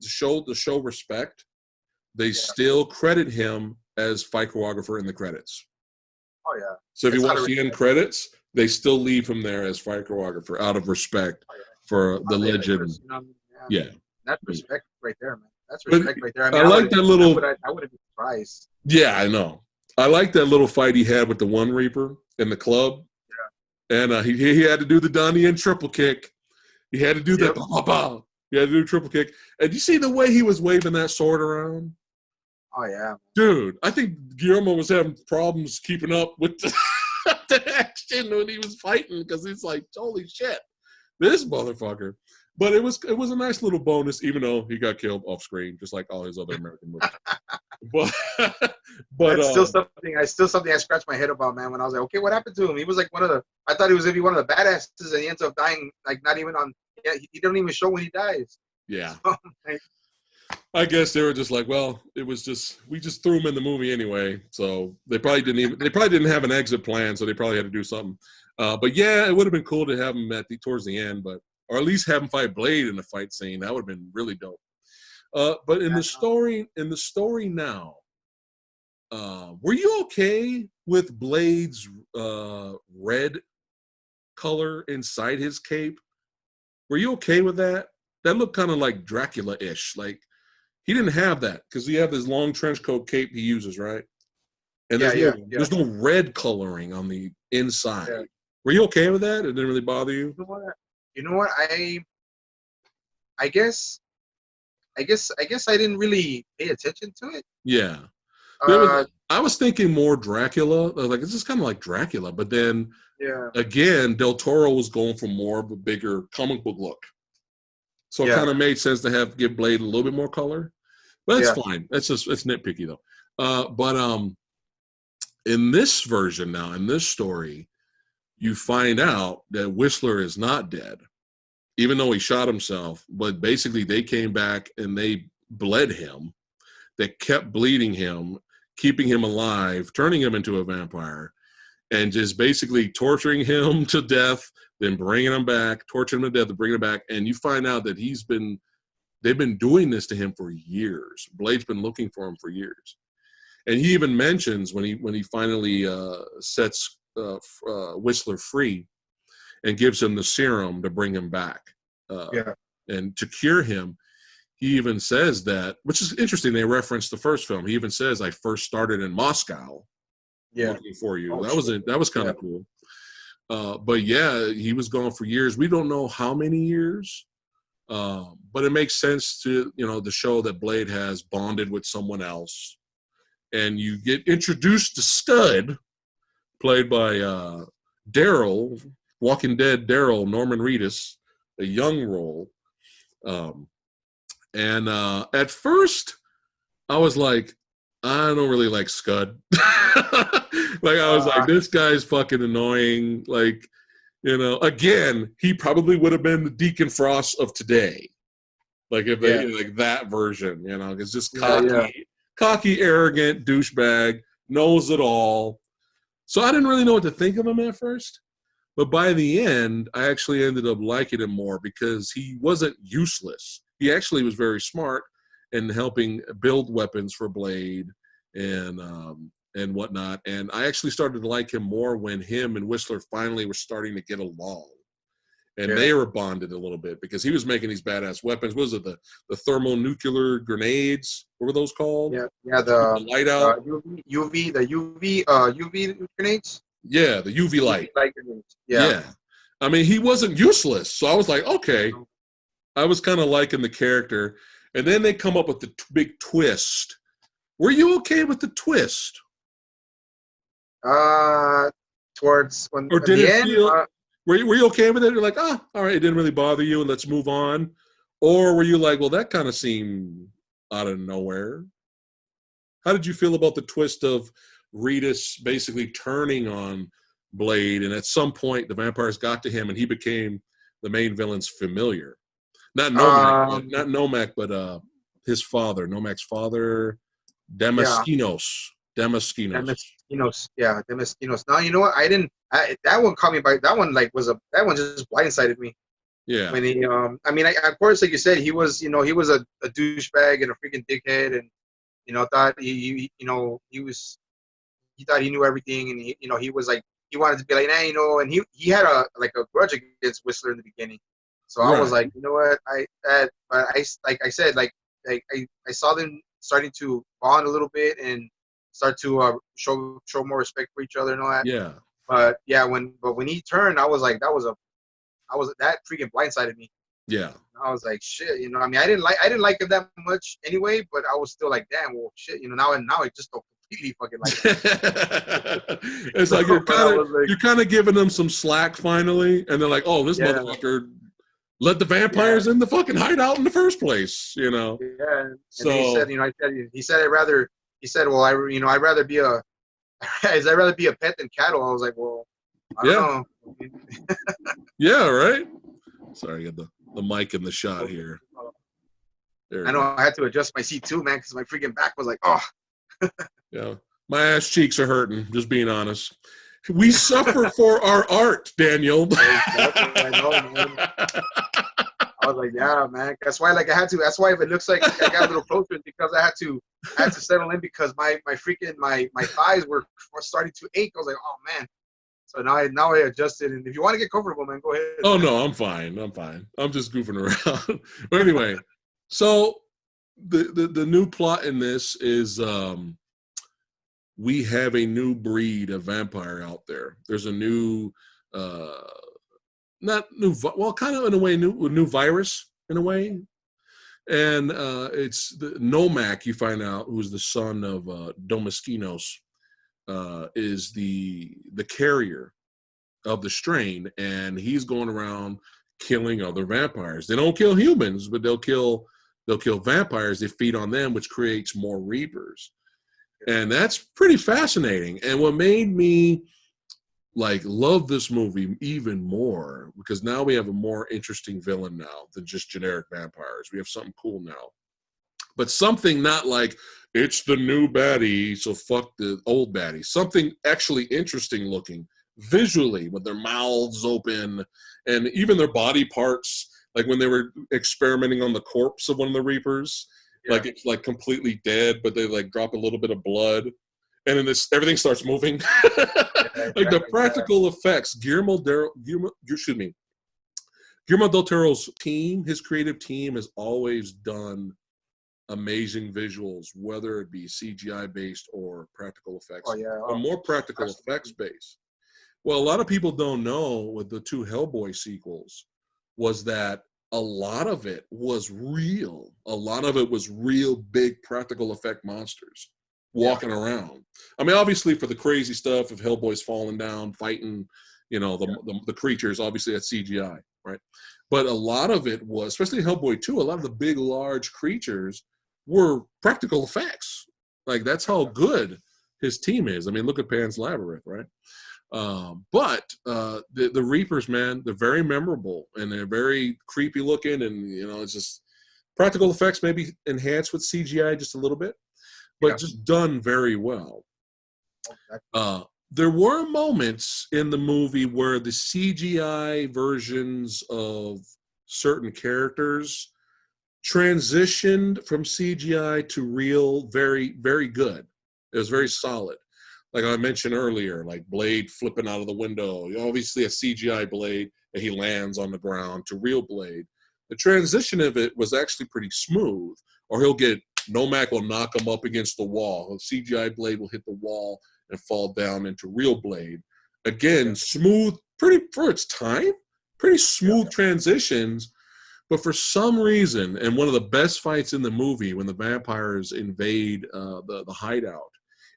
Speaker 1: showed the show respect. They still credit him as fight choreographer in the credits.
Speaker 2: Oh yeah.
Speaker 1: So if you watch the end credits, they still leave him there as fight choreographer out of respect for the legend.
Speaker 2: That's respect right there, man. That's respect right there. I mean,
Speaker 1: I like that little.
Speaker 2: I would have been surprised.
Speaker 1: Yeah, I know. I like that little fight he had with the One Reaper in the club. Yeah. And he had to do the Donnie Yen triple kick. He had to do that. Bah, bah, bah. He had to do a triple kick. And you see the way he was waving that sword around?
Speaker 2: Oh, yeah.
Speaker 1: Dude, I think Guillermo was having problems keeping up with the action when he was fighting, because he's like, holy shit, this motherfucker. But it was a nice little bonus, even though he got killed off screen, just like all his other American movies. but
Speaker 2: it's still something I scratched my head about, man. When I was like, okay, what happened to him? He was like I thought he was gonna be one of the badasses, and he ends up dying like not even on. Yeah, he don't even show when he dies.
Speaker 1: Yeah. I guess they were just like, well, we just threw him in the movie anyway, so they probably didn't have an exit plan, so they probably had to do something. But yeah, it would have been cool to have him towards the end, or at least have him fight Blade in the fight scene. That would have been really dope. But in the story now, were you okay with Blade's red color inside his cape. Were you okay with that? That looked kind of like Dracula-ish. Like he didn't have that because he had this long trench coat cape he uses, right? And
Speaker 2: Yeah, yeah, yeah.
Speaker 1: there's no red coloring on the inside.
Speaker 2: Yeah.
Speaker 1: Were you okay with that? It didn't really bother you?
Speaker 2: You know what? I guess I didn't really pay attention to it.
Speaker 1: Yeah.
Speaker 2: Uh,
Speaker 1: I was thinking more Dracula. I was like, this is kind of like Dracula. But then
Speaker 2: yeah,
Speaker 1: again, Del Toro was going for more of a bigger comic book look. So it
Speaker 2: yeah,
Speaker 1: kind of made sense to give Blade a little bit more color. But it's
Speaker 2: yeah,
Speaker 1: fine. It's nitpicky though. But in this version now, in this story, you find out that Whistler is not dead, even though he shot himself. But basically, they came back and they bled him. They kept bleeding him, keeping him alive, turning him into a vampire, and just basically torturing him to death, then bringing him back, torturing him to death, and bringing him back. And you find out that they've been doing this to him for years. Blade's been looking for him for years. And he even mentions when he finally sets Whistler free and gives him the serum to bring him back and to cure him. He even says that, which is interesting. They referenced the first film. He even says, "I first started in Moscow looking for you."
Speaker 2: Oh,
Speaker 1: that was kind of cool. But yeah, he was gone for years. We don't know how many years, but it makes sense to to show that Blade has bonded with someone else. And you get introduced to Scud, played by Daryl, Walking Dead Daryl, Norman Reedus, a young role. And at first, I was like, I don't really like Scud. Like, I was like, this guy's fucking annoying. Like, again, he probably would have been the Deacon Frost of today. Like, if they, like that version, it's just cocky, arrogant, douchebag, knows it all. So I didn't really know what to think of him at first. But by the end, I actually ended up liking him more because he wasn't useless. He actually was very smart in helping build weapons for Blade and whatnot. And I actually started to like him more when him and Whistler finally were starting to get along. And they were bonded a little bit because he was making these badass weapons. What was it, the thermonuclear grenades? What were those called?
Speaker 2: The
Speaker 1: light out.
Speaker 2: UV grenades.
Speaker 1: Yeah, the UV light.
Speaker 2: Grenades.
Speaker 1: Yeah. I mean, he wasn't useless. So I was like, okay. I was kind of liking the character. And then they come up with the big twist. Were you okay with the twist?
Speaker 2: Towards when
Speaker 1: or did it feel? Were you okay with it? You're like, all right, it didn't really bother you, and let's move on. Or were you like, well, that kind of seemed out of nowhere? How did you feel about the twist of Reedus basically turning on Blade, and at some point the vampires got to him, and he became the main villain's familiar? Not Nomak, but his father, Nomak's father, Damaskinos.
Speaker 2: Damaskinos. Now you know what? That one caught me by that one. That one just blindsided me.
Speaker 1: Yeah.
Speaker 2: When he, of course, like you said, he was a douchebag and a freaking dickhead, and thought he thought he knew everything, and he was like, he wanted to be like, and he had a grudge against Whistler in the beginning. So I was like, you know what, I saw them starting to bond a little bit and start to show more respect for each other and all that.
Speaker 1: Yeah.
Speaker 2: But when he turned, I was like, that freaking blindsided me.
Speaker 1: Yeah.
Speaker 2: I was like, shit, I didn't like him that much anyway, but I was still like, damn, well, shit, now I just don't completely fucking like him.
Speaker 1: It's like you're kind of giving them some slack finally, and they're like, oh, this motherfucker let the vampires in the fucking hideout in the first place, Yeah.
Speaker 2: So he said well, I'd rather be a pet than cattle. I was like, well, I don't know.
Speaker 1: Yeah, right. Sorry, I got the mic in the shot here.
Speaker 2: I know I had to adjust my seat too, man, because my freaking back was like, oh.
Speaker 1: Yeah, my ass cheeks are hurting. Just being honest. We suffer for our art, Daniel.
Speaker 2: I know, man. I was like, yeah, man. That's why, that's why if it looks like I got a little closer, because I had to settle in because my thighs were starting to ache. I was like, oh man. So now I adjusted, and if you want to get comfortable, man, go ahead.
Speaker 1: Oh no, I'm fine. I'm just goofing around. But anyway, so the new plot in this is we have a new breed of vampire out there. There's a new not new well, kind of in a way new virus in a way. And it's the Nomak, you find out, who's the son of Domiskinos, is the carrier of the strain, and he's going around killing other vampires. They don't kill humans, but they'll kill vampires. They feed on them, which creates more reapers. And that's pretty fascinating. And what made me like love this movie even more, because now we have a more interesting villain now than just generic vampires. We have something cool now, but something not like it's the new baddie, so fuck the old baddie. Something actually interesting looking visually, with their mouths open and even their body parts, like when they were experimenting on the corpse of one of the reapers. Like it's like completely dead, but they like drop a little bit of blood, and then everything starts moving. Like the practical effects, Guillermo del Toro's team, his creative team, has always done amazing visuals, whether it be CGI based or practical effects. Or more practical effects based. Well, a lot of people don't know with the two Hellboy sequels was that a lot of it was real. A lot of it was real big practical effect monsters walking around. I mean, obviously for the crazy stuff of Hellboy's falling down, fighting, the creatures, obviously that's CGI, right? But a lot of it was, especially Hellboy 2, a lot of the big, large creatures were practical effects. Like that's how good his team is. I mean, look at Pan's Labyrinth, right? But the Reapers, man, they're very memorable and they're very creepy looking, and it's just practical effects maybe enhanced with CGI just a little bit, but just done very well. There were moments in the movie where the CGI versions of certain characters transitioned from CGI to real very, very good. It was very solid. Like I mentioned earlier, like Blade flipping out of the window. Obviously a CGI Blade that he lands on the ground to real Blade. The transition of it was actually pretty smooth. Or Nomak will knock him up against the wall. The CGI Blade will hit the wall and fall down into real Blade. Again, smooth, pretty for its time, pretty smooth transitions. But for some reason, and one of the best fights in the movie, when the vampires invade the hideout,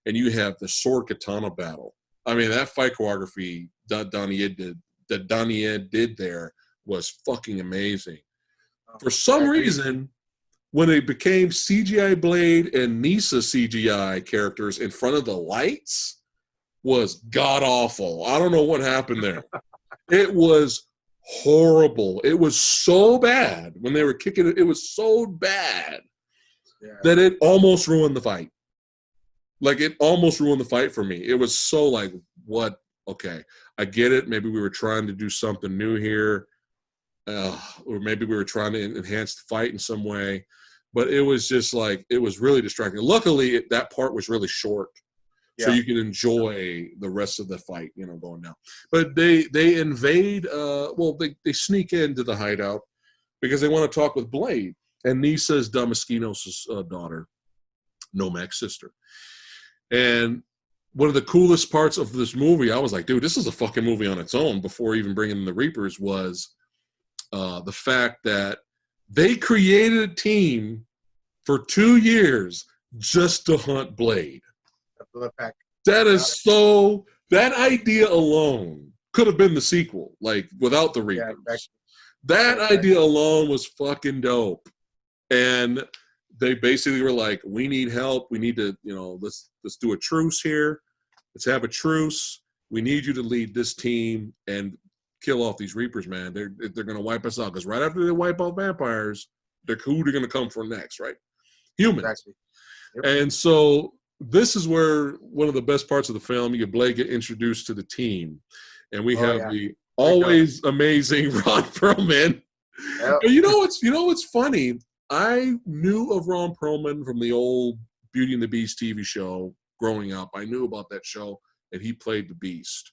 Speaker 1: and you have the sword katana battle. I mean, that fight choreography that Daniel did there was fucking amazing. For some reason, when it became CGI Blade and Nisa CGI characters in front of the lights, was god awful. I don't know what happened there. It was horrible. It was so bad when they were kicking it. It was so bad that it almost ruined the fight. Like it almost ruined the fight for me. It was so like, what? Okay, I get it. Maybe we were trying to do something new here, or maybe we were trying to enhance the fight in some way. But it was just like, it was really distracting. Luckily, that part was really short, so you can enjoy the rest of the fight, going down. But they invade. They sneak into the hideout because they want to talk with Blade, and Nisa's Damaskinos' daughter, Nomak's sister. And one of the coolest parts of this movie, I was like, dude, this is a fucking movie on its own before even bringing in the Reapers, was the fact that they created a team for 2 years just to hunt Blade. That is so, that idea alone could have been the sequel, like without the Reapers. That idea alone was fucking dope. And they basically were like, we need help. We need to, let's do a truce here. Let's have a truce. We need you to lead this team and kill off these Reapers, man. They're going to wipe us out. Because right after they wipe out vampires, who they're going to come for next, right? Humans.
Speaker 2: Exactly. Yep.
Speaker 1: And so this is where one of the best parts of the film, you get Blake get introduced to the team. And we have the always amazing Ron Perlman.
Speaker 2: Yep.
Speaker 1: You know what's funny? I knew of Ron Perlman from the old Beauty and the Beast TV show growing up. I knew about that show, and he played the Beast.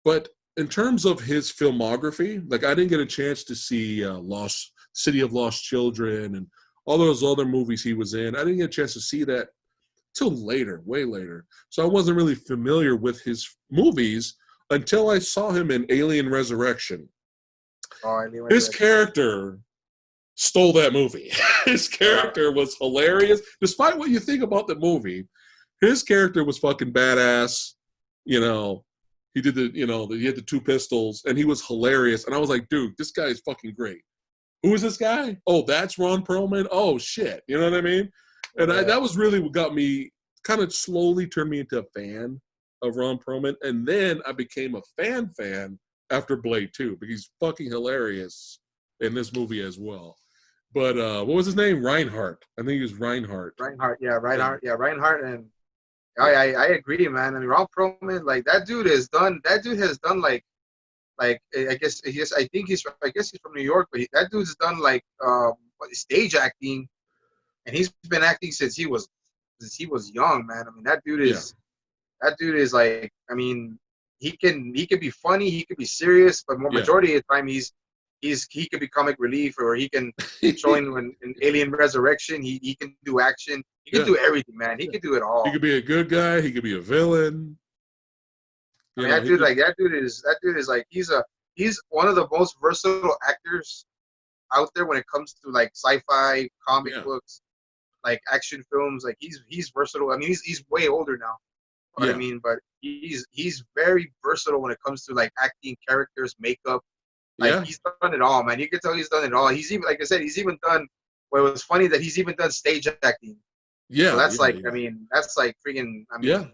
Speaker 1: But in terms of his filmography, like I didn't get a chance to see Lost City of Lost Children and all those other movies he was in. I didn't get a chance to see that till later, way later. So I wasn't really familiar with his movies until I saw him in Alien Resurrection.
Speaker 2: Oh, Alien
Speaker 1: His
Speaker 2: Resurrection.
Speaker 1: character stole that movie. His character was hilarious. Despite what you think about the movie, his character was fucking badass. You know, he did he had the two pistols and he was hilarious. And I was like, dude, this guy is fucking great. Who is this guy? Oh, that's Ron Perlman. Oh shit. You know what I mean? And that was really what got me, kind of slowly turned me into a fan of Ron Perlman. And then I became a fan after Blade 2 because he's fucking hilarious in this movie as well. But what was his name? Reinhardt. I think he was Reinhardt.
Speaker 2: Reinhardt, Reinhardt, and I agree, man. I mean, Ron Perlman, like that dude has done like I guess he's from New York, but that dude's done like stage acting, and he's been acting since he was young, man. I mean, that dude is like, I mean, he can be funny, he can be serious, but majority of the time he can be comic relief, or he can show in Alien Resurrection. He can do action. He can do everything, man. He can do it all.
Speaker 1: He could be a good guy. He could be a villain.
Speaker 2: I mean, that dude is like he's one of the most versatile actors out there when it comes to like sci-fi, comic books, like action films. Like he's versatile. I mean, he's way older now. But I mean, but he's very versatile when it comes to like acting, characters, makeup. Like he's done it all, man. You can tell he's done it all. He's even, like I said, he's even done. Well, it was funny that he's even done stage acting. Yeah, so that's I mean, that's like freaking. I mean,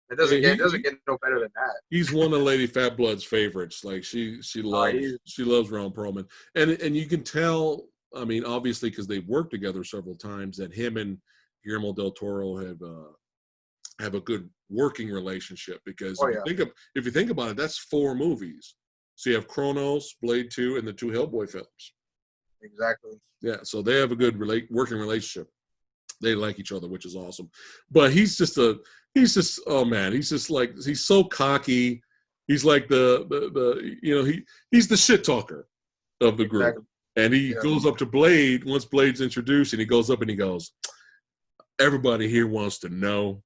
Speaker 2: it doesn't get no better than that.
Speaker 1: He's one of Lady Fat Blood's favorites. Like she loves Ron Perlman, and you can tell. I mean, obviously, because they've worked together several times, that him and Guillermo del Toro have a good working relationship. Because if you think about it, that's 4 movies. So you have Chronos, Blade 2, and the 2 Hellboy films.
Speaker 2: Exactly.
Speaker 1: Yeah, so they have a good working relationship. They like each other, which is awesome. But he's just oh man, he's so cocky. He's like he's the shit talker of the group. Exactly. And he goes up to Blade once Blade's introduced, and he goes up and he goes, "Everybody here wants to know,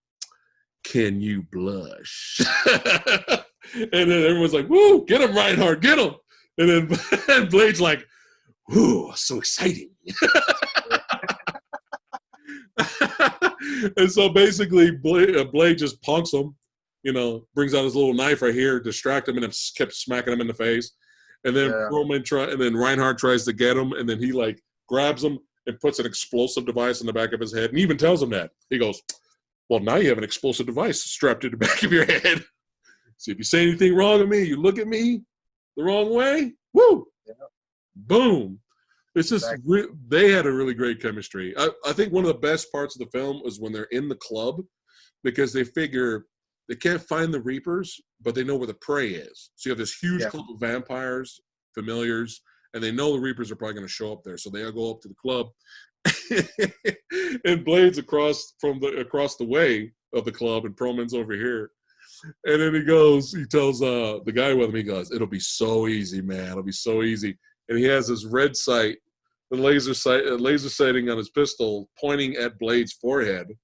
Speaker 1: can you blush?" And then everyone's like, "Woo, get him, Reinhardt, get him!" And then Blade's like, "Woo, so exciting!" And so basically, Blade just punks him. Brings out his little knife right here, distract him, and then kept smacking him in the face. And then Reinhardt tries to get him, and then he like grabs him and puts an explosive device in the back of his head, and even tells him that. He goes, "Well, now you have an explosive device strapped to the back of your head. So if you say anything wrong to me, you look at me the wrong way, woo, boom." It's just, they had a really great chemistry. I think one of the best parts of the film was when they're in the club, because they figure they can't find the Reapers, but they know where the prey is. So you have this huge clump of vampires, familiars, and they know the Reapers are probably going to show up there. So they all go up to the club, and Blade's across the way of the club, and Perlman's over here. And then he tells the guy with him, he goes, "It'll be so easy, man. It'll be so easy." And he has his red sight, the laser sighting on his pistol, pointing at Blade's forehead.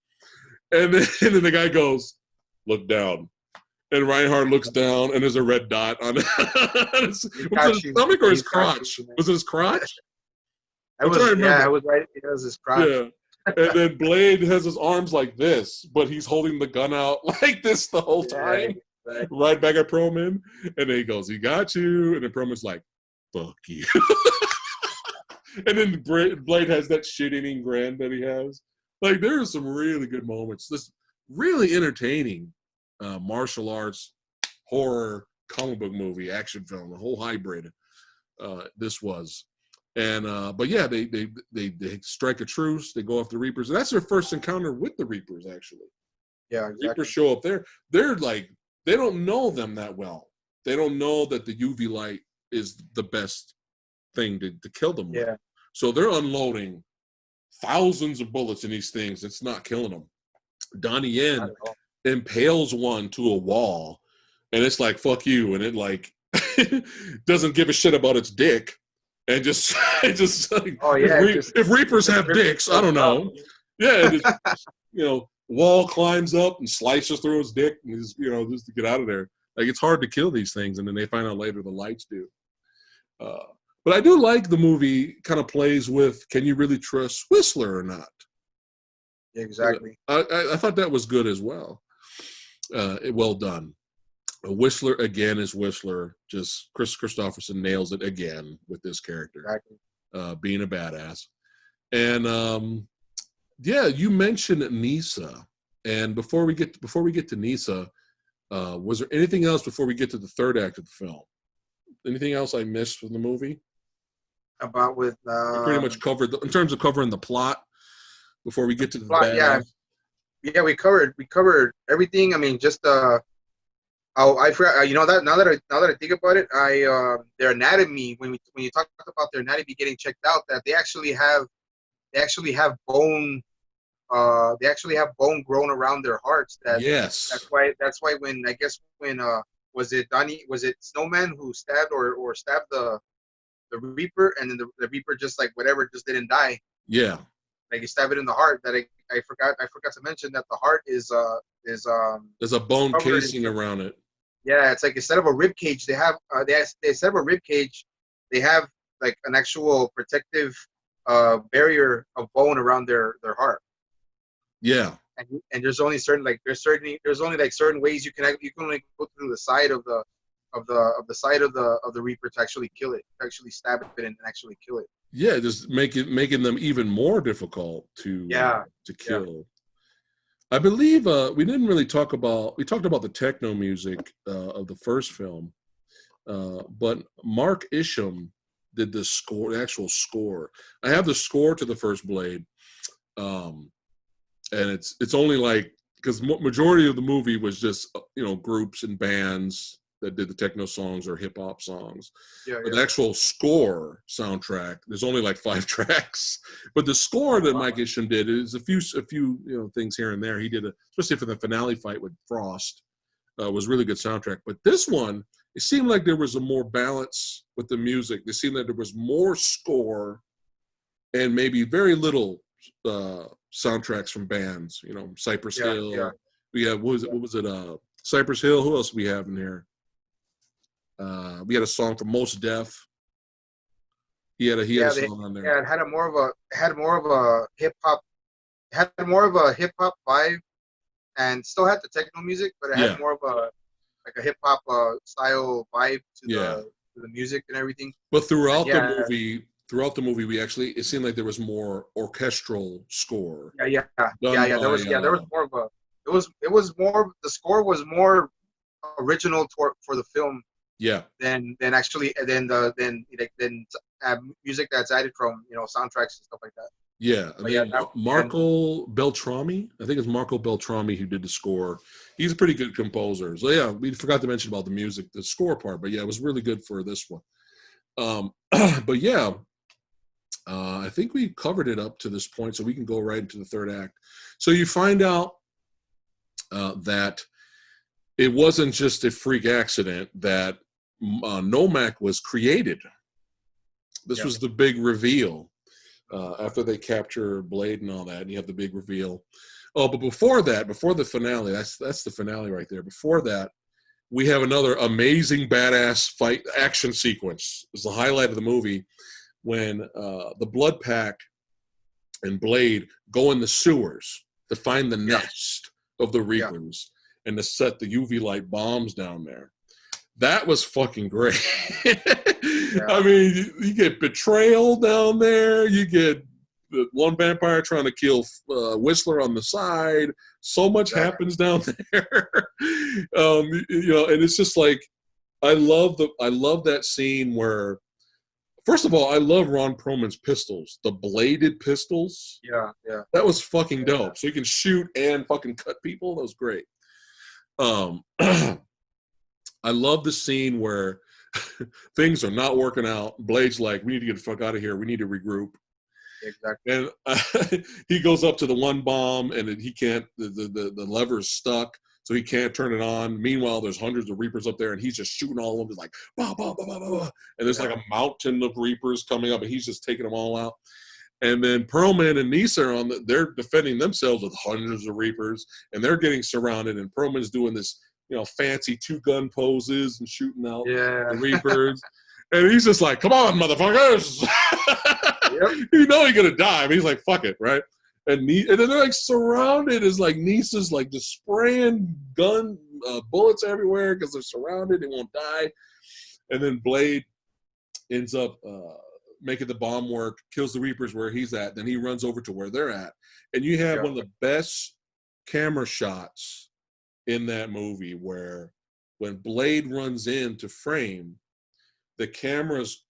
Speaker 1: And then the guy goes, "Look down." And Reinhardt looks down, and there's a red dot on his stomach or his crotch? Was it his crotch?
Speaker 2: It was right. It was his crotch.
Speaker 1: Yeah. And then Blade has his arms like this, but he's holding the gun out like this the whole time. Exactly. Right back at Perlman. And then he goes, "He got you." And then Perlman's like, "Fuck you." And then Blade has that shit-eating grin that he has. Like, there are some really good moments. This really entertaining martial arts, horror, comic book movie, action film, the whole hybrid this was. And but yeah, they strike a truce. They go after the Reapers. And that's their first encounter with the Reapers, actually.
Speaker 2: Yeah, exactly.
Speaker 1: Reapers show up there. They're like, they don't know them that well. They don't know that the UV light is the best thing to kill them with. Yeah. So they're unloading thousands of bullets in these things. It's not killing them. Donnie Yen impales one to a wall, and it's like fuck you, and it like doesn't give a shit about its dick, and just it just like
Speaker 2: Oh yeah,
Speaker 1: if reapers
Speaker 2: just
Speaker 1: have
Speaker 2: rips
Speaker 1: dicks, I
Speaker 2: itself
Speaker 1: don't
Speaker 2: up.
Speaker 1: know. Yeah, and it's, Wall climbs up and slices through his dick, and just just to get out of there. Like it's hard to kill these things, and then they find out later the lights do. But I do like the movie kind of plays with, can you really trust Whistler or not?
Speaker 2: Exactly.
Speaker 1: I thought that was good as well. Well done. Whistler again is Whistler. Just Chris Christopherson nails it again with this character,
Speaker 2: Exactly.
Speaker 1: being a badass. And yeah, you mentioned Nisa, and before we get to Nisa, was there anything else before we get to the third act of the film? Anything else I missed from the movie?
Speaker 2: About with
Speaker 1: We pretty much covered in terms of covering the plot before we get to the
Speaker 2: plot.
Speaker 1: badass.
Speaker 2: Yeah, we covered everything. I mean, just I forgot. That now that I think about it, their anatomy, when you talk about their anatomy getting checked out, that they actually have bone. They actually have bone grown around their hearts.
Speaker 1: Yes.
Speaker 2: That's why when was it Snowman who stabbed or stabbed the Reaper, and then the Reaper just like whatever just didn't die.
Speaker 1: Yeah.
Speaker 2: Like you stab it in the heart. That I forgot to mention that the heart is
Speaker 1: there's a bone casing around it.
Speaker 2: Yeah, it's like instead of a rib cage, they have instead of a rib cage, they have like an actual protective barrier of bone around their heart.
Speaker 1: Yeah.
Speaker 2: And there's only certain ways you can only go through the side of the side of the Reaper to actually kill it, to actually stab it and actually kill it.
Speaker 1: Yeah, just making them even more difficult to kill. Yeah. I believe we didn't really talk about. We talked about the techno music of the first film, but Mark Isham did the score, the actual score. I have the score to the first Blade, and it's only like, because majority of the movie was just groups and bands that did the techno songs or hip hop songs. But the actual score soundtrack, there's only like 5 tracks. But the score that Mike Isham did is a few things here and there. He did especially for the finale fight with Frost, was really good soundtrack. But this one, it seemed like there was a more balance with the music. It seemed like there was more score and maybe very little soundtracks from bands. Cypress Hill. Yeah. We have what was it? Cypress Hill. Who else do we have in here? We had a song from Mos Def. He had a song on there.
Speaker 2: Yeah, it had more of a hip hop vibe, and still had the techno music, but it had more of a hip hop style vibe to the music and everything.
Speaker 1: But throughout the movie, it seemed like there was more orchestral score.
Speaker 2: Yeah. There was more of a. It was more. The score was more original for the film.
Speaker 1: Yeah.
Speaker 2: Than music that's added from soundtracks and stuff like that.
Speaker 1: Yeah, Marco Beltrami. I think it's Marco Beltrami who did the score. He's a pretty good composer. So yeah, we forgot to mention about the music, the score part. But yeah, it was really good for this one. But yeah, I think we covered it up to this point, so we can go right into the third act. So you find out that it wasn't just a freak accident that Nomak was created. This was the big reveal after they capture Blade and all that, and you have the big reveal. Oh, but before that, before the finale, that's the finale right there. Before that, we have another amazing badass fight action sequence. It's the highlight of the movie when the Blood Pack and Blade go in the sewers to find the nest of the Reapers and to set the UV light bombs down there. That was fucking great. I mean, you get betrayal down there. You get the one vampire trying to kill Whistler on the side. So much happens down there. And it's just like, I love that scene where, first of all, I love Ron Perlman's pistols, the bladed pistols.
Speaker 2: Yeah.
Speaker 1: That was fucking dope. So you can shoot and fucking cut people. That was great. I love the scene where things are not working out. Blade's like, we need to get the fuck out of here. We need to regroup.
Speaker 2: Exactly.
Speaker 1: And he goes up to the one bomb, and he can't. The lever's stuck. so he can't turn it on. Meanwhile, there's hundreds of Reapers up there, and he's just shooting all of them. He's like, bah, bah, bah, bah, bah, bah. And there's like a mountain of Reapers coming up, and he's just taking them all out. And then Perlman and Nisa are they're defending themselves with hundreds of Reapers, and they're getting surrounded. And Perlman's doing this, fancy 2-gun poses and shooting out the Reapers. And he's just like, come on, motherfuckers. You know he's going to die. But he's like, fuck it, right? And then they're like surrounded as like Nisa's like just spraying bullets everywhere because they're surrounded. They won't die. And then Blade ends up making the bomb work, kills the Reapers where he's at. Then he runs over to where they're at. And you have one of the best camera shots in that movie where when Blade runs into frame, the camera's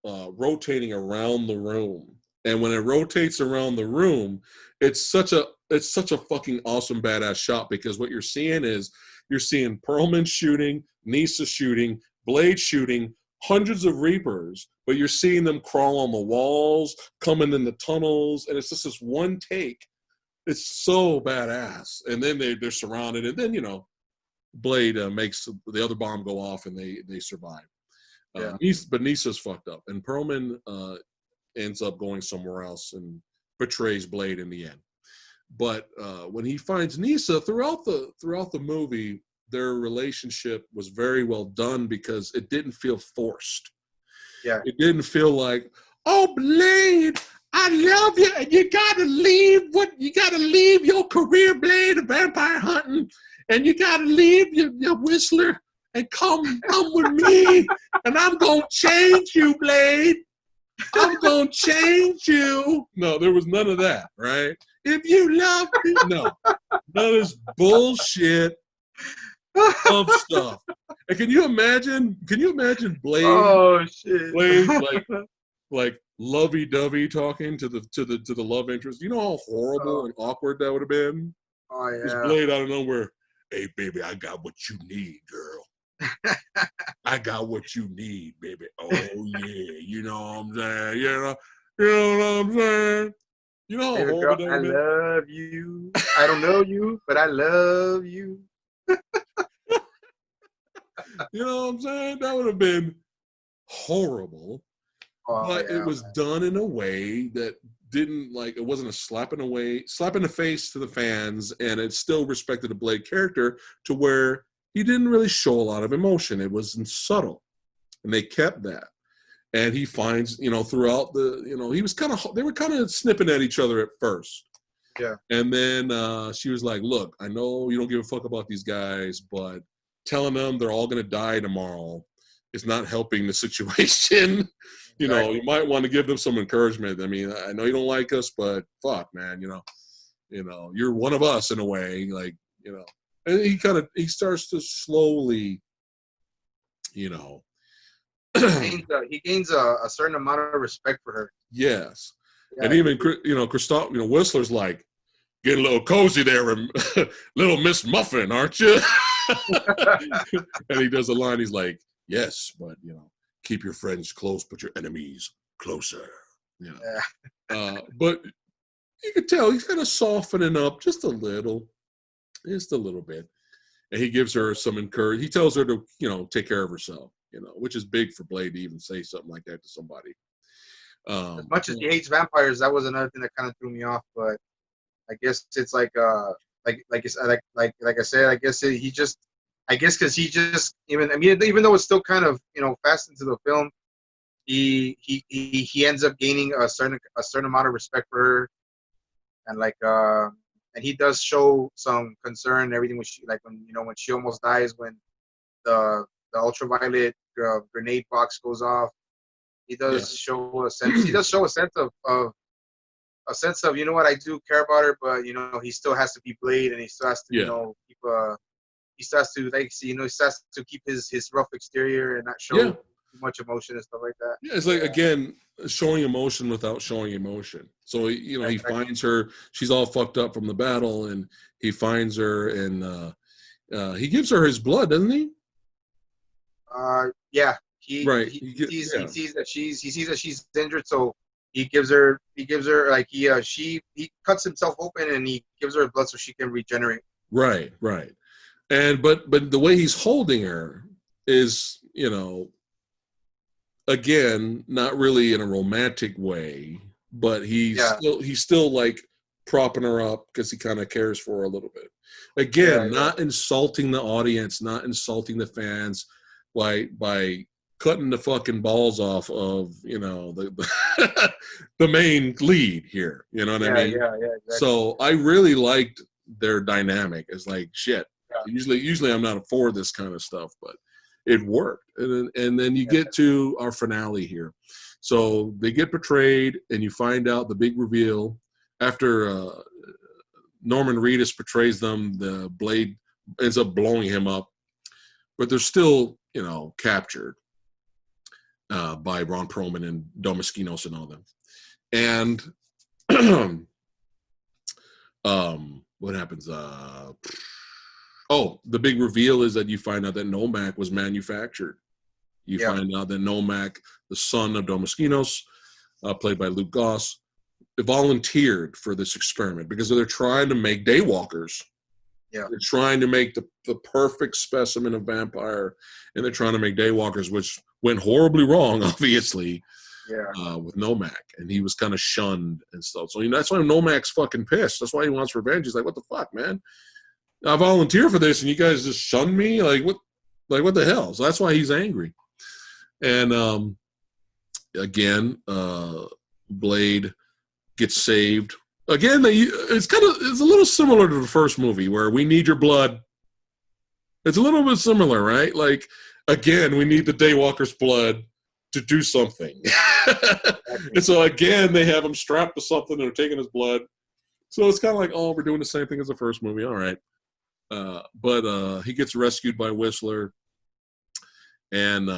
Speaker 1: rotating around the room. And when it rotates around the room, it's such a fucking awesome badass shot, because what you're seeing Perlman shooting, Nisa shooting, Blade shooting, hundreds of Reapers, but you're seeing them crawl on the walls, coming in the tunnels, and it's just this one take. It's so badass. And then they're surrounded, and then Blade makes the other bomb go off, and they survive. But Nisa's fucked up, and Perlman ends up going somewhere else and betrays Blade in the end. But when he finds Nisa throughout the movie, their relationship was very well done because it didn't feel forced. Yeah, it didn't feel like, oh, Blade, I love you, and you gotta leave your career, Blade, of vampire hunting, and you gotta leave your Whistler and come with me, and I'm gonna change you, Blade. I'm gonna change you. No, there was none of that, right? If you love me, no, none of this bullshit of stuff. And can you imagine Blade? Oh shit! Blade like lovey-dovey talking to the love interest. You know how horrible and awkward that would have been. Oh yeah. This Blade out of nowhere. Hey baby, I got what you need, girl. I got what you need, baby. Oh yeah, you know what I'm saying. You know what I'm saying. You know how horrible that would have been.
Speaker 2: I love you. I don't know you, but I love you.
Speaker 1: You know what I'm saying? That would have been horrible. But it was done in a way that didn't it wasn't a slap in the face to the fans, and it still respected the Blade character to where he didn't really show a lot of emotion. It was subtle, and they kept that. And he finds, throughout he was they were kind of snipping at each other at first. Yeah. And then she was like, look, I know you don't give a fuck about these guys, but telling them they're all going to die tomorrow is not helping the situation. Exactly. You might want to give them some encouragement. I mean, I know you don't like us, but fuck, man, you're one of us in a way, and he starts to slowly,
Speaker 2: he gains a certain amount of respect for her.
Speaker 1: Yes. Yeah. And even, Christoph, Whistler's like, get a little cozy there, little Miss Muffin, aren't you? And he does a line, he's like, yes, but, keep your friends close, but your enemies closer. Yeah. But you can tell he's kind of softening up just a little bit. And he gives her some encouragement. He tells her to, take care of herself, which is big for Blade to even say something like that to somebody.
Speaker 2: As much as he hates vampires, that was another thing that kind of threw me off. But I guess it's like I said, I guess because he just even though it's still kind of fast into the film, he ends up gaining a certain amount of respect for her, and and he does show some concern and everything when she when she almost dies, when the ultraviolet grenade box goes off. He does show a sense. He does show a sense of I do care about her, but he still has to be Blade, and he still has to keep he still has to he has to keep his rough exterior and not show too much emotion and stuff like that.
Speaker 1: Yeah, it's like again showing emotion without showing emotion. So he finds her. She's all fucked up from the battle, and he finds her, and he gives her his blood, doesn't he?
Speaker 2: Yeah. He sees that she's injured, so he gives her he cuts himself open and he gives her blood so she can regenerate.
Speaker 1: Right. but the way he's holding her is, you know, again, not really in a romantic way, but he's still like propping her up because he kind of cares for her a little bit. Again, not insulting the audience, not insulting the fans by cutting the fucking balls off of, you know, the main lead here. You know what I mean?
Speaker 2: Yeah, exactly.
Speaker 1: So I really liked their dynamic. It's like shit.
Speaker 2: Yeah.
Speaker 1: Usually I'm not for this kind of stuff, but it worked. And then you get to our finale here. So they get betrayed, and you find out the big reveal after Norman Reedus betrays them. The Blade ends up blowing him up, but they're still, you know, captured by Ron Perlman and Domiskinos and all them. And what happens? The big reveal is that you find out that Nomak was manufactured. You find out that Nomak, the son of Domiskinos, played by Luke Goss, volunteered for this experiment because they're trying to make daywalkers. Yeah. They're trying to make the perfect specimen of vampire, and they're trying to make daywalkers, which went horribly wrong, obviously, with Nomak. And he was kind of shunned and stuff. So, you know, that's why Nomak's fucking pissed. That's why he wants revenge. He's like, what the fuck, man? I volunteer for this, and you guys just shun me? Like, what the hell? So that's why he's angry. And again, Blade gets saved. Again, it's a little similar to the first movie where we need your blood. It's a little bit similar, right? Like, again, we need the Daywalker's blood to do something. And so again, they have him strapped to something and they're taking his blood. So it's kind of like, oh, we're doing the same thing as the first movie. All right. But he gets rescued by Whistler, and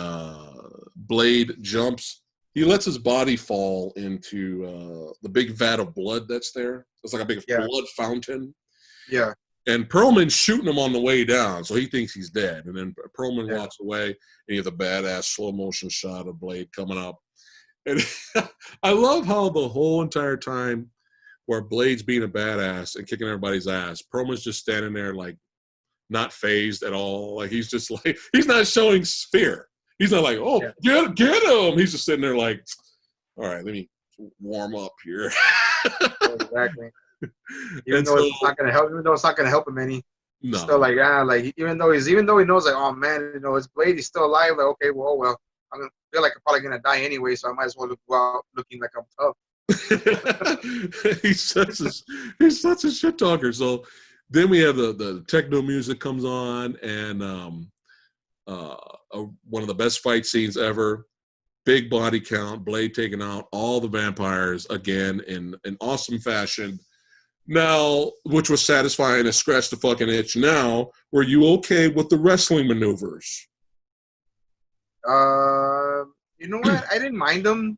Speaker 1: Blade jumps. He lets his body fall into the big vat of blood that's there. It's like a big blood fountain. Yeah. And Perlman's shooting him on the way down, so he thinks he's dead. And then Perlman walks away, and you have the badass slow motion shot of Blade coming up. And I love how the whole entire time where Blade's being a badass and kicking everybody's ass, Perlman's just standing there like not phased at all. Like he's just like, he's not showing fear. He's not like, oh, get him. He's just sitting there like, all right, let me warm up here.
Speaker 2: Exactly. Even though it's not gonna help him any. No. Still like even though he knows like, oh man, you know, it's Blade, he's still alive. Like, okay, well, I'm gonna feel like I'm probably gonna die anyway, so I might as well go out looking like I'm tough.
Speaker 1: he's such a shit talker. So then we have the techno music comes on, and one of the best fight scenes ever. Big body count, Blade taking out all the vampires again in an awesome fashion. Now, which was satisfying to scratch the fucking itch. Now, were you okay with the wrestling maneuvers?
Speaker 2: You know what? I didn't mind them.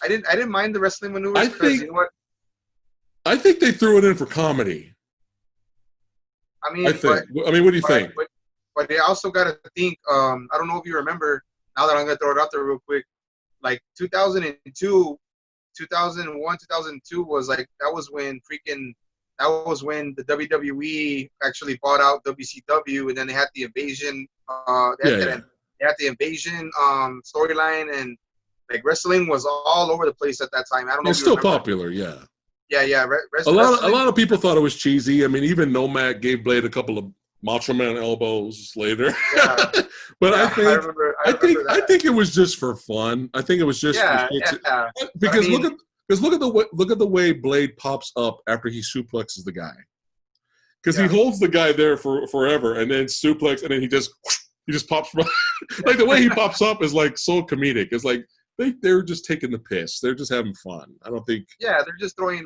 Speaker 2: I didn't mind the wrestling maneuvers because you know what?
Speaker 1: I think they threw it in for comedy.
Speaker 2: I mean,
Speaker 1: what do you think?
Speaker 2: But they also got to think. I don't know if you remember. Now that I'm gonna throw it out there real quick, like 2002, 2001, 2002 was like that was when the WWE actually bought out WCW, and then they had the invasion. They had the invasion storyline, and like wrestling was all over the place at that time. I don't know.
Speaker 1: It's still popular, yeah.
Speaker 2: Yeah.
Speaker 1: A lot of people thought it was cheesy. I mean, even Nomak gave Blade a couple of Macho Man elbows later. Yeah. But I think it was just for fun. I think it was just because look at the way Blade pops up after he suplexes the guy. Because he holds the guy there for forever and then suplex, and then he just pops like the way he pops up is like so comedic. It's like they're just taking the piss. They're just having fun. I don't think. Yeah,
Speaker 2: they're just throwing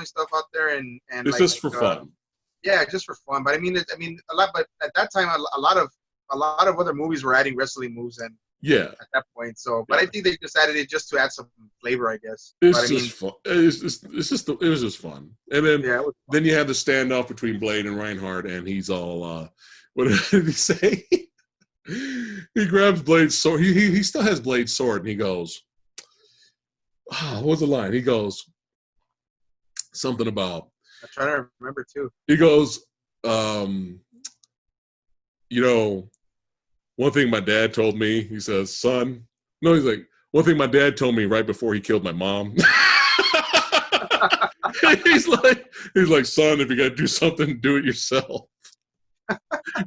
Speaker 2: stuff out there and
Speaker 1: it's just for fun.
Speaker 2: Yeah, just for fun. But I mean a lot. But at that time, a lot of other movies were adding wrestling moves, and at that point. So, but I think they decided it just to add some flavor, I guess.
Speaker 1: It's just fun. It was just fun. And then you have the standoff between Blade and Reinhardt, and he's all what did he say? He grabs Blade's sword. He still has Blade's sword, and he goes, what was the line? He goes something about.
Speaker 2: I'm trying to remember too.
Speaker 1: He goes, you know, one thing my dad told me, he says, son, no, he's like, one thing my dad told me right before he killed my mom. he's like, son, if you got to do something, do it yourself.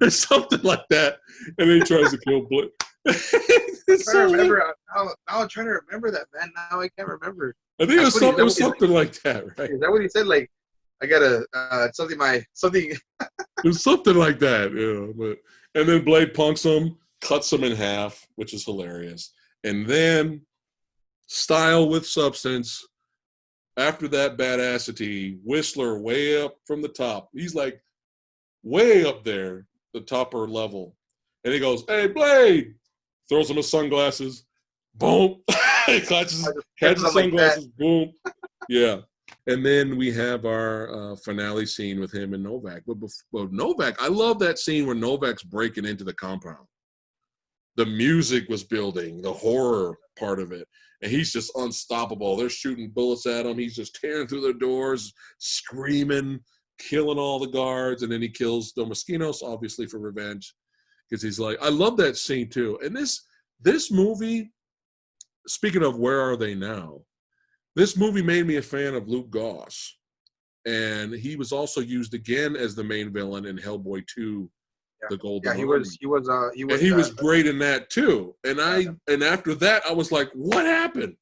Speaker 1: Or something like that. And then he tries to kill Blake.
Speaker 2: I'm trying to remember. Now I'm trying to remember that, man. Now I can't remember.
Speaker 1: I think it was something like that, right?
Speaker 2: Is that what he said? Like, I gotta something.
Speaker 1: It was something like that, yeah. But and then Blade punks him, cuts him in half, which is hilarious. And then, style with substance. After that badassity, Whistler way up from the top. He's like way up there, the topper level. And he goes, "Hey, Blade!" Throws him his sunglasses. Boom. He catches sunglasses. Like boom. Yeah. And then we have our finale scene with him and Novak. But Novak, I love that scene where Novak's breaking into the compound. The music was building, the horror part of it. And he's just unstoppable. They're shooting bullets at him. He's just tearing through their doors, screaming, killing all the guards. And then he kills Domaskinos, obviously for revenge. Because he's like, I love that scene too. And this movie, speaking of where are they now, this movie made me a fan of Luke Goss. And he was also used again as the main villain in Hellboy 2, The Golden
Speaker 2: Army. He
Speaker 1: was great in that too. And and after that I was like, what happened?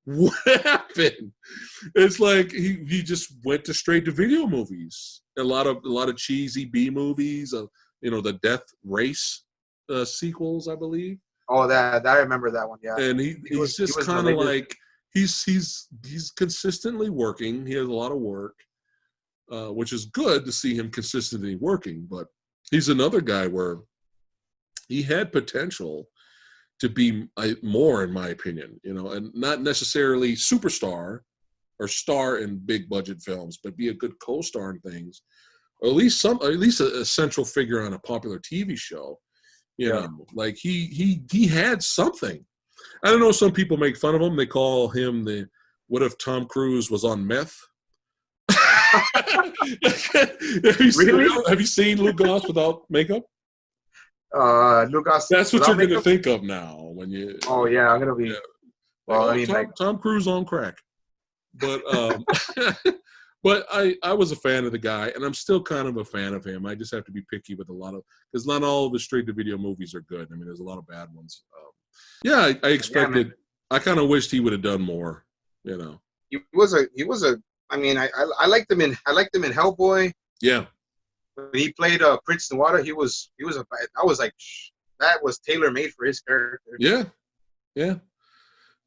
Speaker 1: What happened? It's like he just went to straight to video movies. A lot of cheesy B movies, the Death Race sequels, I believe.
Speaker 2: Oh, that I remember that one. Yeah.
Speaker 1: And he's just kind of like he's consistently working. He has a lot of work, which is good to see him consistently working. But he's another guy where he had potential to be more, in my opinion, and not necessarily superstar or star in big budget films, but be a good co-star in things, or at least a central figure on a popular TV show. Like he had something. I don't know. Some people make fun of him. They call him what if Tom Cruise was on meth? Have you seen Luke Goss without makeup?
Speaker 2: Luke Goss.
Speaker 1: That's what you're going to think of now when you.
Speaker 2: Oh yeah, I'm gonna be. Yeah. Well,
Speaker 1: Tom Cruise on crack, but but I was a fan of the guy, and I'm still kind of a fan of him. I just have to be picky with because not all of his straight-to-video movies are good. I mean, there's a lot of bad ones. I expected. I kind of wished he would have done more.
Speaker 2: He was a. I mean, I liked him in Hellboy.
Speaker 1: Yeah.
Speaker 2: When he played Prince Nuada, that was tailor made for his character.
Speaker 1: Yeah, yeah.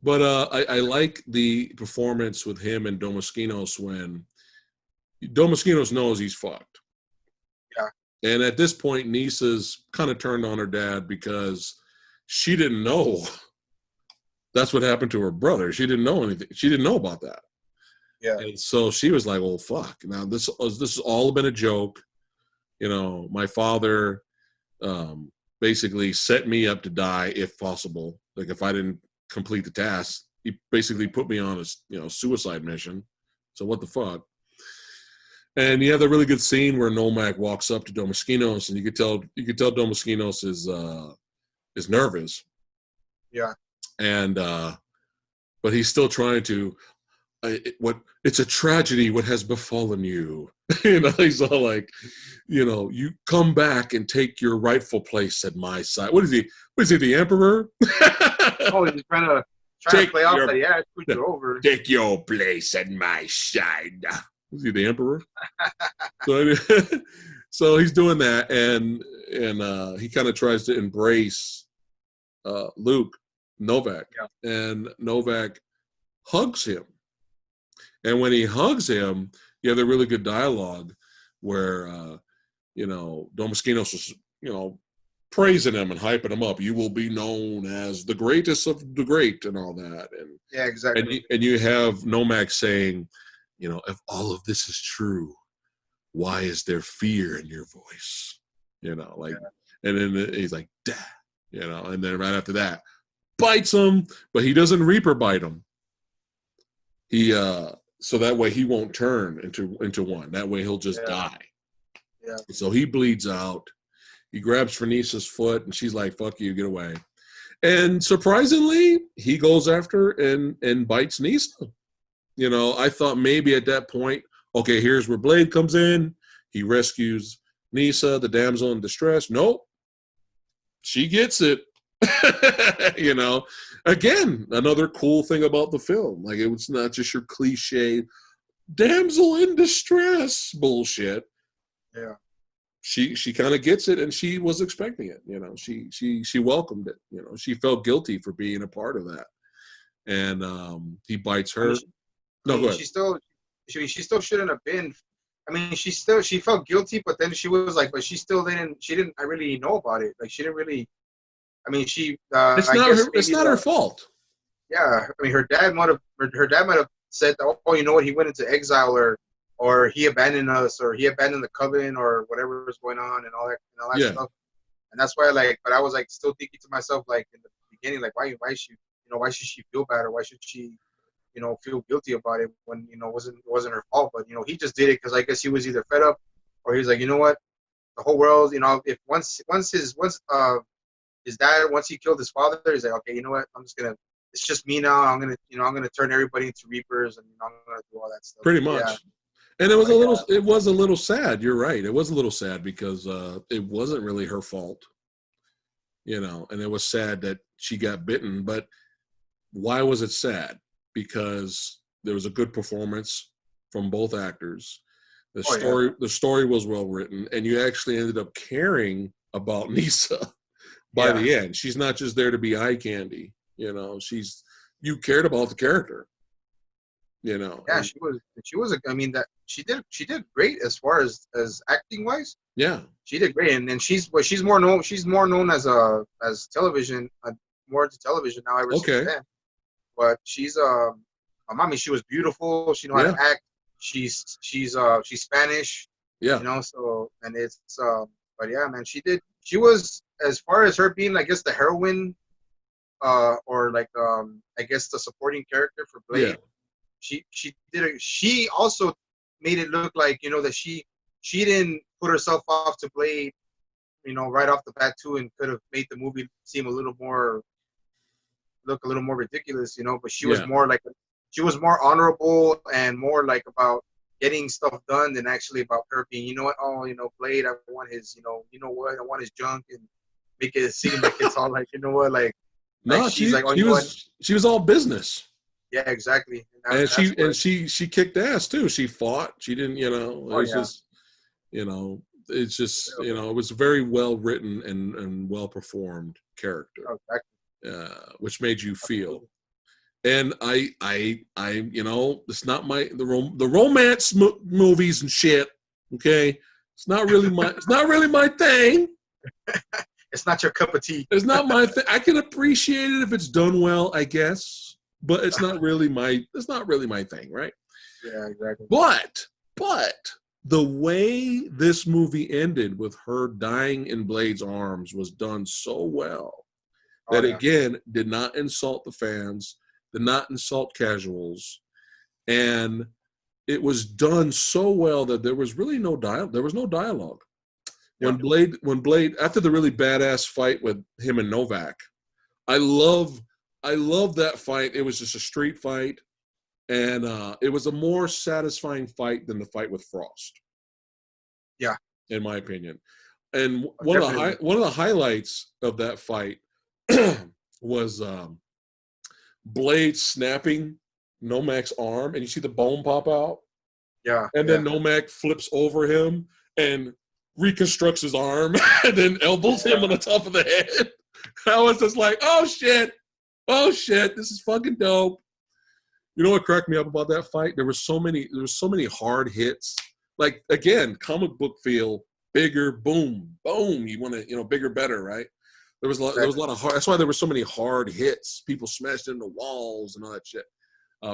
Speaker 1: But I like the performance with him and Domaskinos when Domaskinos knows he's fucked.
Speaker 2: Yeah.
Speaker 1: And at this point, Nisa's kind of turned on her dad because she didn't know that's what happened to her brother. She didn't know anything. She didn't know about that.
Speaker 2: Yeah.
Speaker 1: And so she was like, well, fuck. Now, this has all been a joke. My father basically set me up to die if possible. Like if I didn't complete the task, he basically put me on a suicide mission. So what the fuck? And you have a really good scene where Nomak walks up to Domaskinos, and you could tell Domaskinos is nervous.
Speaker 2: Yeah.
Speaker 1: And but he's still trying to. It's a tragedy what has befallen you. He's all like, you come back and take your rightful place at my side. What is he? The emperor?
Speaker 2: Oh, he's trying to play off that. Yeah, put you over.
Speaker 1: Take your place at my side. Is he the emperor? So he's doing that, and he kind of tries to embrace Novak, and Novak hugs him. And when he hugs him, you have a really good dialogue where, Domaskinos is, praising him and hyping him up. You will be known as the greatest of the great and all that. And
Speaker 2: yeah, exactly.
Speaker 1: And you have Nomak saying, if all of this is true, why is there fear in your voice? And then he's like, Dah, and then right after that, bites him, but he doesn't Reaper bite him. He so that way he won't turn into one. That way he'll just die.
Speaker 2: Yeah.
Speaker 1: So he bleeds out, He grabs Vernice's foot, and she's like, "Fuck you, get away." And surprisingly, he goes after and bites Nisa. I thought maybe at that point, okay, here's where Blade comes in. He rescues Nisa, the damsel in distress. Nope. She gets it. Again, another cool thing about the film. Like, it was not just your cliche damsel in distress bullshit.
Speaker 2: Yeah.
Speaker 1: She kind of gets it, and she was expecting it. She welcomed it. She felt guilty for being a part of that. And he bites her.
Speaker 2: Go ahead. She still shouldn't have been. I mean, she felt guilty, but then she was like, but she didn't I really know about it. Like, she didn't really. I mean,
Speaker 1: it's not her fault.
Speaker 2: Yeah, I mean, her dad might have said, oh, you know what, he went into exile, or he abandoned us, or he abandoned the coven, or whatever was going on, and all that stuff. And that's why, but I was like still thinking to myself, like, in the beginning, like, why should she feel bad, or why should she, feel guilty about it when it wasn't her fault? But he just did it because I guess he was either fed up, or he was like, you know what, the whole world, if once his dad, once he killed his father, he's like, okay, you know what, it's just me now. I'm gonna turn everybody into reapers, and I'm gonna do all that stuff.
Speaker 1: Pretty much. Yeah. And it was a little sad. You're right. It was a little sad because it wasn't really her fault, and it was sad that she got bitten. But why was it sad? Because there was a good performance from both actors. The story was well written, and you actually ended up caring about Nisa by the end. She's not just there to be eye candy. You cared about the character.
Speaker 2: Yeah, she was. I mean, that she did great as far as acting wise.
Speaker 1: Yeah,
Speaker 2: she did great, and she's more known. She's more known as television, more into television now ever since then. But she's I mean, she was beautiful. She knew how to act. She's Spanish. Yeah. So, and it's but yeah, man, she was, as far as her being, I guess, the heroine, or I guess the supporting character for Blade. Yeah. She also made it look like, that she didn't put herself off to Blade, right off the bat too, and could have made the movie seem a little more ridiculous, but she was more she was more honorable and more about getting stuff done than actually about her being, Blade, I want his, I want his junk, and make it seem like it's all
Speaker 1: no, she was all business.
Speaker 2: Yeah, exactly.
Speaker 1: And she kicked ass too. She fought. She didn't, just, it's just, it was a very well written and well performed character, which made you feel. And I, it's not the romance movies and shit. Okay, it's not really my thing.
Speaker 2: It's not your cup of tea.
Speaker 1: It's not my thing. I can appreciate it if it's done well, I guess. But it's not really my thing, right?
Speaker 2: Yeah, exactly.
Speaker 1: But the way this movie ended with her dying in Blade's arms was done so well that again did not insult the fans, did not insult casuals, and it was done so well that there was really no dialogue. There was no dialogue. When Blade, after the really badass fight with him and Novak, I love that fight. It was just a street fight, and it was a more satisfying fight than the fight with Frost.
Speaker 2: Yeah,
Speaker 1: in my opinion. And one of the highlights of that fight was Blade snapping Nomak's arm, and you see the bone pop out.
Speaker 2: Yeah,
Speaker 1: and then Nomak flips over him and reconstructs his arm, and then elbows him on the top of the head. I was just like, oh shit, this is fucking dope. You know what cracked me up about that fight? There were so many hard hits. Like, again, comic book feel, bigger, boom, boom. You want to, bigger, better, right? There was a lot of hard. That's why there were so many hard hits. People smashed into walls and all that shit,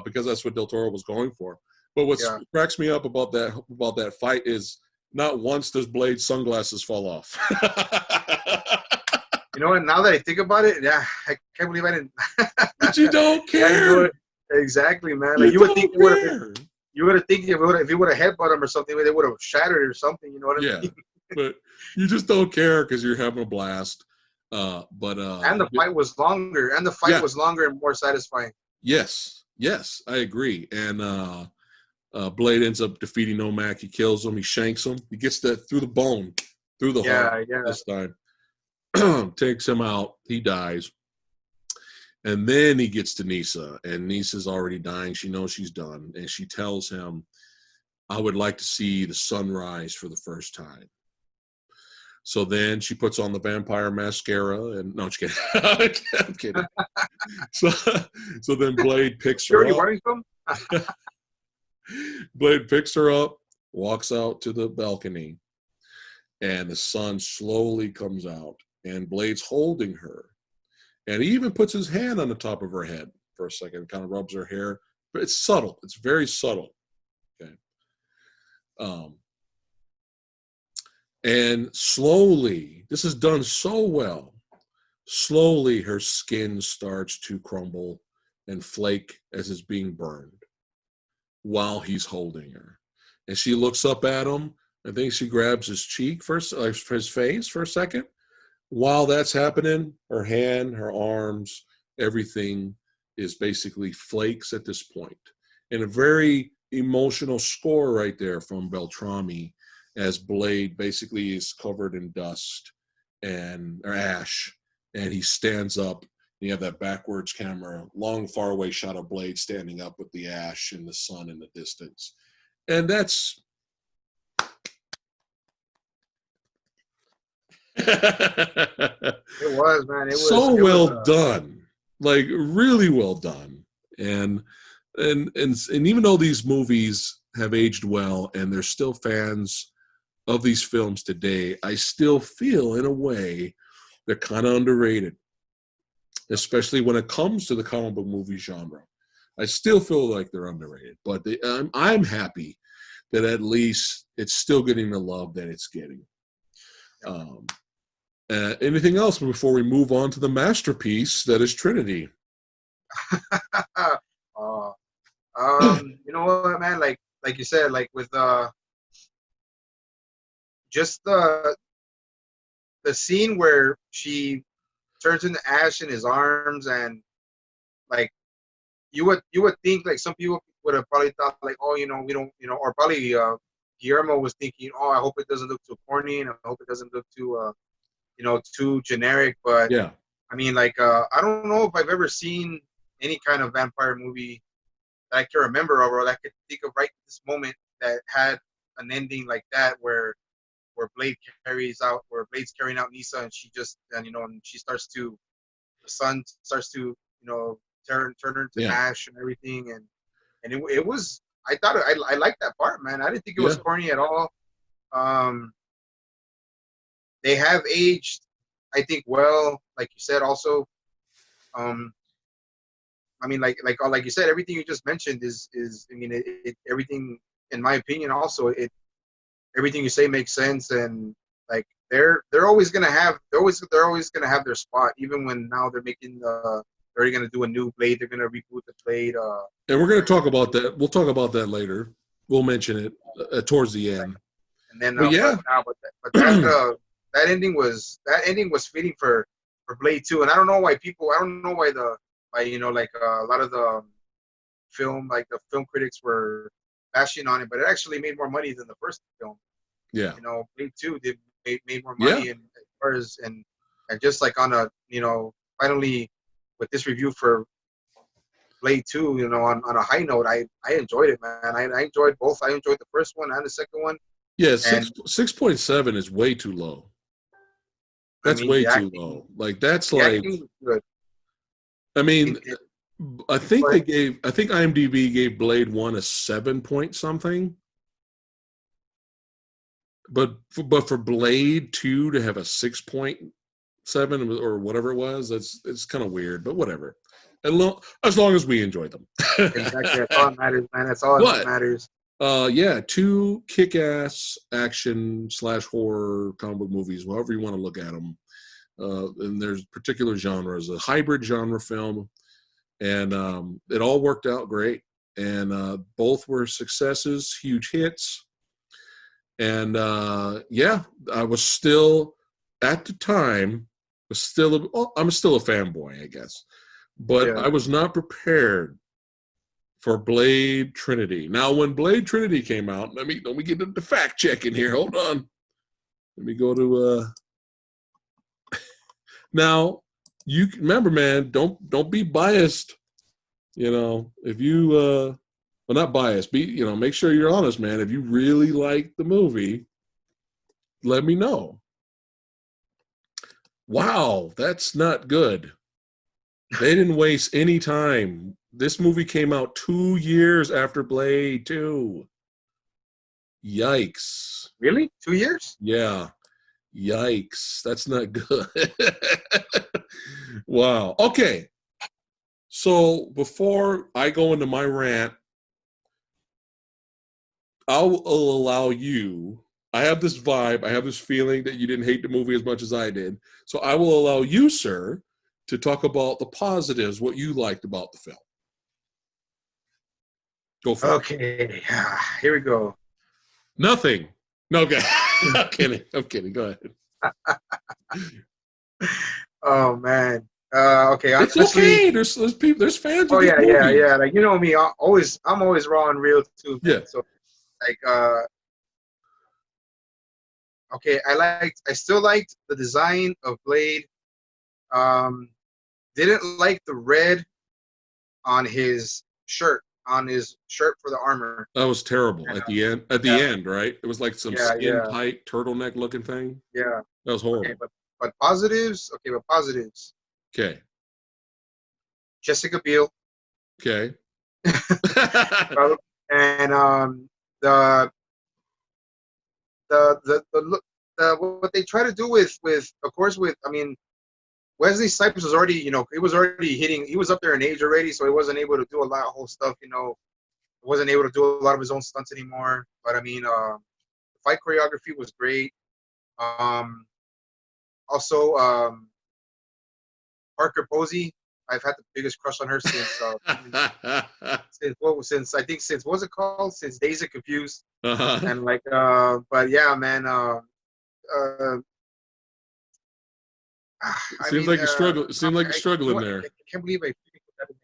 Speaker 1: because that's what Del Toro was going for. But what cracks me up about that fight is not once does Blade's sunglasses fall off.
Speaker 2: You know what? Now that I think about it, I can't believe I didn't.
Speaker 1: But you don't care.
Speaker 2: Exactly, man. Like, you would think if he would have headbutted him or something, they would have shattered or something. You know what I mean?
Speaker 1: but you just don't care because you're having a blast.
Speaker 2: And the fight was longer,
Speaker 1: yeah,
Speaker 2: and more satisfying.
Speaker 1: yes, I agree. And Blade ends up defeating Nomak. He kills him. He shanks him. He gets that through the bone, through the heart this time. Takes him out. He dies. And then he gets to Nisa, and Nisa's already dying. She knows she's done, and she tells him, I would like to see the sunrise for the first time. So then she puts on the vampire mascara, and no, I'm just kidding. I'm kidding. So then Blade picks her up. Blade picks her up, walks out to the balcony, and the sun slowly comes out, and Blade's holding her. And he even puts his hand on the top of her head for a second, kind of rubs her hair. But it's subtle. It's very subtle. Okay. And slowly, this is done so well, slowly her skin starts to crumble and flake as it's being burned while he's holding her. And she looks up at him. I think she grabs his cheek first, his face for a second. While that's happening, her hand, her arms, everything is basically flakes at this point. And a very emotional score right there from Beltrami, as Blade basically is covered in dust or ash, and he stands up. You have that backwards camera, long, far away shot of Blade standing up with the ash and the sun in the distance. And that's
Speaker 2: It was, man.
Speaker 1: So well done, like really well done. And even though these movies have aged well and there's still fans of these films today, I still feel in a way they're kind of underrated, especially when it comes to the comic book movie genre. I still feel like they're underrated, but I'm happy that at least it's still getting the love that it's getting. Anything else before we move on to the masterpiece that is Trinity?
Speaker 2: You know what, man? Like you said, like with just the scene where she turns into ash in his arms, and like you would think, like, some people would have probably thought, like, oh, you know, we don't, you know, or probably Guillermo was thinking, oh, I hope it doesn't look too corny, and I hope it doesn't look too you know, too generic. But
Speaker 1: yeah,
Speaker 2: I mean, like, I don't know if I've ever seen any kind of vampire movie that I can remember of, or that I could think of right this moment, that had an ending like that, where Blade's carrying out Nisa, and she just, and, you know, and she starts to, the sun starts to, you know, turn her into ash and everything, and it was, I thought, I liked that part, man. I didn't think it was corny at all. They have aged, I think, well, like you said, also. I mean, like you said, everything you just mentioned is I mean, everything, in my opinion, also, everything you say makes sense, and like they're always gonna have their spot, even when now they're making they're already gonna do a new Blade, they're gonna reboot the Blade.
Speaker 1: And we're gonna talk about that. We'll talk about that later. We'll mention it towards the end.
Speaker 2: And then,
Speaker 1: but
Speaker 2: that ending was fitting for Blade 2, and I don't know why you know, like, a lot of the film critics were bashing on it, but it actually made more money than the first film.
Speaker 1: Yeah,
Speaker 2: you know, Blade 2 made more money, and as far as, and just like on a, you know, finally with this review for Blade 2, you know, on a high note, I enjoyed it, man. I enjoyed both. I enjoyed the first one and the second one.
Speaker 1: Yeah, 6.7 is way too low. That's way too low. Like, that's like,
Speaker 2: good.
Speaker 1: I mean, I think IMDb gave Blade 1 a 7 point something. But for Blade 2 to have a 6.7 or whatever it was, it's kind of weird, but whatever. As long as we enjoy them.
Speaker 2: Exactly. That's all that matters, man. That's all that matters.
Speaker 1: Yeah, 2 kick-ass action / horror comic book movies, however you want to look at them. And there's particular genres, a hybrid genre film, and it all worked out great. And both were successes, huge hits. And yeah, I was still at the time I'm still a fanboy, I guess, but
Speaker 2: Yeah.
Speaker 1: I was not prepared for Blade Trinity. Now, when Blade Trinity came out, let me get the fact check in here. Hold on. Let me go to now. You remember, man, don't be biased. You know, if you well, not biased, be, you know, make sure you're honest, man. If you really like the movie, let me know. Wow, that's not good. They didn't waste any time. This movie came out 2 years after Blade 2. Yikes.
Speaker 2: Really? 2 years?
Speaker 1: Yeah. Yikes. That's not good. Wow. Okay. So before I go into my rant, I'll allow you. I have this vibe, I have this feeling that you didn't hate the movie as much as I did. So I will allow you, sir, to talk about the positives, what you liked about the film. Go for it.
Speaker 2: Okay. Here we go.
Speaker 1: Nothing. No, okay. I'm kidding. I'm kidding. Go ahead.
Speaker 2: Oh man. Okay.
Speaker 1: It's
Speaker 2: Honestly.
Speaker 1: okay. There's people. There's fans
Speaker 2: Oh
Speaker 1: of this
Speaker 2: yeah, yeah,
Speaker 1: movie.
Speaker 2: yeah. Like you know me, I'm always raw and real too,
Speaker 1: Yeah.
Speaker 2: man. So like, okay, I still liked the design of Blade. Um, didn't like the red on his shirt for the armor.
Speaker 1: That was terrible
Speaker 2: And,
Speaker 1: at the end. At the
Speaker 2: yeah,
Speaker 1: end, right? It was like some
Speaker 2: yeah,
Speaker 1: skin
Speaker 2: yeah,
Speaker 1: tight turtleneck looking thing.
Speaker 2: yeah.
Speaker 1: That was
Speaker 2: Okay,
Speaker 1: horrible.
Speaker 2: but positives. Okay, but positives.
Speaker 1: Okay.
Speaker 2: Jessica Biel.
Speaker 1: Okay.
Speaker 2: And the the look what they try to do with of course with I mean Wesley Snipes was already he was already he was up there in age already, so he wasn't able to do a lot of whole stuff, wasn't able to do a lot of his own stunts anymore. But I mean, the fight choreography was great. Um, also, Parker Posey, I've had the biggest crush on her since I think since what was it called, since Days of Confused.
Speaker 1: Uh-huh.
Speaker 2: And like but yeah, man, I
Speaker 1: Seems
Speaker 2: mean,
Speaker 1: like you struggle. It seemed like you're struggling there.
Speaker 2: I can't believe I freaking forgot his name.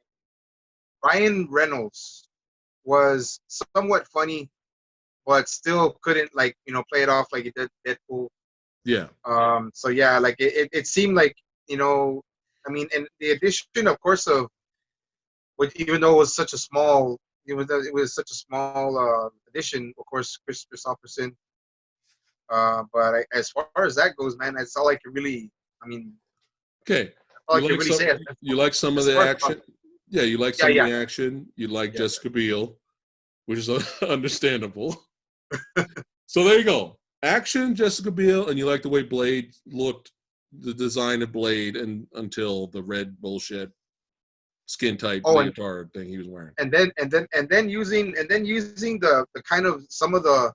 Speaker 2: Ryan Reynolds was somewhat funny, but still couldn't play it off like he did Deadpool.
Speaker 1: Yeah.
Speaker 2: So yeah, like it seemed like I mean, and the addition, of course, of which even though it was such a small, it was such a small addition, of course, Chris Christopherson. As far as that goes, man, that's all I can really. I mean,
Speaker 1: Okay.
Speaker 2: all I can really say.
Speaker 1: You like some of
Speaker 2: As
Speaker 1: the
Speaker 2: far as
Speaker 1: action? Yeah, you like
Speaker 2: yeah,
Speaker 1: some of
Speaker 2: yeah,
Speaker 1: the action. You like
Speaker 2: yeah.
Speaker 1: Jessica Biel, which is understandable. So there you go. Action, Jessica Biel, and you like the way Blade looked, the design of Blade, and until the red bullshit skin tight
Speaker 2: Oh, and
Speaker 1: leotard thing he was wearing.
Speaker 2: and then using the kind of some of the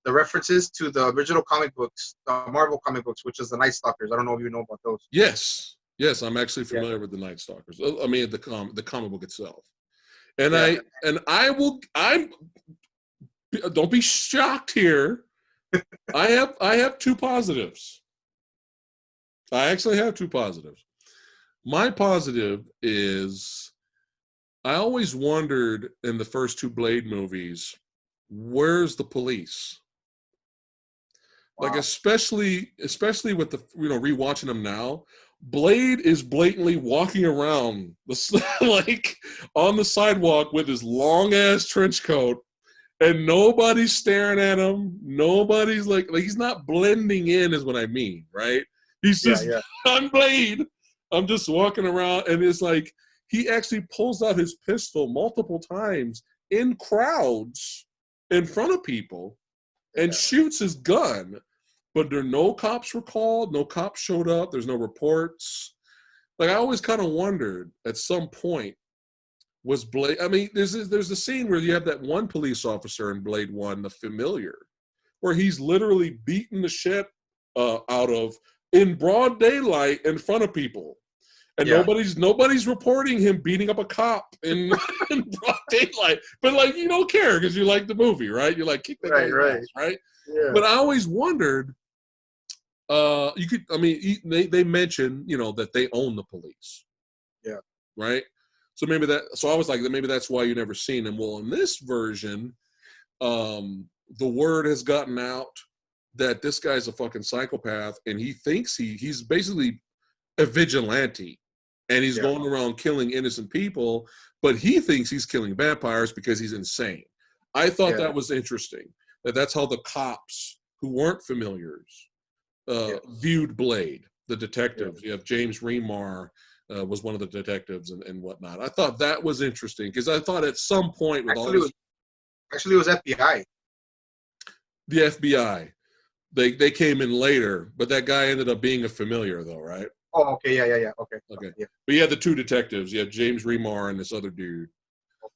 Speaker 2: references to the original comic books, the Marvel comic books, which is the Night Stalkers. I don't know if you know about those.
Speaker 1: Yes, yes, I'm actually
Speaker 2: Yeah,
Speaker 1: familiar with the Night Stalkers. I mean, the comic book itself, and
Speaker 2: yeah.
Speaker 1: I'm don't be shocked here. I have two positives. I actually have two positives. My positive is I always wondered in the first two Blade movies, where's the police? Like
Speaker 2: Wow.
Speaker 1: especially with the rewatching them now, Blade is blatantly walking around like on the sidewalk with his long ass trench coat, and nobody's staring at him. Nobody's like he's not blending in, is what I mean, right? He's
Speaker 2: Yeah,
Speaker 1: just
Speaker 2: yeah.
Speaker 1: I'm Blade. I'm just walking around, and it's like he actually pulls out his pistol multiple times in crowds in front of people and
Speaker 2: Yeah.
Speaker 1: shoots his gun. But no cops were called, no cops showed up, there's no reports. Like I always kind of wondered at some point, was Blade, I mean, there's a scene where you have that one police officer in Blade 1, the familiar, where he's literally beating the shit out of in broad daylight in front of people. And nobody's reporting him beating up a cop in, in broad daylight. But like you don't care because you like the movie, right? You like kick that guy's ass, right?
Speaker 2: Yeah.
Speaker 1: But I always wondered, they mention, that they own the police.
Speaker 2: Yeah.
Speaker 1: Right? So I was like, maybe that's why you never seen him. Well, in this version, the word has gotten out that this guy's a fucking psychopath and he thinks he's basically a vigilante. And he's going around killing innocent people, but he thinks he's killing vampires because he's insane. I thought that was interesting. That's how the cops who weren't familiars viewed Blade, the detectives. You have James Remar was one of the detectives and whatnot. I thought that was interesting because I thought at some point with
Speaker 2: it was FBI.
Speaker 1: The FBI, they came in later, but that guy ended up being a familiar though, right?
Speaker 2: Oh, okay, yeah, okay. Yeah.
Speaker 1: But you had the two detectives. You had James Remar and this other dude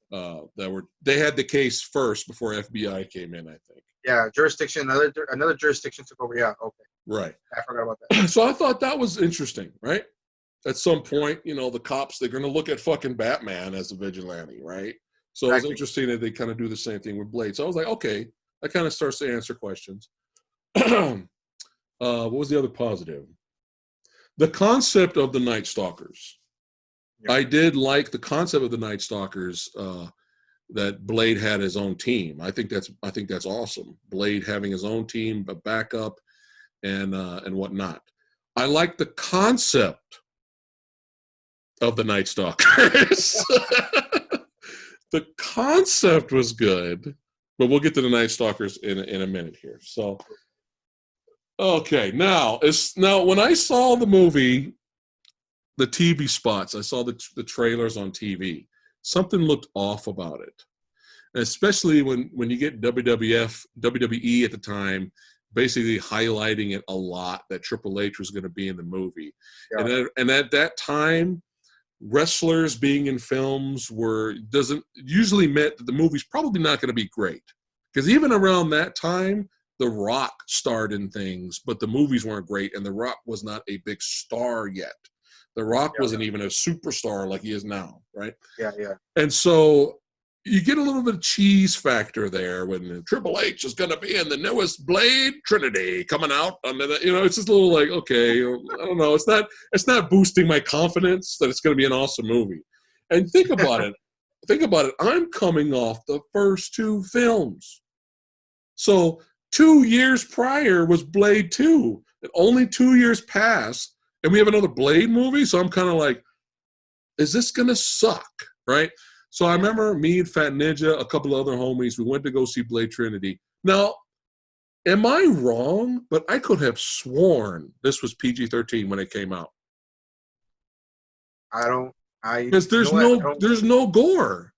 Speaker 1: they had the case first before FBI came in, I think.
Speaker 2: Yeah, jurisdiction. Another jurisdiction took over. Yeah, okay.
Speaker 1: Right.
Speaker 2: I forgot about that.
Speaker 1: So I thought that was interesting, right? At some point, the cops, they're going to look at fucking Batman as a vigilante, right? So It was interesting that they kind of do the same thing with Blade. So I was like, okay, that kind of starts to answer questions. What was the other positive? The concept of the Night Stalkers. Yeah. I did like the concept of the Night Stalkers, that Blade had his own team. I think that's awesome. Blade having his own team, a backup, and whatnot. I like the concept of the Night Stalkers. The concept was good, but we'll get to the Night Stalkers in a minute here. So, okay, now when I saw the movie, the TV spots, I saw the trailers on TV. Something looked off about it, and especially when you get WWE at the time, basically highlighting it a lot that Triple H was going to be in the movie, and at that time, wrestlers being in films doesn't usually meant that the movie's probably not going to be great, because even around that time, The Rock starred in things, but the movies weren't great, and The Rock was not a big star yet. The Rock wasn't even a superstar like he is now, right?
Speaker 2: Yeah.
Speaker 1: And so you get a little bit of cheese factor there when Triple H is going to be in the newest Blade, Trinity, coming out under the, it's just a little like, okay, I don't know. It's not boosting my confidence that it's going to be an awesome movie. And think about it. I'm coming off the first two films. So 2 years prior was Blade 2. And only 2 years passed, and we have another Blade movie. So I'm kind of like, is this going to suck, right? So I remember me and Fat Ninja, a couple of other homies, we went to go see Blade Trinity. Now, am I wrong? But I could have sworn this was PG-13 when it came out.
Speaker 2: Because
Speaker 1: there's no gore.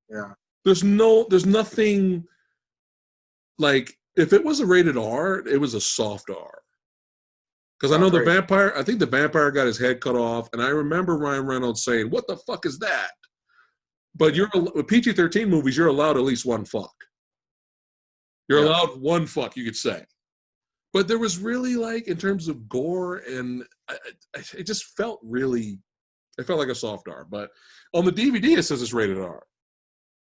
Speaker 2: Yeah.
Speaker 1: There's nothing like, if it was a rated R, it was a soft R. Because I know I think the vampire got his head cut off, and I remember Ryan Reynolds saying, "What the fuck is that?" But with PG-13 movies, you're allowed at least one fuck. You're allowed one fuck, you could say. But there was really, like, in terms of gore, and it just felt really, it felt like a soft R. But on the DVD, it says it's rated R.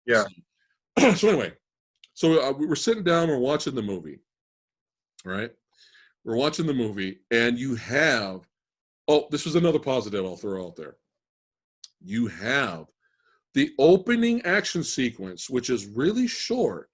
Speaker 2: Yeah.
Speaker 1: So anyway, we were sitting down, we're watching the movie, right? We're watching the movie, and you have, this was another positive I'll throw out there. You have the opening action sequence, which is really short,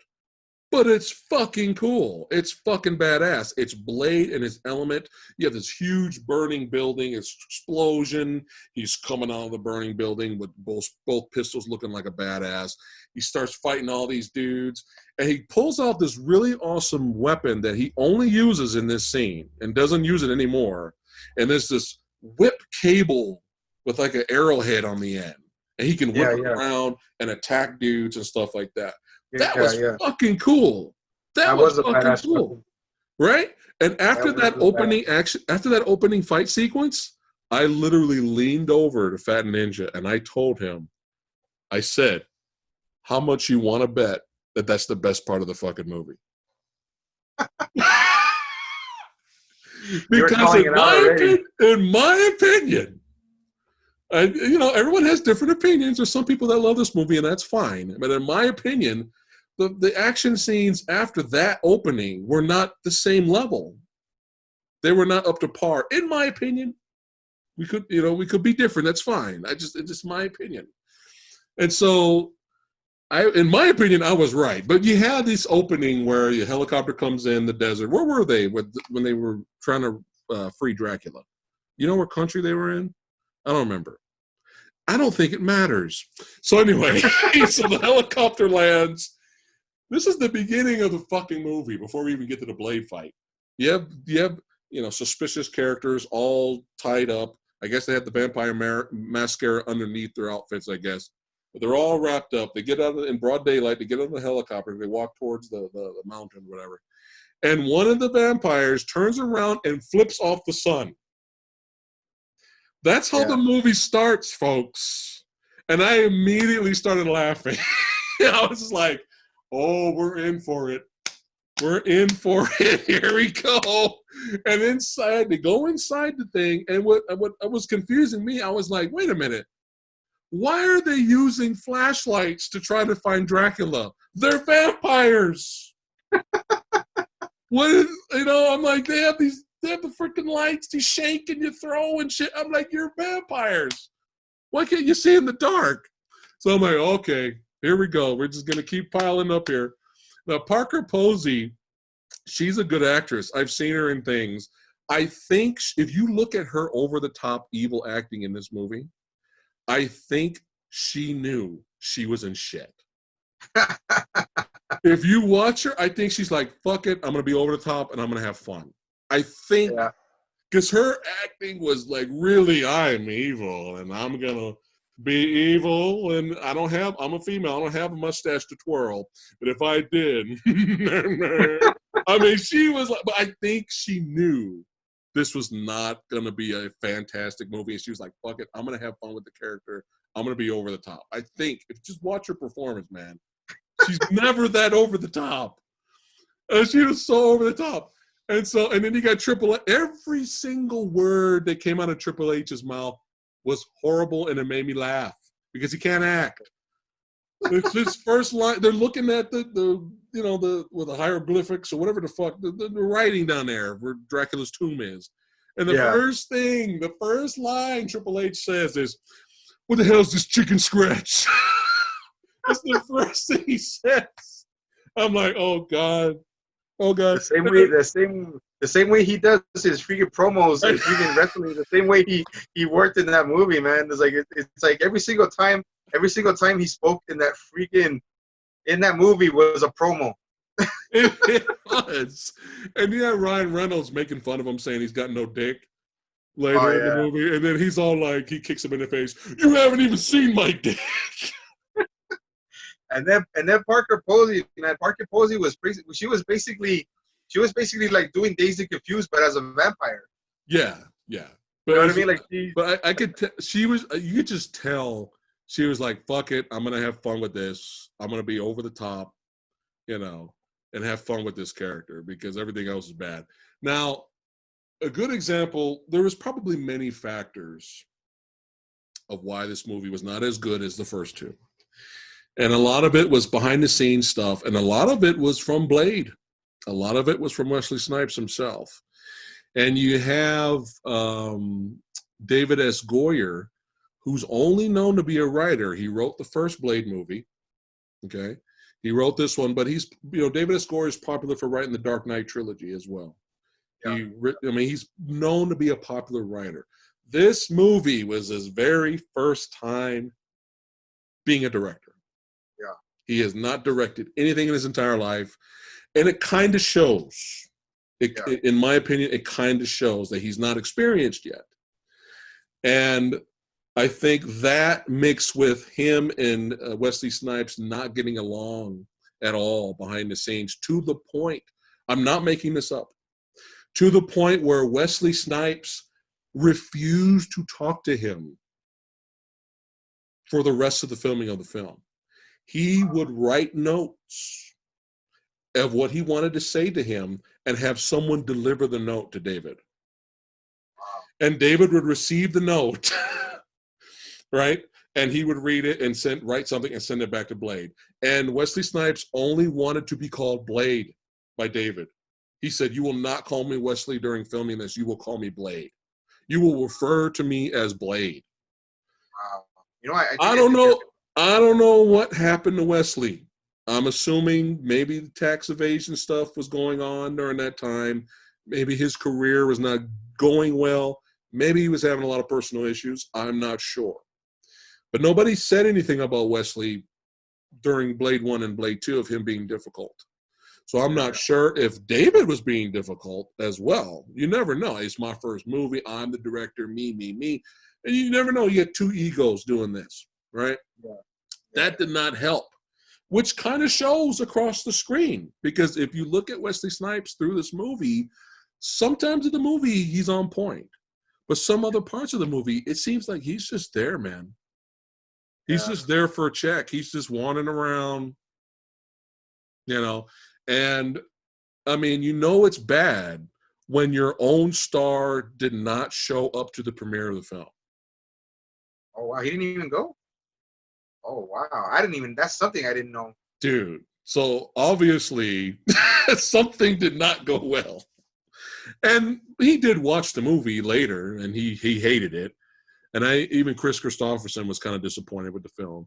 Speaker 1: but it's fucking cool. It's fucking badass. It's Blade and his element. You have this huge burning building, it's explosion. He's coming out of the burning building with both pistols looking like a badass. He starts fighting all these dudes, and he pulls out this really awesome weapon that he only uses in this scene and doesn't use it anymore. And there's this whip cable with like an arrowhead on the end. And he can whip it around and attack dudes and stuff like that. That was fucking cool. That was fucking cool. Right? And after that opening fight sequence, I literally leaned over to Fat Ninja and I told him, I said, how much you want to bet that that's the best part of the fucking movie? Because in my opinion, Everyone has different opinions. There's some people that love this movie, and that's fine. But in my opinion, the action scenes after that opening were not the same level. They were not up to par, in my opinion. We could be different. That's fine. It's just my opinion. And so, in my opinion, I was right. But you had this opening where the helicopter comes in the desert. Where were they when they were trying to free Dracula? You know what country they were in? I don't remember. I don't think it matters. So anyway, so the helicopter lands. This is the beginning of the fucking movie before we even get to the blade fight. You have suspicious characters all tied up. I guess they had the vampire mascara underneath their outfits, I guess. But they're all wrapped up. They get out in broad daylight. They get on the helicopter. They walk towards the mountain, whatever. And one of the vampires turns around and flips off the sun. That's how the movie starts, folks. And I immediately started laughing. I was just like, oh, we're in for it. We're in for it. Here we go. And they go inside the thing. And what was confusing me, I was like, wait a minute. Why are they using flashlights to try to find Dracula? They're vampires. I'm like, they have the freaking lights, they shake and you throw and shit. I'm like, you're vampires. Why can't you see in the dark? So I'm like, okay, here we go. We're just going to keep piling up here. Now, Parker Posey, she's a good actress. I've seen her in things. I think if you look at her over-the-top evil acting in this movie, I think she knew she was in shit. If you watch her, I think she's like, fuck it, I'm going to be over the top and I'm going to have fun. I think, because her acting was like, really, I'm evil and I'm going to be evil and I'm a female, I don't have a mustache to twirl. But if I did, I mean, she was like, but I think she knew this was not going to be a fantastic movie. And she was like, fuck it, I'm going to have fun with the character. I'm going to be over the top. I think, just watch her performance, man. She's never that over the top. She was so over the top. And then you got Triple H. Every single word that came out of Triple H's mouth was horrible, and it made me laugh because he can't act. It's his first line. They're looking at with the hieroglyphics or whatever the fuck, the writing down there where Dracula's tomb is. And the first line Triple H says is, "What the hell is this chicken scratch?" That's the first thing he says. I'm like, oh God.
Speaker 2: The same way he does his freaking promos and freaking wrestling, the same way he worked in that movie, man. It's like every single time he spoke in that movie was a promo.
Speaker 1: It was. And you have Ryan Reynolds making fun of him, saying he's got no dick later in the movie. And then he's all like, he kicks him in the face. You haven't even seen my dick.
Speaker 2: And then Parker Posey, man. Parker Posey was basically like doing Dazed and Confused, but as a vampire.
Speaker 1: Yeah.
Speaker 2: But you know what I mean? Like,
Speaker 1: but I could. You could just tell she was like, "Fuck it, I'm gonna have fun with this. I'm gonna be over the top, and have fun with this character because everything else is bad." Now, a good example. There was probably many factors of why this movie was not as good as the first two. And a lot of it was behind the scenes stuff. And a lot of it was from Blade. A lot of it was from Wesley Snipes himself. And you have David S. Goyer, who's only known to be a writer. He wrote the first Blade movie. Okay. He wrote this one, but David S. Goyer is popular for writing the Dark Knight trilogy as well. Yeah. He's known to be a popular writer. This movie was his very first time being a director.
Speaker 2: Yeah.
Speaker 1: He has not directed anything in his entire life. And it kind of shows. In my opinion, it kind of shows that he's not experienced yet. And I think that mixed with him and Wesley Snipes not getting along at all behind the scenes to the point, I'm not making this up, to the point where Wesley Snipes refused to talk to him for the rest of the filming of the film. He would write notes of what he wanted to say to him and have someone deliver the note to David. And David would receive the note right? And he would read it and write something and send it back to Blade. And Wesley Snipes only wanted to be called Blade by David. He said, "You will not call me Wesley during filming this. You will call me Blade. You will refer to me as Blade."
Speaker 2: Wow. You know, I think
Speaker 1: I don't know. I don't know what happened to Wesley. I'm assuming maybe the tax evasion stuff was going on during that time. Maybe his career was not going well. Maybe he was having a lot of personal issues. I'm not sure. But nobody said anything about Wesley during Blade 1 and Blade 2 of him being difficult. So I'm not sure if David was being difficult as well. You never know. It's my first movie. I'm the director, me. And you never know. You get two egos doing this, right?
Speaker 2: Yeah.
Speaker 1: That did not help, which kind of shows across the screen. Because if you look at Wesley Snipes through this movie, sometimes in the movie he's on point. But some other parts of the movie, it seems like he's just there, man. He's just there for a check. He's just wandering around, you know. And, I mean, you know it's bad when your own star did not show up to the premiere of the film.
Speaker 2: Oh, wow. He didn't even go? Oh, wow. That's something I didn't know.
Speaker 1: Dude, so obviously something did not go well. And he did watch the movie later, and he hated it. And even Chris Christopherson was kind of disappointed with the film.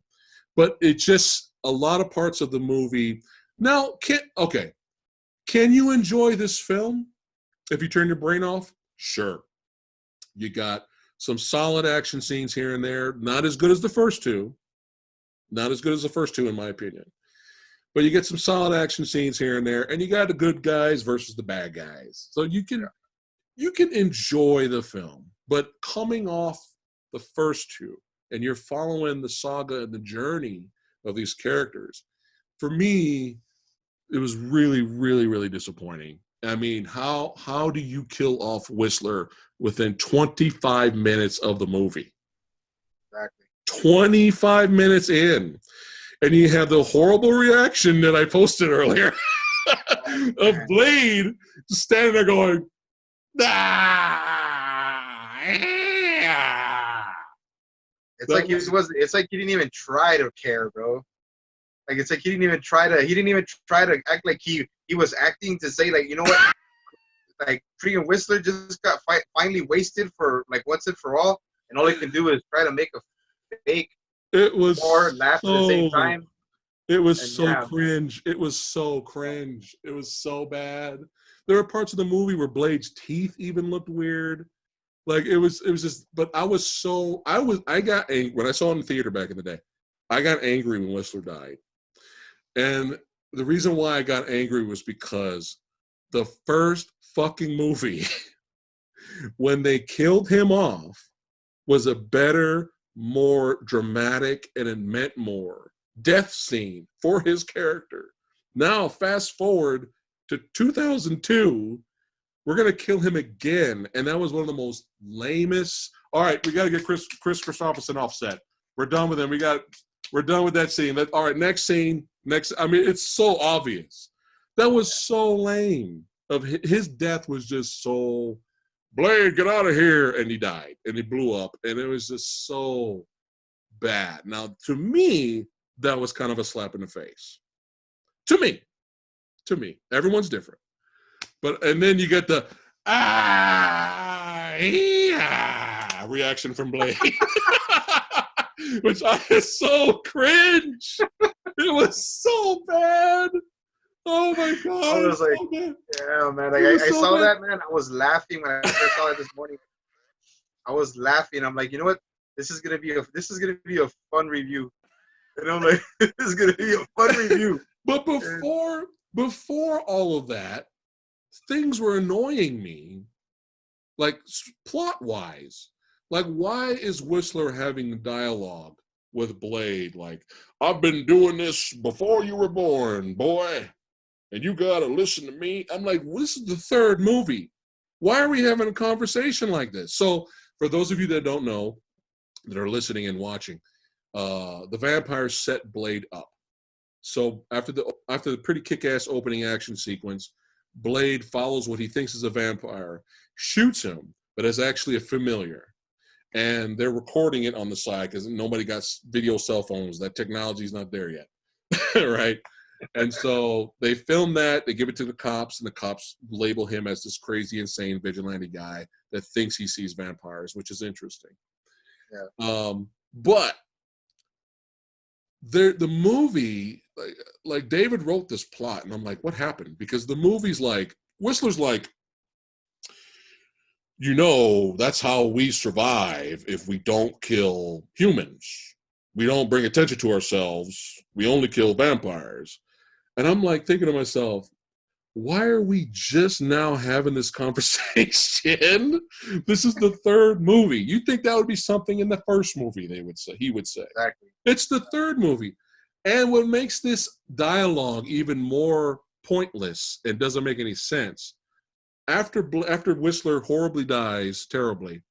Speaker 1: But it just, a lot of parts of the movie. Now, can you enjoy this film if you turn your brain off? Sure. You got some solid action scenes here and there. Not as good as the first two. Not as good as the first two, in my opinion. But you get some solid action scenes here and there, and you got the good guys versus the bad guys. So you can enjoy the film. But coming off the first two, and you're following the saga and the journey of these characters, for me, it was really, really, really disappointing. I mean, how do you kill off Whistler within 25 minutes of the movie?
Speaker 2: Exactly.
Speaker 1: 25 minutes in. And you have the horrible reaction that I posted earlier of Blade just standing there going, "Ah, yeah."
Speaker 2: It's like he didn't even try to care, bro. Like, it's like he didn't even try to act like he was acting to say, like, you know what? Like, freaking Whistler just got finally wasted for, like, once and for all, and all he can do is try to make a fake or laugh at the same time.
Speaker 1: It was cringe. It was so cringe. It was so bad. There are parts of the movie where Blade's teeth even looked weird. Like, it was just, but I got angry when I saw it in the theater back in the day. I got angry when Whistler died. And the reason why I got angry was because the first fucking movie, when they killed him off, was a better, more dramatic, and it meant more death scene for his character. Now, fast forward to 2002, we're going to kill him again. And that was one of the most lamest. All right, we got to get Chris Christopherson offset. We're done with him. We're done with that scene. All right, next scene. I mean, it's so obvious. That was so lame. His death was just so, Blade, get out of here. And he died. And he blew up. And it was just so bad. Now, to me, that was kind of a slap in the face. To me. Everyone's different. And then you get the reaction from Blade. Which is so cringe. It was so bad. Oh my god!
Speaker 2: I was like, yeah, man. Like, I saw that, man. I was laughing when I first saw it this morning. I was laughing. I'm like, you know what? This is gonna be a fun review. And I'm like, this is gonna be a fun review.
Speaker 1: But before all of that, things were annoying me, like plot wise. Like, why is Whistler having dialogue with Blade? Like, I've been doing this before you were born, boy, and you gotta listen to me. I'm like, this is the third movie. Why are we having a conversation like this? So, for those of you that don't know, that are listening and watching, the vampires set Blade up. So after the pretty kick-ass opening action sequence, Blade follows what he thinks is a vampire, shoots him, but is actually a familiar. and they're recording it on the side because nobody got video cell phones. That technology's not there yet, right? And so they film that, they give it to the cops, and the cops label him as this crazy, insane vigilante guy that thinks he sees vampires, which is interesting.
Speaker 2: Yeah.
Speaker 1: But the movie, like David wrote this plot, and I'm like, what happened? Because the movie's like, Whistler's like, that's how we survive if we don't kill humans. We don't bring attention to ourselves. We only kill vampires. And I'm like thinking to myself, why are we just now having this conversation? This is the third movie. You think that would be something in the first movie, he would say.
Speaker 2: Exactly.
Speaker 1: It's the third movie. And what makes this dialogue even more pointless and doesn't make any sense, after Whistler horribly dies, terribly,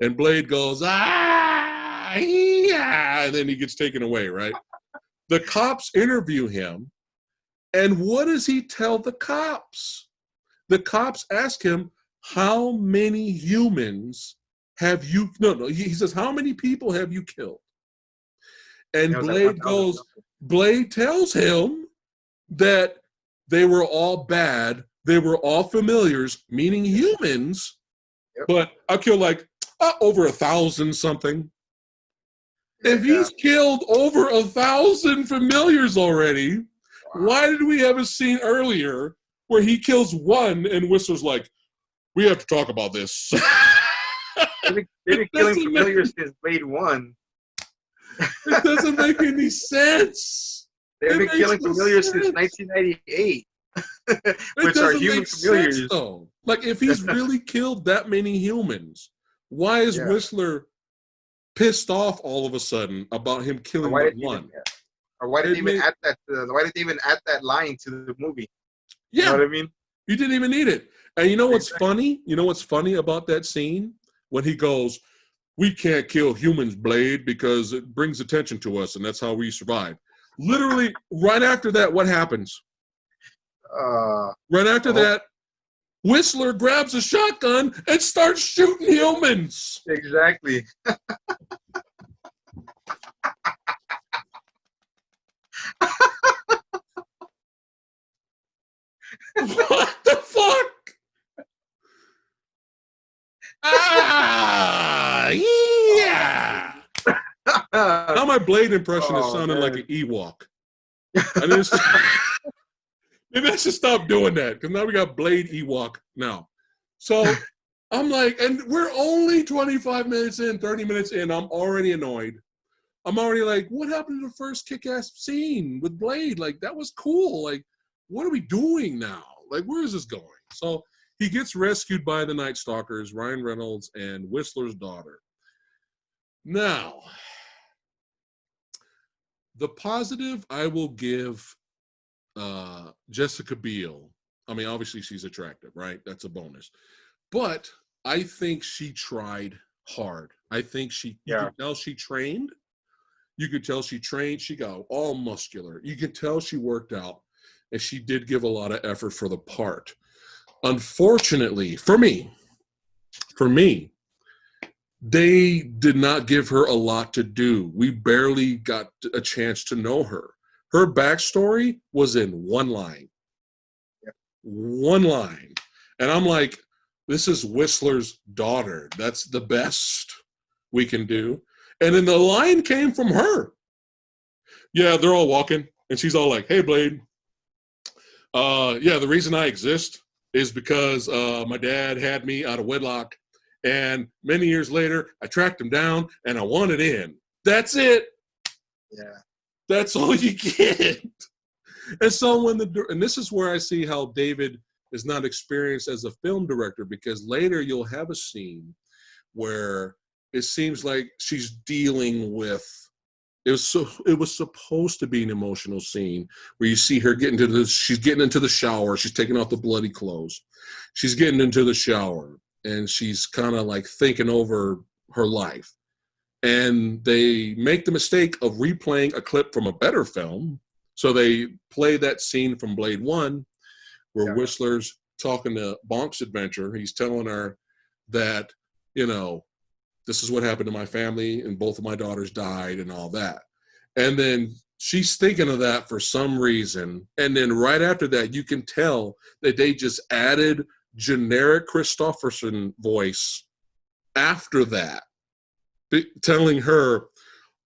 Speaker 1: and Blade goes, yeah, and then he gets taken away, right? The cops interview him, and what does he tell the cops? The cops ask him, how many humans have you, he says, how many people have you killed? And Blade tells him that they were all bad, they were all familiars, meaning humans, but I killed like over 1,000 something. If he's killed over 1,000 familiars already, why did we have a scene earlier where he kills one and Whistler's like, we have to talk about this?
Speaker 2: They've been killing familiars since Blade 1.
Speaker 1: It doesn't make any sense.
Speaker 2: They've been killing familiars since 1998. Which are human familiars.
Speaker 1: Sense, though. Like, if he's really killed that many humans, why is Whistler pissed off all of a sudden about him killing one?
Speaker 2: Or why did they even add that? Why did they even add that line to the movie?
Speaker 1: Yeah,
Speaker 2: you know what I mean.
Speaker 1: You didn't even need it. And you know what's funny? You know what's funny about that scene when he goes, "We can't kill humans, Blade, because it brings attention to us, and that's how we survive." Literally, right after that, what happens? Right after that, Whistler grabs a shotgun and starts shooting humans.
Speaker 2: Exactly.
Speaker 1: What the fuck? Yeah. Now my Blade impression is sounding like an Ewok. Maybe I should stop doing that because now we got Blade Ewok now. So I'm like, and we're only 25 minutes in, 30 minutes in. I'm already annoyed. I'm already like, what happened to the first kick-ass scene with Blade? Like, that was cool. Like, what are we doing now? Like, where is this going? So he gets rescued by the Night Stalkers, Ryan Reynolds, and Whistler's daughter. Now, the positive I will give Jessica Biel. I mean, obviously she's attractive, right? That's a bonus. But I think she tried hard. I think you could tell she trained. You could tell she trained. She got all muscular. You could tell she worked out. And she did give a lot of effort for the part. Unfortunately, for me, they did not give her a lot to do. We barely got a chance to know her. Her backstory was in one line. One line. And I'm like, this is Whistler's daughter. That's the best we can do. And then the line came from her. Yeah, they're all walking. And she's all like, hey, Blade. The reason I exist is because my dad had me out of wedlock. And many years later, I tracked him down and I wanted in. That's it.
Speaker 2: Yeah.
Speaker 1: That's all you get. And so and this is where I see how David is not experienced as a film director, because later you'll have a scene where it seems like she's dealing with, it was supposed to be an emotional scene where you see her she's getting into the shower, she's taking off the bloody clothes. She's getting into the shower and she's kind of like thinking over her life. And they make the mistake of replaying a clip from a better film. So they play that scene from Blade 1 where Whistler's talking to Bonk's adventure. He's telling her that, this is what happened to my family, and both of my daughters died and all that. And then she's thinking of that for some reason. And then right after that, you can tell that they just added generic Christopherson voice after that, telling her,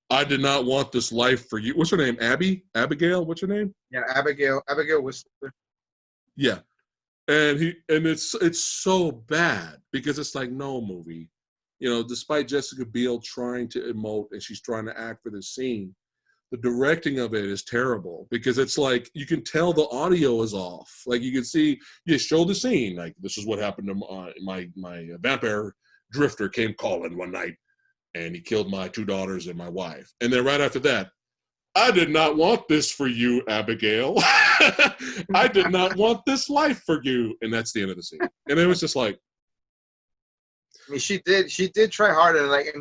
Speaker 1: I did not want this life for you. What's her name? Abigail? What's her name?
Speaker 2: Yeah, Abigail Whistler.
Speaker 1: Yeah. And it's so bad because it's like, no, movie. You know, despite Jessica Biel trying to emote and she's trying to act for the scene, the directing of it is terrible because it's like you can tell the audio is off. Like you can see, you show the scene, like this is what happened to my vampire drifter came calling one night and he killed my 2 daughters and my wife. And then right after that, I did not want this for you, Abigail. I did not want this life for you. And that's the end of the scene. And it was just like,
Speaker 2: I mean, she did try hard, and like,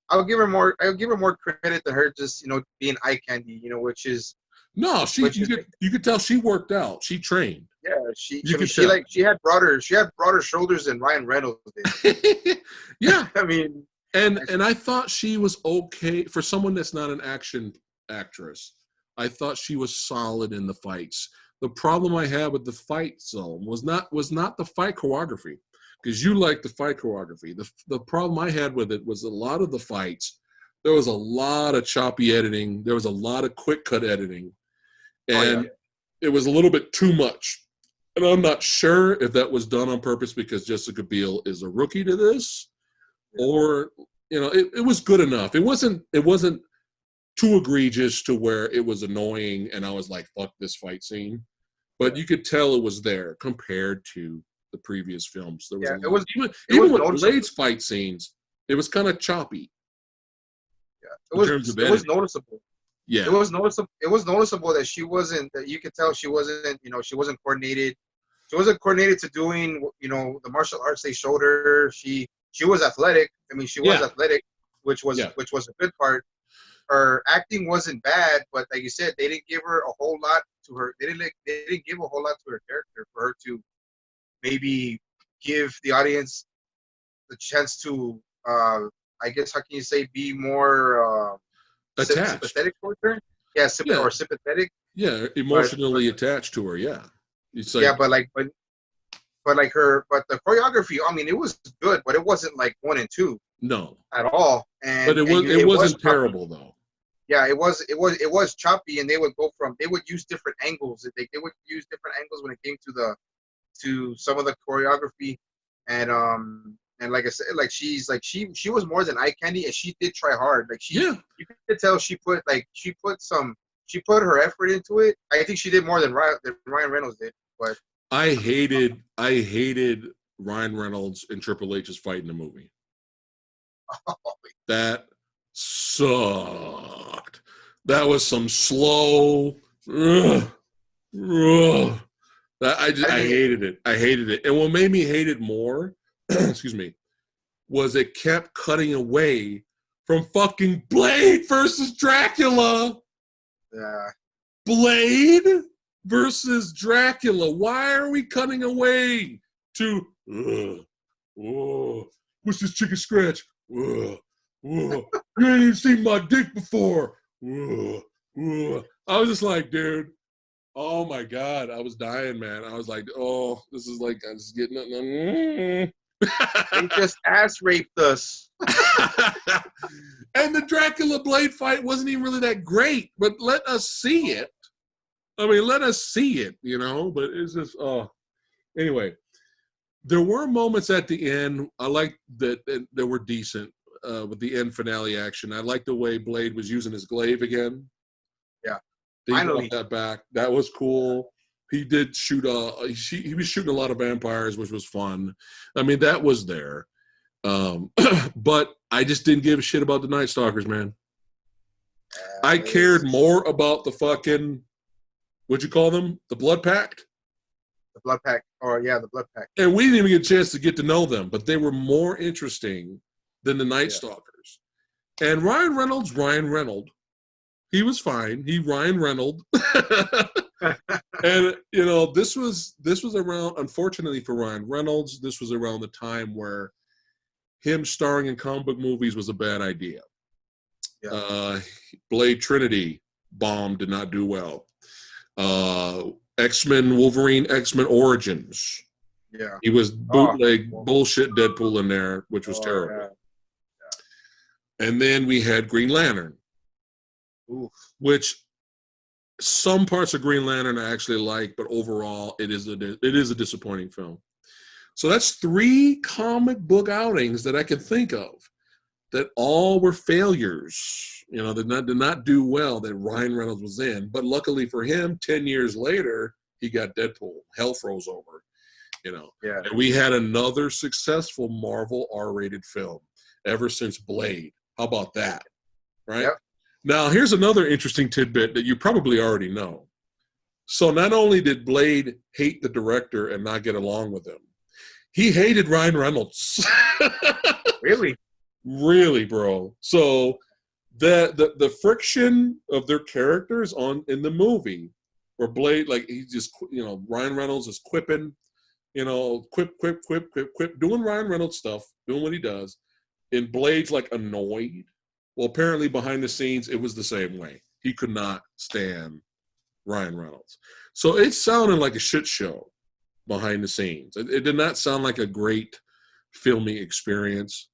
Speaker 2: I'll give her more credit than her just, being eye candy, which is.
Speaker 1: No, you could tell she worked out. She trained.
Speaker 2: Yeah, she had broader shoulders than Ryan Reynolds did.
Speaker 1: Yeah.
Speaker 2: I mean,
Speaker 1: and I thought she was okay for someone that's not an action actress. I thought she was solid in the fights. The problem I had with the fight zone was not the fight choreography, because you like the fight choreography. The problem I had with it was a lot of the fights, there was a lot of choppy editing. There was a lot of quick cut editing. And it was a little bit too much. And I'm not sure if that was done on purpose because Jessica Biel is a rookie to this, or it was good enough. It wasn't too egregious to where it was annoying and I was like, fuck this fight scene. But you could tell it was there compared to the previous films. There was even with Blade's fight scenes, it was kind of choppy.
Speaker 2: Yeah, it was noticeable.
Speaker 1: Yeah,
Speaker 2: it was noticeable. It was noticeable that she wasn't. That you could tell she wasn't. She wasn't coordinated. She wasn't coordinated to doing. The martial arts they showed her. She was athletic. I mean, she was athletic, which was a good part. Her acting wasn't bad, but like you said, they didn't give her a whole lot to her. They didn't give a whole lot to her character for her to maybe give the audience the chance to. I guess how can you say be more. Sympathetic towards her, or sympathetic.
Speaker 1: Yeah, emotionally attached to her. Yeah,
Speaker 2: it's like, but the choreography. I mean, it was good, but it wasn't like 1 and 2.
Speaker 1: No,
Speaker 2: at all. And
Speaker 1: but it wasn't terrible though.
Speaker 2: Yeah, it was choppy, and they would use different angles. They would use different angles when it came to some of the choreography, and like I said, like she was more than eye candy, and she did try hard. Like you could tell she put her effort into it. I think she did more than Ryan Reynolds did. But
Speaker 1: I hated Ryan Reynolds and Triple H's fight in the movie. That sucked. That was some slow. I hated it. I hated it. And what made me hate it more, excuse me, was it kept cutting away from fucking Blade versus Dracula.
Speaker 2: Yeah.
Speaker 1: Blade versus Dracula. Why are we cutting away to what's this chicken scratch? You ain't even seen my dick before. I was just like, dude, oh my God. I was dying, man. I was like, oh, this is like, I'm just getting it.
Speaker 2: They just ass raped us.
Speaker 1: And the Dracula Blade fight wasn't even really that great, but let us see it. I mean, let us see it, but it's just, anyway. There were moments at the end. I liked that they were decent with the end finale action. I liked the way Blade was using his glaive again.
Speaker 2: Yeah,
Speaker 1: they brought that back. That was cool. He did shoot he was shooting a lot of vampires, which was fun. I mean, that was there. But I just didn't give a shit about the Night Stalkers, man. I cared more about the fucking, what'd you call them? The Blood Pact?
Speaker 2: The Blood Pact. The Blood Pact.
Speaker 1: And we didn't even get a chance to get to know them, but they were more interesting than the Night Stalkers. And Ryan Reynolds, he was fine. He Ryan Reynolds. And this was around, unfortunately for Ryan Reynolds, this was around the time where him starring in comic book movies was a bad idea.
Speaker 2: Yeah.
Speaker 1: Blade Trinity bombed, did not do well. X-Men Wolverine, X-Men Origins.
Speaker 2: Yeah.
Speaker 1: He was
Speaker 2: Oh,
Speaker 1: bootleg bullshit Deadpool in there, which was terrible.
Speaker 2: yeah.
Speaker 1: And then we had Green Lantern,
Speaker 2: Oof.
Speaker 1: which some parts of Green Lantern I actually like, but overall it is a disappointing film. So that's 3 comic book outings that I can think of that all were failures. You know, did not do well that Ryan Reynolds was in. But luckily for him, 10 years later, he got Deadpool. Hell froze over. You know,
Speaker 2: Yeah.
Speaker 1: and we had another successful Marvel R-rated film ever since Blade. How about that? Right?
Speaker 2: Yep.
Speaker 1: Now, here's another interesting tidbit that you probably already know. So not only did Blade hate the director and not get along with him, he hated Ryan Reynolds.
Speaker 2: Really?
Speaker 1: Really, bro. So the friction of their characters in the movie, where Blade, like, he just, you know, Ryan Reynolds is quipping, you know, quip, doing Ryan Reynolds stuff, doing what he does. And Blade's like annoyed. Well, apparently behind the scenes, it was the same way. He could not stand Ryan Reynolds. So it sounded like a shit show behind the scenes. It did not sound like a great filming experience.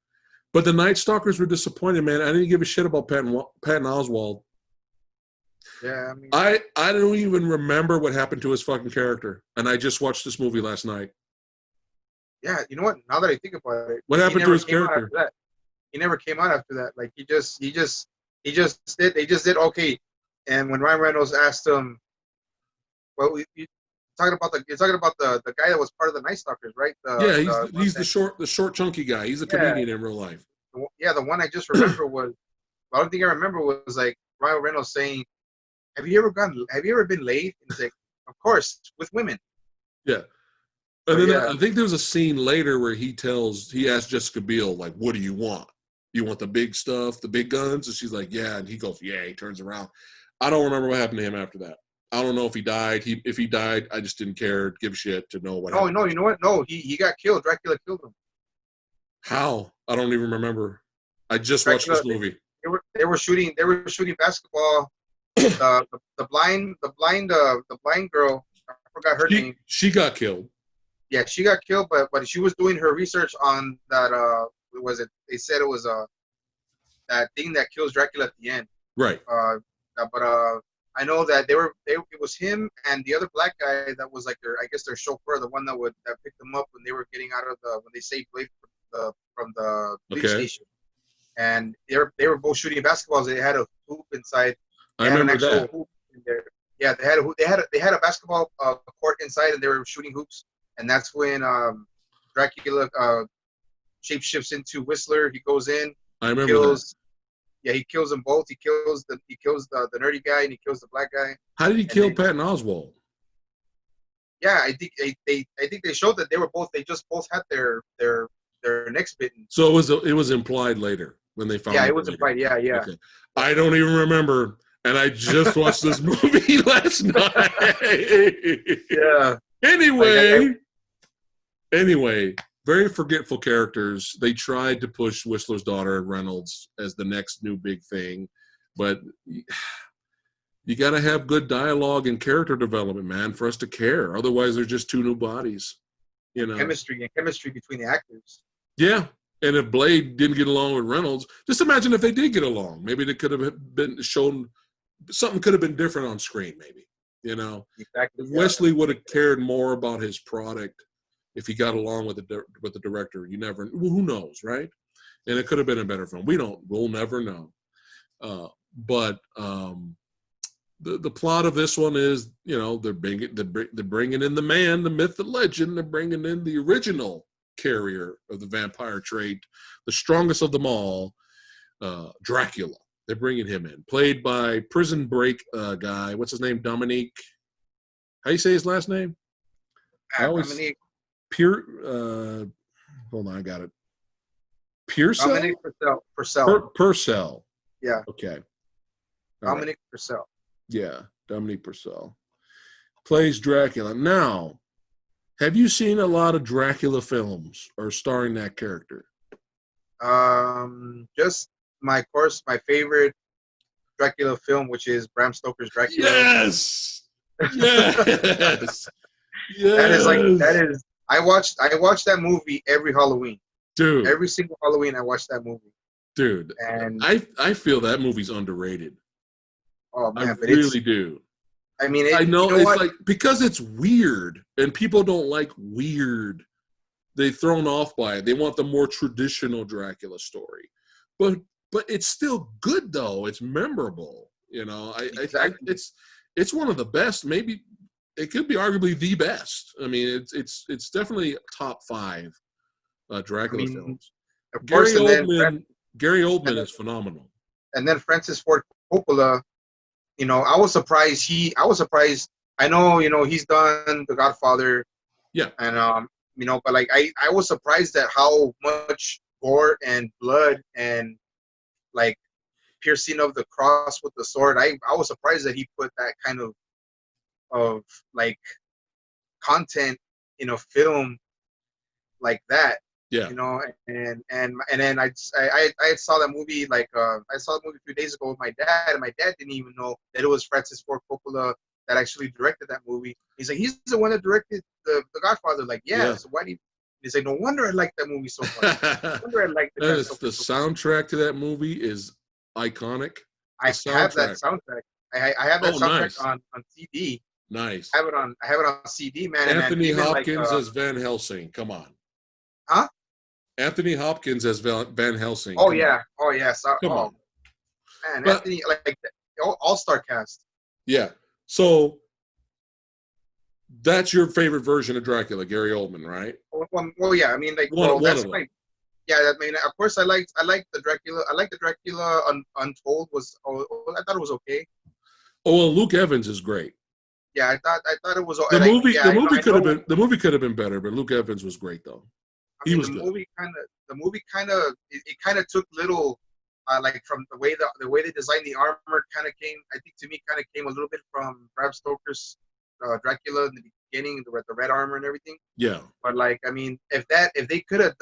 Speaker 1: But the Night Stalkers were disappointed, man. I didn't give a shit about Patton Oswalt.
Speaker 2: Yeah, I mean,
Speaker 1: I don't even remember what happened to his fucking character. And I just watched this movie last night.
Speaker 2: yeah, you know what? Now that I think about it,
Speaker 1: What happened to his character?
Speaker 2: He never came out after that. Like, he just did. They just did okay. And when Ryan Reynolds asked him, well, you're talking about the guy that was part of the Night Stalkers, right?
Speaker 1: Yeah, he's the short chunky guy. He's a comedian in real life.
Speaker 2: The one I just remember was, the only thing I remember was like Ryan Reynolds saying, have you ever been laid? And he's like, of course, with women.
Speaker 1: Yeah. And then I think there was a scene later where he asks Jessica Biel, like, what do you want? You want the big stuff, the big guns? And she's like, yeah. And he goes, yeah. He turns around. I don't remember what happened to him after that. I don't know if he died. If he died, I just didn't care, give a shit to know what happened.
Speaker 2: No, you know what? No, he got killed. Dracula killed him.
Speaker 1: How? I don't even remember. I just watched this movie.
Speaker 2: They were shooting basketball. The blind girl, I forgot her name.
Speaker 1: She got killed.
Speaker 2: Yeah, she got killed, but she was doing her research on that. They said it was that thing that kills Dracula at the end.
Speaker 1: Right.
Speaker 2: But I know that it was him and the other black guy that was like their chauffeur, the one that picked them up when they were getting out of when they saved Blade from the police station. And they were both shooting basketballs. They had a hoop inside.
Speaker 1: I remember that.
Speaker 2: Hoop in there. Yeah, they had a basketball court inside, and they were shooting hoops. And that's when Dracula shapeshifts into Whistler. He goes in.
Speaker 1: I remember that.
Speaker 2: Yeah, he kills them both. He kills the nerdy guy, and he kills the black guy.
Speaker 1: How did he kill Patton Oswalt?
Speaker 2: Yeah, I think they showed that they just both had their necks bitten.
Speaker 1: So it was implied later when they found.
Speaker 2: Yeah, it was implied. Yeah. Okay.
Speaker 1: I don't even remember, and I just watched this movie last night.
Speaker 2: Yeah.
Speaker 1: Anyway, very forgetful characters. They tried to push Whistler's daughter Reynolds as the next new big thing, but you got to have good dialogue and character development, man, for us to care. Otherwise, they're just 2 new bodies. You know,
Speaker 2: chemistry between the actors.
Speaker 1: Yeah, and if Blade didn't get along with Reynolds, just imagine if they did get along. Maybe they could have been shown something could have been different on screen. Maybe, you know,
Speaker 2: exactly.
Speaker 1: Wesley would have cared more about his product if he got along with the director. Who knows, right? And it could have been a better film. We'll never know. But the plot of this one is, you know, they're bringing in the man, the myth, the legend. They're bringing in the original carrier of the vampire trait, the strongest of them all, Dracula. They're bringing him in, played by Prison Break guy. What's his name? Dominique. How you say his last name?
Speaker 2: Dominique.
Speaker 1: Hold on, I got it. Purcell?
Speaker 2: Dominique Purcell.
Speaker 1: Purcell.
Speaker 2: Yeah.
Speaker 1: Okay.
Speaker 2: Dominique Purcell.
Speaker 1: Yeah, Dominique Purcell plays Dracula. Now, have you seen a lot of Dracula films or starring that character?
Speaker 2: Just my favorite Dracula film, which is Bram Stoker's Dracula.
Speaker 1: Yes. Yes.
Speaker 2: That
Speaker 1: Yes.
Speaker 2: is. I watched that movie every Halloween.
Speaker 1: Dude.
Speaker 2: Every single Halloween, I watched that movie.
Speaker 1: Dude.
Speaker 2: And
Speaker 1: I feel that movie's underrated.
Speaker 2: oh
Speaker 1: I
Speaker 2: man, but
Speaker 1: really do.
Speaker 2: I mean,
Speaker 1: I
Speaker 2: you
Speaker 1: know
Speaker 2: know
Speaker 1: it's
Speaker 2: what?
Speaker 1: like because it's weird and people don't like weird. They're thrown off by it. They want the more traditional Dracula story, but it's still good though. It's memorable. You know,
Speaker 2: Exactly.
Speaker 1: it's one of the best. Maybe it could be arguably the best. I mean, it's definitely top five
Speaker 2: I
Speaker 1: Dracula
Speaker 2: mean,
Speaker 1: films.
Speaker 2: of
Speaker 1: Gary
Speaker 2: course,
Speaker 1: Oldman. Gary
Speaker 2: and
Speaker 1: Oldman
Speaker 2: then
Speaker 1: is phenomenal.
Speaker 2: and then Francis Ford Coppola. I was surprised. I was surprised. I know, he's done The Godfather,
Speaker 1: Yeah,
Speaker 2: and but like I was surprised at how much gore and blood and like piercing of the cross with the sword. I was surprised that he put that kind of like content in a film like that.
Speaker 1: yeah.
Speaker 2: And then I saw that movie I saw the movie a few days ago with my dad, and my dad didn't even know that it was Francis Ford Coppola that actually directed that movie. He's like, he's the one that directed the Godfather. Like, yeah.
Speaker 1: Yeah.
Speaker 2: So why do you? He's like, no wonder I like that movie so much. No wonder I like the Bram
Speaker 1: The
Speaker 2: Stoker so much.
Speaker 1: soundtrack to that movie is iconic. The
Speaker 2: I have that
Speaker 1: soundtrack.
Speaker 2: soundtrack. I have that
Speaker 1: Oh,
Speaker 2: soundtrack
Speaker 1: nice,
Speaker 2: on CD.
Speaker 1: nice.
Speaker 2: I have it on CD, man. And then
Speaker 1: Anthony
Speaker 2: even
Speaker 1: Hopkins as Van Helsing. Come on.
Speaker 2: huh?
Speaker 1: Anthony Hopkins as Van Helsing.
Speaker 2: Oh
Speaker 1: Come on.
Speaker 2: yeah, oh yeah. So,
Speaker 1: Come
Speaker 2: oh
Speaker 1: on.
Speaker 2: man,
Speaker 1: But
Speaker 2: Anthony, like all-star cast.
Speaker 1: yeah. So that's your favorite version of Dracula, Gary Oldman, right?
Speaker 2: Well, yeah. I mean, like,
Speaker 1: One
Speaker 2: well,
Speaker 1: one
Speaker 2: that's
Speaker 1: of them.
Speaker 2: my yeah. I mean, of course, I liked the Dracula. I liked the Dracula Untold. I thought it was okay.
Speaker 1: Oh well, Luke Evans is great.
Speaker 2: Yeah, I thought it was like
Speaker 1: The
Speaker 2: yeah.
Speaker 1: movie
Speaker 2: I
Speaker 1: could have
Speaker 2: know.
Speaker 1: been better, but Luke Evans was great though.
Speaker 2: I
Speaker 1: He
Speaker 2: mean,
Speaker 1: was good.
Speaker 2: the movie kind of it kind of took little like from the way they designed the armor kind of came. I think to me kind of came a little bit from Bram Stoker's Dracula in the beginning, the red armor and everything.
Speaker 1: Yeah.
Speaker 2: But like, I mean, if they could have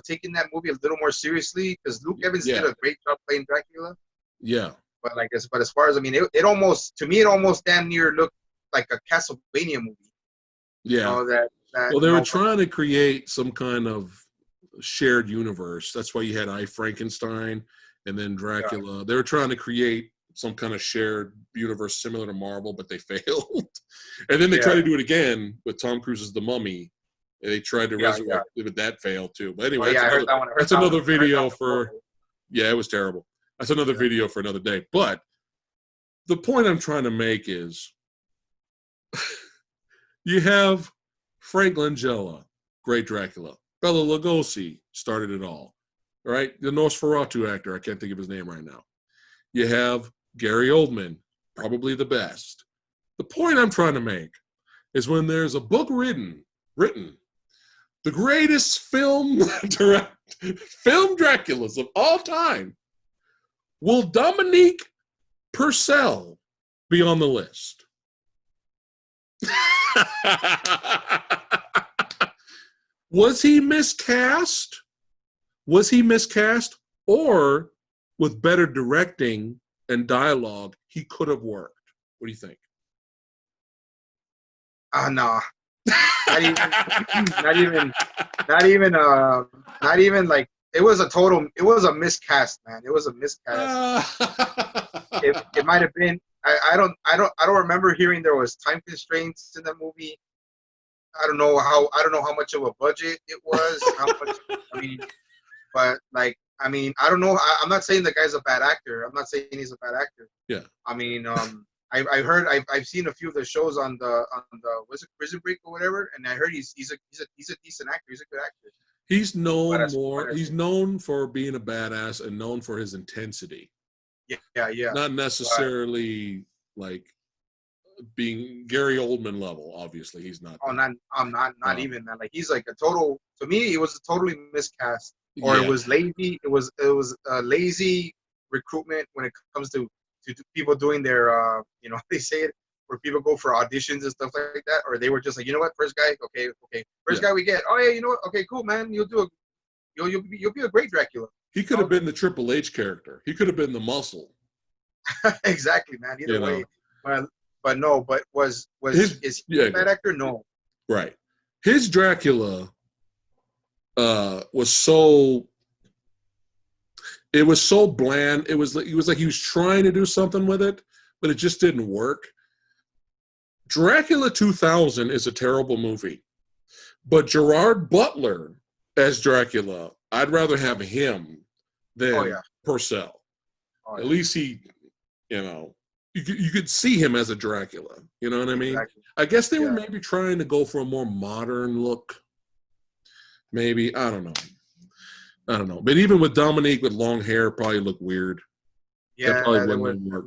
Speaker 2: taken that movie a little more seriously, because Luke Evans did
Speaker 1: Yeah.
Speaker 2: a great job playing Dracula.
Speaker 1: Yeah.
Speaker 2: But as far as I mean, it almost to me it almost damn near looked like a Castlevania movie.
Speaker 1: Yeah.
Speaker 2: That
Speaker 1: Well, they were trying to create some kind of shared universe. That's why you had I Frankenstein and then
Speaker 2: yeah,
Speaker 1: Dracula. They were trying to create some kind of shared universe similar to Marvel, but they failed. And then they tried
Speaker 2: yeah,
Speaker 1: to do it again with Tom Cruise's The Mummy. And they tried to
Speaker 2: yeah.
Speaker 1: resurrect it, but that failed too. But
Speaker 2: Oh
Speaker 1: anyway,
Speaker 2: yeah, I heard that one.
Speaker 1: that's another
Speaker 2: I heard that
Speaker 1: video
Speaker 2: one was
Speaker 1: for
Speaker 2: horrible.
Speaker 1: yeah, it was terrible. That's another
Speaker 2: Yeah.
Speaker 1: video for another day. But the point I'm trying to make is you have Frank Langella, great Dracula. Bela Lugosi started it all, right? The Nosferatu actor, I can't think of his name right now. You have Gary Oldman, probably the best. The point I'm trying to make is when there's a book written, the greatest film film Draculas of all time, will Dominique Purcell be on the list? Was he miscast? Was he miscast? Or with better directing and dialogue, he could have worked? What do you think?
Speaker 2: No, not even, not even, not even, not even like it was a miscast, man. It was a miscast. It might have been. I don't remember hearing there was time constraints in that movie. I don't know how much of a budget it was. How much? I mean, but like, I mean, I don't know. I'm not saying the guy's a bad actor. I'm not saying he's a bad actor.
Speaker 1: Yeah.
Speaker 2: I mean, I heard I've seen a few of the shows on the was it Prison Break or whatever, and I heard he's a decent actor. He's a good actor.
Speaker 1: He's
Speaker 2: But
Speaker 1: known
Speaker 2: as,
Speaker 1: more.
Speaker 2: but as
Speaker 1: He's known for being a badass and known for his intensity.
Speaker 2: yeah.
Speaker 1: Not
Speaker 2: But
Speaker 1: necessarily like being Gary Oldman level. Obviously, he's not.
Speaker 2: oh,
Speaker 1: That.
Speaker 2: I'm not
Speaker 1: Um,
Speaker 2: even man. Like he's like a total. To me, it was a totally miscast, or it
Speaker 1: yeah.
Speaker 2: was lazy. It was a lazy recruitment when it comes to people doing their they say it where people go for auditions and stuff like that, or they were just like, you know what, first guy, okay, first
Speaker 1: Yeah.
Speaker 2: guy we get. Oh yeah, you know what, okay, cool, man, you'll do you'll be a great Dracula.
Speaker 1: He could have been the Triple H character. He could have been the Muscle.
Speaker 2: Exactly, man. Either
Speaker 1: You
Speaker 2: way,
Speaker 1: know,
Speaker 2: but no. But is he a bad actor? No.
Speaker 1: Right. His Dracula was so. It was so bland. It was like he was trying to do something with it, but it just didn't work. Dracula 2000 is a terrible movie, but Gerard Butler as Dracula, I'd rather have him than Purcell. At least he, you could see him as a Dracula. You know what I mean?
Speaker 2: Exactly.
Speaker 1: I guess they were maybe trying to go for a more modern look. Maybe, I don't know. But even with Dominique with long hair, probably look weird.
Speaker 2: Yeah,
Speaker 1: that probably wouldn't work.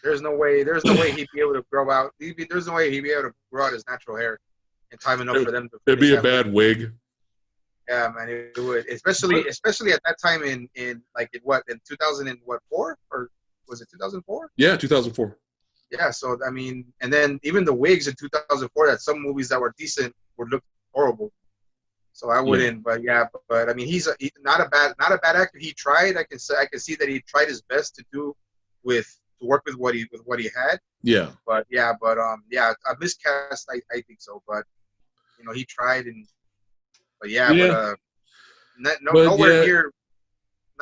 Speaker 2: There's no way he'd be able to grow out. There's no way he'd be able to grow out his natural hair in time enough for them to.
Speaker 1: It'd be a bad wig.
Speaker 2: Yeah, man, it would. Especially at that time in 2004 or was it 2004?
Speaker 1: Yeah, 2004.
Speaker 2: Yeah, so I mean, and then even the wigs in 2004, that some movies that were decent would look horrible. So I wouldn't, but I mean, he's not a bad actor. He tried. I can see that he tried his best to work with what he had.
Speaker 1: Yeah.
Speaker 2: But a miscast. I think so. But he tried nowhere near.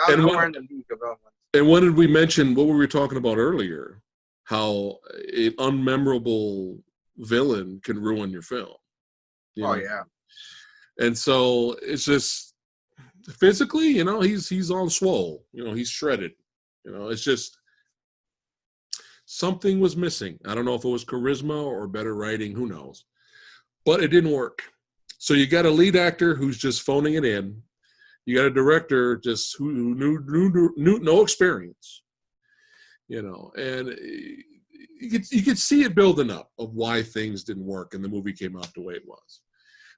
Speaker 2: Nowhere in the league of ones.
Speaker 1: And what did we mention? What were we talking about earlier? How an unmemorable villain can ruin your film.
Speaker 2: Yeah.
Speaker 1: And so it's just physically, he's on swole. He's shredded. It's just something was missing. I don't know if it was charisma or better writing. Who knows? But it didn't work. So you got a lead actor who's just phoning it in. You got a director just who knew no experience. And you could see it building up of why things didn't work and the movie came out the way it was.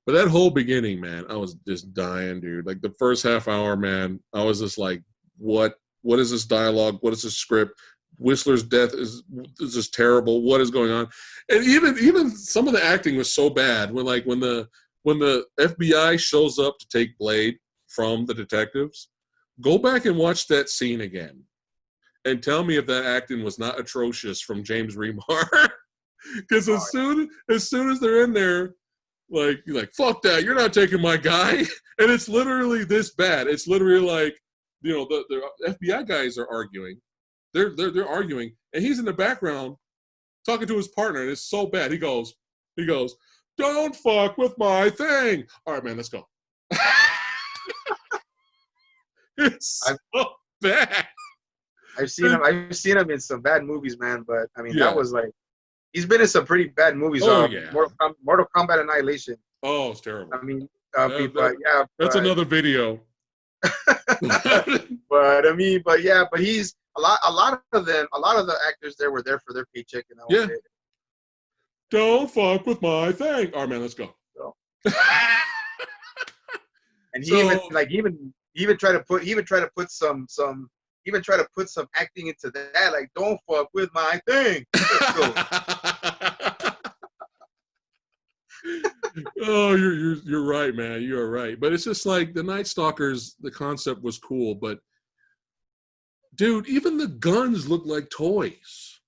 Speaker 1: But that whole beginning, man, I was just dying, dude. Like the first half hour, man, I was just like, what is this dialogue? What is this script? Whistler's death is just terrible. What is going on? And even some of the acting was so bad when the FBI shows up to take Blade from the detectives, go back and watch that scene again and tell me if that acting was not atrocious from James Remar. Because as soon as they're in there, you're like, fuck that, you're not taking my guy. And it's literally this bad. It's literally like, the FBI guys are arguing. They're arguing, and he's in the background talking to his partner, and it's so bad. He goes, don't fuck with my thing. All right, man, let's go. It's so bad.
Speaker 2: I've seen him in some bad movies, man. But I mean, that was like, he's been in some pretty bad movies. Mortal Kombat Annihilation.
Speaker 1: Oh, it's terrible.
Speaker 2: I mean,
Speaker 1: that's another video.
Speaker 2: but he's a lot of the actors there were there for their paycheck, and that was it.
Speaker 1: Don't fuck with my thing. All right, man, let's go.
Speaker 2: So. And he even tried to put some acting into that, like, don't fuck with my thing.
Speaker 1: Oh, you're right, man. You're right. But it's just like the Night Stalkers, the concept was cool, but dude, even the guns look like toys.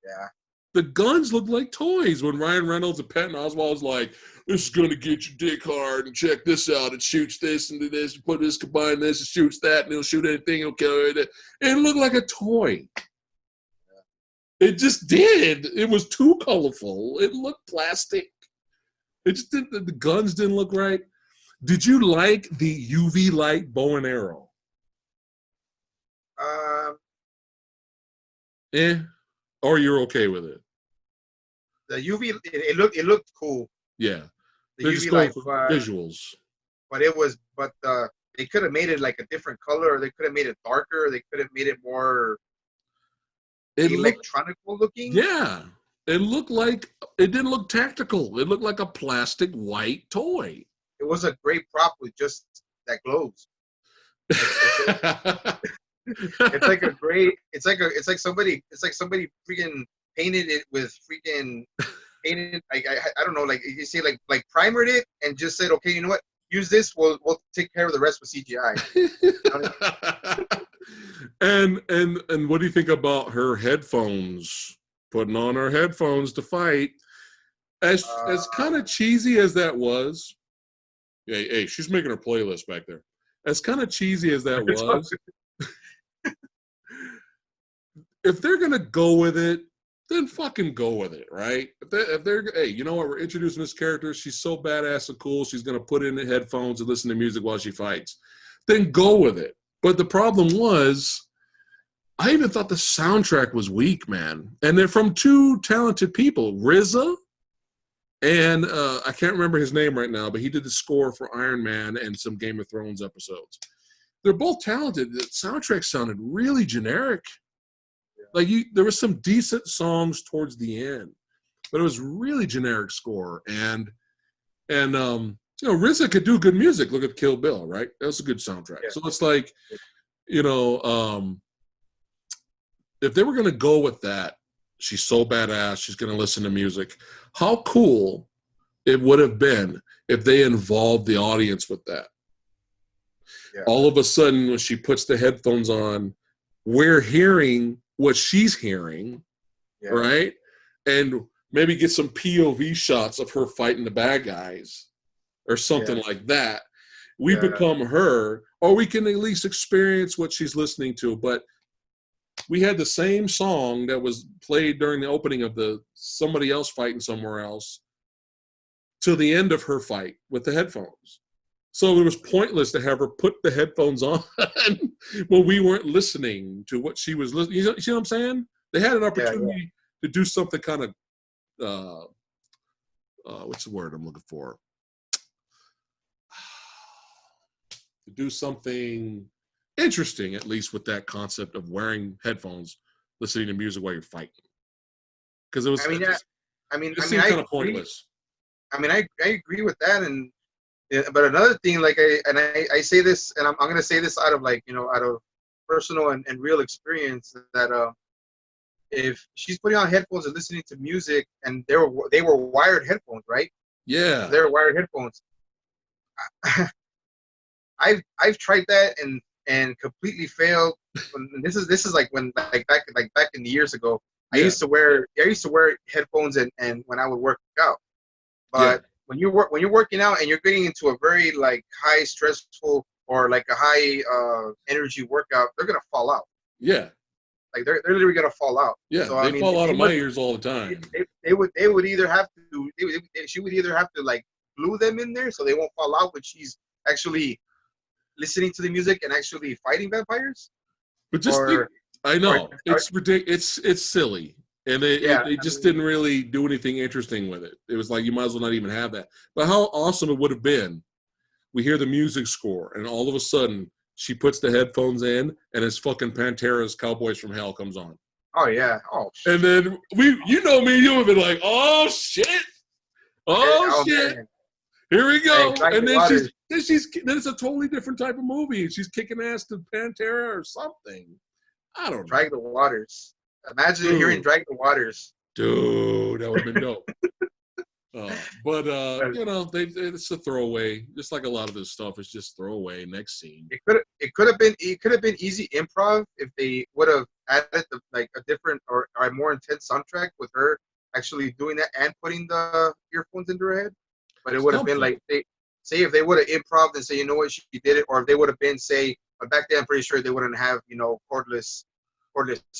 Speaker 2: Yeah.
Speaker 1: The guns look like toys when Ryan Reynolds and Patton Oswalt was like, this is going to get your dick hard, and check this out. It shoots this and this, put this, combine this, it shoots that, and it'll shoot anything, it'll kill it. It looked like a toy. It just did. It was too colorful. It looked plastic. It just didn't, the guns didn't look right. Did you like the UV light bow and arrow? Or you're okay with it?
Speaker 2: The UV, it looked cool.
Speaker 1: Yeah.
Speaker 2: The UV light
Speaker 1: visuals.
Speaker 2: But they could have made it like a different color. Or they could have made it darker. They could have made it more electronical looking.
Speaker 1: Yeah. It looked like, it didn't look tactical. It looked like a plastic white toy.
Speaker 2: It was a great prop with just that glows. It's like somebody freaking painted it with freaking painted, I don't know, like you say, like primered it and just said, okay, you know what, use this. We'll take care of the rest with CGI.
Speaker 1: And what do you think about her headphones? Putting on her headphones to fight. As kind of cheesy as that was, hey, she's making her playlist back there. As kind of cheesy as that was, if they're gonna go with it, then fucking go with it, right? If they're hey, you know what? We're introducing this character. She's so badass and cool. She's gonna put in the headphones and listen to music while she fights. Then go with it. But the problem was, I even thought the soundtrack was weak, man. And they're from two talented people, RZA, and I can't remember his name right now, but he did the score for Iron Man and some Game of Thrones episodes. They're both talented. The soundtrack sounded really generic. Like there were some decent songs towards the end, but it was really generic score. And RZA could do good music. Look at Kill Bill, right? That was a good soundtrack. Yeah. So it's like, if they were going to go with that, she's so badass, she's going to listen to music. How cool it would have been if they involved the audience with that. Yeah. All of a sudden, when she puts the headphones on, we're hearing what she's hearing, right? And maybe get some POV shots of her fighting the bad guys or something like that. We become her, or we can at least experience what she's listening to. But we had the same song that was played during the opening of somebody else fighting somewhere else till the end of her fight with the headphones. So it was pointless to have her put the headphones on when we weren't listening to what she was listening. You see what I'm saying? They had an opportunity to do something kind of, what's the word I'm looking for? To do something interesting, at least with that concept of wearing headphones, listening to music while you're fighting. Because it was, it seemed kind of pointless.
Speaker 2: I mean, I agree with that, but another thing, like I say this, and I'm gonna say this out of out of personal and real experience, that if she's putting on headphones and listening to music, and they were wired headphones, right?
Speaker 1: Yeah,
Speaker 2: they were wired headphones. I've tried that and completely failed. This is like back in the years ago. I used to wear headphones and when I would work out, but when you're working out and you're getting into a very high stressful or a high energy workout, they're gonna fall out.
Speaker 1: Yeah,
Speaker 2: they're literally gonna fall out.
Speaker 1: Yeah, so, they fall out of my ears all the time.
Speaker 2: They would either have to. She would either have to glue them in there so they won't fall out when she's actually listening to the music and actually fighting vampires.
Speaker 1: But just I know it's ridiculous. It's silly. And they just didn't really do anything interesting with it. It was like, you might as well not even have that. But how awesome it would have been. We hear the music score, and all of a sudden, she puts the headphones in, and it's fucking Pantera's Cowboys from Hell comes on.
Speaker 2: Oh, yeah. Oh, shit.
Speaker 1: And then, me and you would have been like, oh, shit. Oh, shit. Man. Here we go. And then it's a totally different type of movie. She's kicking ass to Pantera or something. I don't know.
Speaker 2: Drag the Waters. Imagine hearing Drag the Waters.
Speaker 1: Dude, that would have been dope. It's a throwaway. Just like a lot of this stuff, it's just throwaway. Next scene.
Speaker 2: It could have been easy improv if they would have added a different or a more intense soundtrack with her actually doing that and putting the earphones into her head. But it would have been if they would have improv and say, you know what, she did it, or if they would have been but back then I'm pretty sure they wouldn't have cordless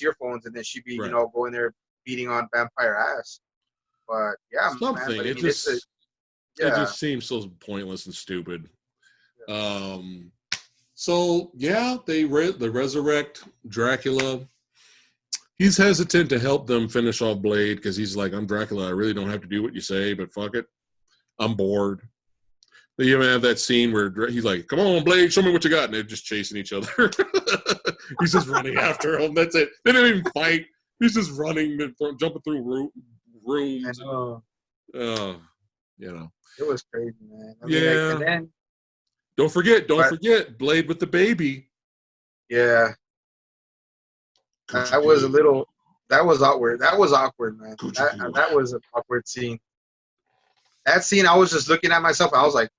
Speaker 2: earphones, and then she'd be going there beating on vampire ass. But
Speaker 1: something. Man, it just seems so pointless and stupid. Yeah. They resurrect Dracula. He's hesitant to help them finish off Blade because he's like, I'm Dracula. I really don't have to do what you say, but fuck it. I'm bored. They even have that scene where he's like, come on, Blade, show me what you got. And they're just chasing each other. He's just running after him. That's it. They didn't even fight. He's just running, jumping through rooms. It
Speaker 2: was crazy, man.
Speaker 1: And then, don't forget, Blade with the baby.
Speaker 2: Yeah. That was awkward. That was awkward, man. That was an awkward scene. That scene, I was just looking at myself. I was like,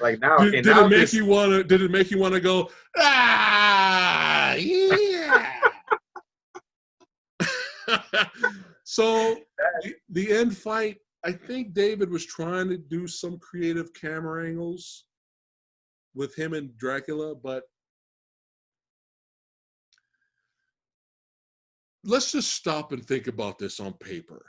Speaker 2: Like now, okay,
Speaker 1: did
Speaker 2: now
Speaker 1: it make
Speaker 2: this.
Speaker 1: you want to? Did it make you want to go? Ah, yeah. So the end fight, I think David was trying to do some creative camera angles with him and Dracula, but let's just stop and think about this on paper.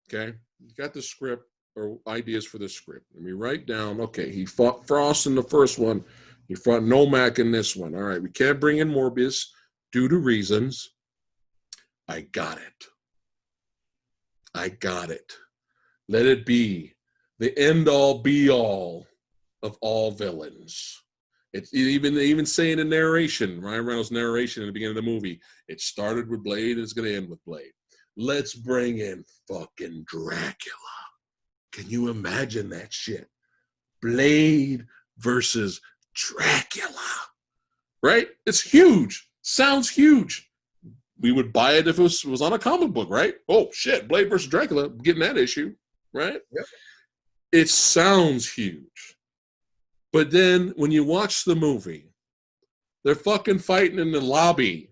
Speaker 1: Okay, you got the script or ideas for the script. Let me write down. Okay, he fought Frost in the first one. He fought Nomak in this one. All right, we can't bring in Morbius due to reasons. I got it. I got it. Let it be the end all be all of all villains. It's even saying in narration, Ryan Reynolds' narration in the beginning of the movie, it started with Blade, it's going to end with Blade. Let's bring in fucking Dracula. Can you imagine that shit? Blade versus Dracula. Right? It's huge. Sounds huge. We would buy it if it was on a comic book, right? Oh, shit, Blade versus Dracula, getting that issue, right?
Speaker 2: Yep.
Speaker 1: It sounds huge. But then when you watch the movie, they're fucking fighting in the lobby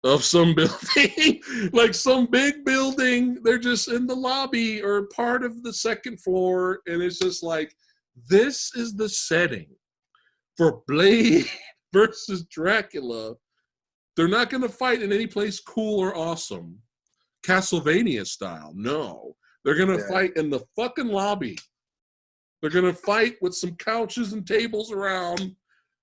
Speaker 1: of some building, like some big building. They're just in the lobby or part of the second floor. And it's just like, this is the setting for Blade versus Dracula. They're not going to fight in any place cool or awesome, Castlevania style. No, they're going to fight in the fucking lobby. They're going to fight with some couches and tables around.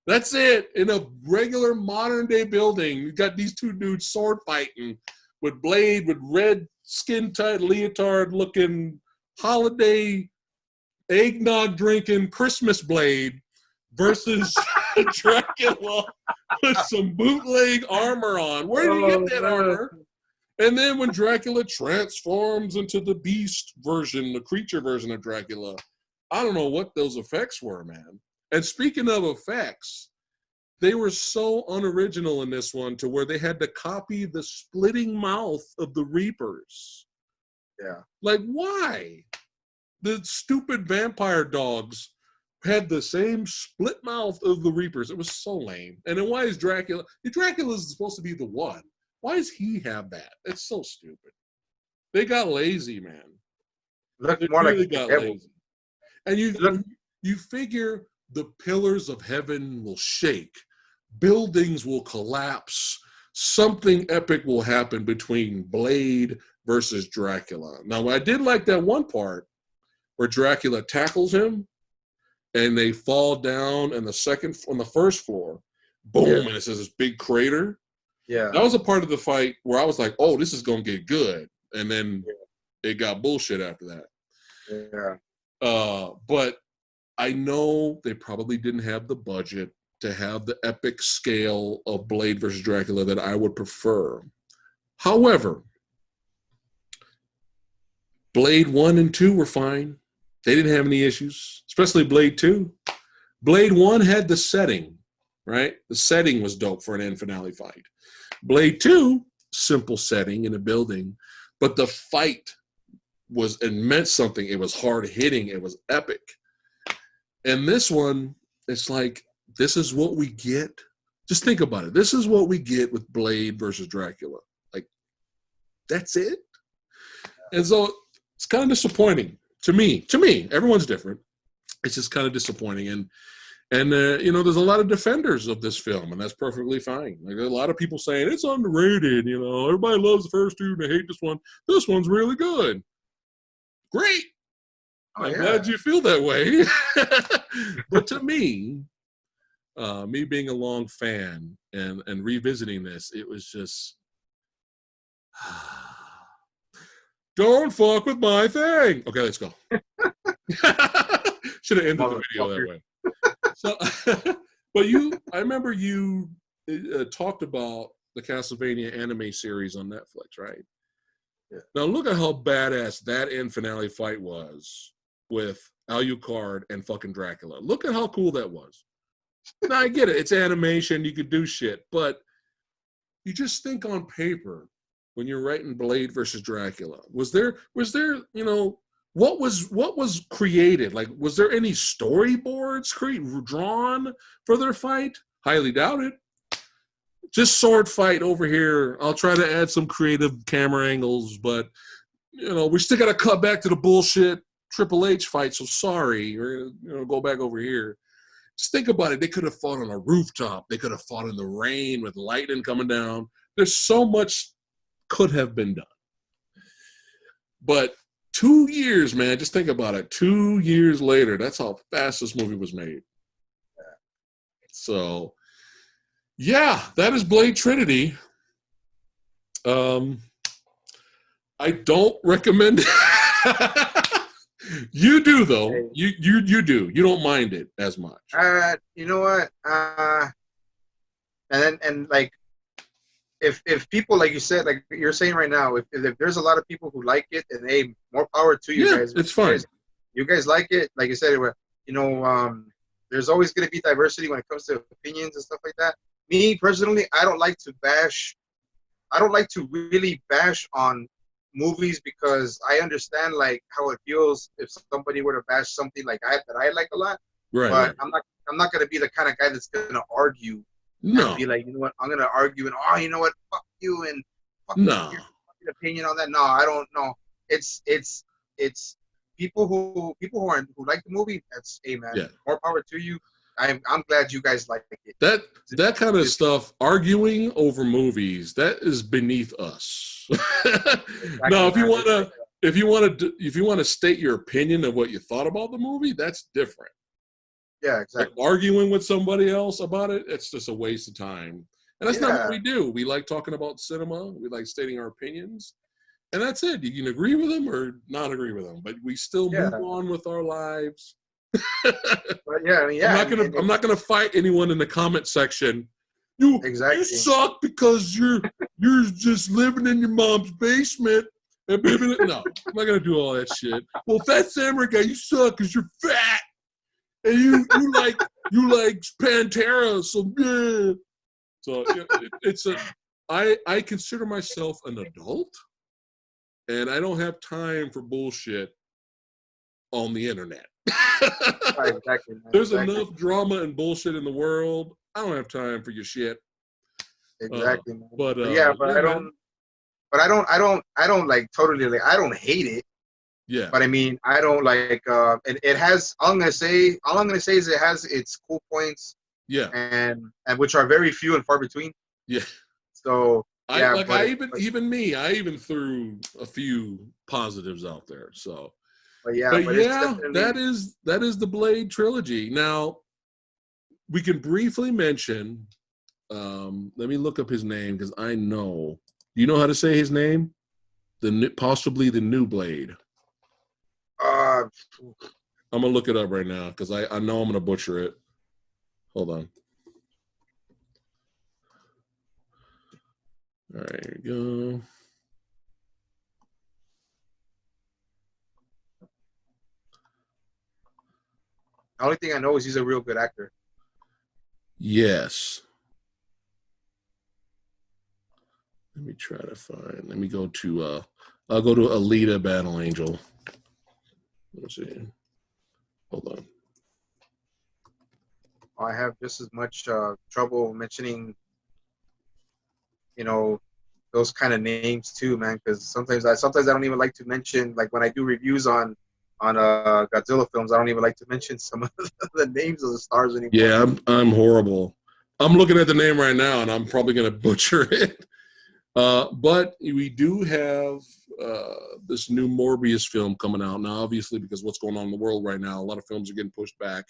Speaker 1: That's it. In a regular modern day building, you got these two dudes sword fighting with Blade with red skin tight leotard looking holiday eggnog drinking Christmas Blade versus Dracula with some bootleg armor on. Where do you get that armor? And then when Dracula transforms into the beast version, the creature version of Dracula, I don't know what those effects were, man. And speaking of effects, they were so unoriginal in this one to where they had to copy the splitting mouth of the Reapers.
Speaker 2: Yeah.
Speaker 1: Like, why? The stupid vampire dogs had the same split mouth of the Reapers. It was so lame. And then why is Dracula? Dracula is supposed to be the one. Why does he have that? It's so stupid. They got lazy, man.
Speaker 2: Look
Speaker 1: They
Speaker 2: more
Speaker 1: really
Speaker 2: like
Speaker 1: got
Speaker 2: the devil.
Speaker 1: lazy. And you figure the pillars of heaven will shake, buildings will collapse, something epic will happen between Blade versus Dracula. Now, I did like that one part where Dracula tackles him and they fall down on the first floor, boom, and it says this big crater.
Speaker 2: Yeah.
Speaker 1: That was a part of the fight where I was like, oh, this is going to get good. And then it got bullshit after that.
Speaker 2: Yeah.
Speaker 1: But I know they probably didn't have the budget to have the epic scale of Blade versus Dracula that I would prefer. However, Blade 1 and 2 were fine. They didn't have any issues, especially Blade 2. Blade 1 had the setting, right? The setting was dope for an end finale fight. Blade 2, simple setting in a building, but the fight it meant something. It was hard hitting. It was epic. And this one, it's like, this is what we get. Just think about it. This is what we get with Blade versus Dracula. Like, that's it. And so it's kind of disappointing to me. Everyone's different. It's just kind of disappointing. And there's a lot of defenders of this film, and that's perfectly fine. Like, a lot of people saying it's underrated. Everybody loves the first two, and they hate this one. This one's really good. Great. I'm glad you feel that way. But to me, me being a long fan and revisiting this, it was just, don't fuck with my thing. Okay, let's go. Should have ended the video that way. So, but I remember you talked about the Castlevania anime series on Netflix, right? Yeah. Now look at how badass that end finale fight was with Alucard and fucking Dracula. Look at how cool that was. Now I get it. It's animation. You could do shit. But you just think on paper when you're writing Blade versus Dracula. Was there what was created? Like, was there any storyboards drawn for their fight? Highly doubt it. Just sword fight over here. I'll try to add some creative camera angles, but we still got to cut back to the bullshit Triple H fight. So sorry, we're gonna go back over here. Just think about it. They could have fought on a rooftop. They could have fought in the rain with lightning coming down. There's so much could have been done. But 2 years, man, just think about it. 2 years later, that's how fast this movie was made. So, yeah, that is Blade Trinity. I don't recommend it. You do, though. You do. You don't mind it as much.
Speaker 2: You know what? And like, if people, like you said, like you're saying right now, if there's a lot of people who like it, and hey, more power to you guys.
Speaker 1: It's fine.
Speaker 2: You guys like it, like you said, there's always going to be diversity when it comes to opinions and stuff like that. Me personally, I don't like to really bash on movies, because I understand like how it feels if somebody were to bash something like that I like a lot.
Speaker 1: Right.
Speaker 2: But right. I'm not going to be the kind of guy that's going to argue.
Speaker 1: No.
Speaker 2: And be like, you know what, I'm going to argue and you know what, fuck you and fuck your fucking opinion on that. No, I don't know. It's people who like the movie. That's man. Yeah. More power to you. I'm glad you guys like it.
Speaker 1: That kind of stuff, arguing over movies, that is beneath us. Exactly. Now, if you want to state your opinion of what you thought about the movie, that's different.
Speaker 2: Yeah, exactly.
Speaker 1: But arguing with somebody else about it, it's just a waste of time. And that's not what we do. We like talking about cinema. We like stating our opinions. And that's it. You can agree with them or not agree with them. But we still move on with our lives.
Speaker 2: But
Speaker 1: I'm not gonna fight anyone in the comment section. You suck because you're just living in your mom's basement. No, I'm not gonna do all that shit. Well, Phat Samurai Guy, you suck because you're fat. And you like Pantera, so yeah. So I consider myself an adult, and I don't have time for bullshit on the internet.
Speaker 2: Exactly,
Speaker 1: There's enough drama and bullshit in the world. I don't have time for your shit.
Speaker 2: Exactly, man.
Speaker 1: But
Speaker 2: I don't like totally like, I don't hate it.
Speaker 1: Yeah.
Speaker 2: But I mean, I don't like it has, all I'm gonna say is it has its cool points.
Speaker 1: Yeah.
Speaker 2: And which are very few and far between.
Speaker 1: Yeah.
Speaker 2: So
Speaker 1: I even threw a few positives out there. So that is the Blade trilogy. Now we can briefly mention, let me look up his name because I know. Do you know how to say his name? Possibly the new Blade. I'm gonna look it up right now because I know I'm gonna butcher it. Hold on. All right, here we go.
Speaker 2: The only thing I know is he's a real good actor.
Speaker 1: Yes. Let me try to find. Let me go to. I'll go to Alita Battle Angel. Let's see. Hold on.
Speaker 2: I have just as much trouble mentioning, those kind of names too, man. Because sometimes I don't even like to mention, like when I do reviews on Godzilla films, I don't even like to mention some of the names of the stars anymore.
Speaker 1: Yeah, I'm horrible. I'm looking at the name right now, and I'm probably gonna butcher it. But we do have this new Morbius film coming out now, obviously, because what's going on in the world right now, a lot of films are getting pushed back.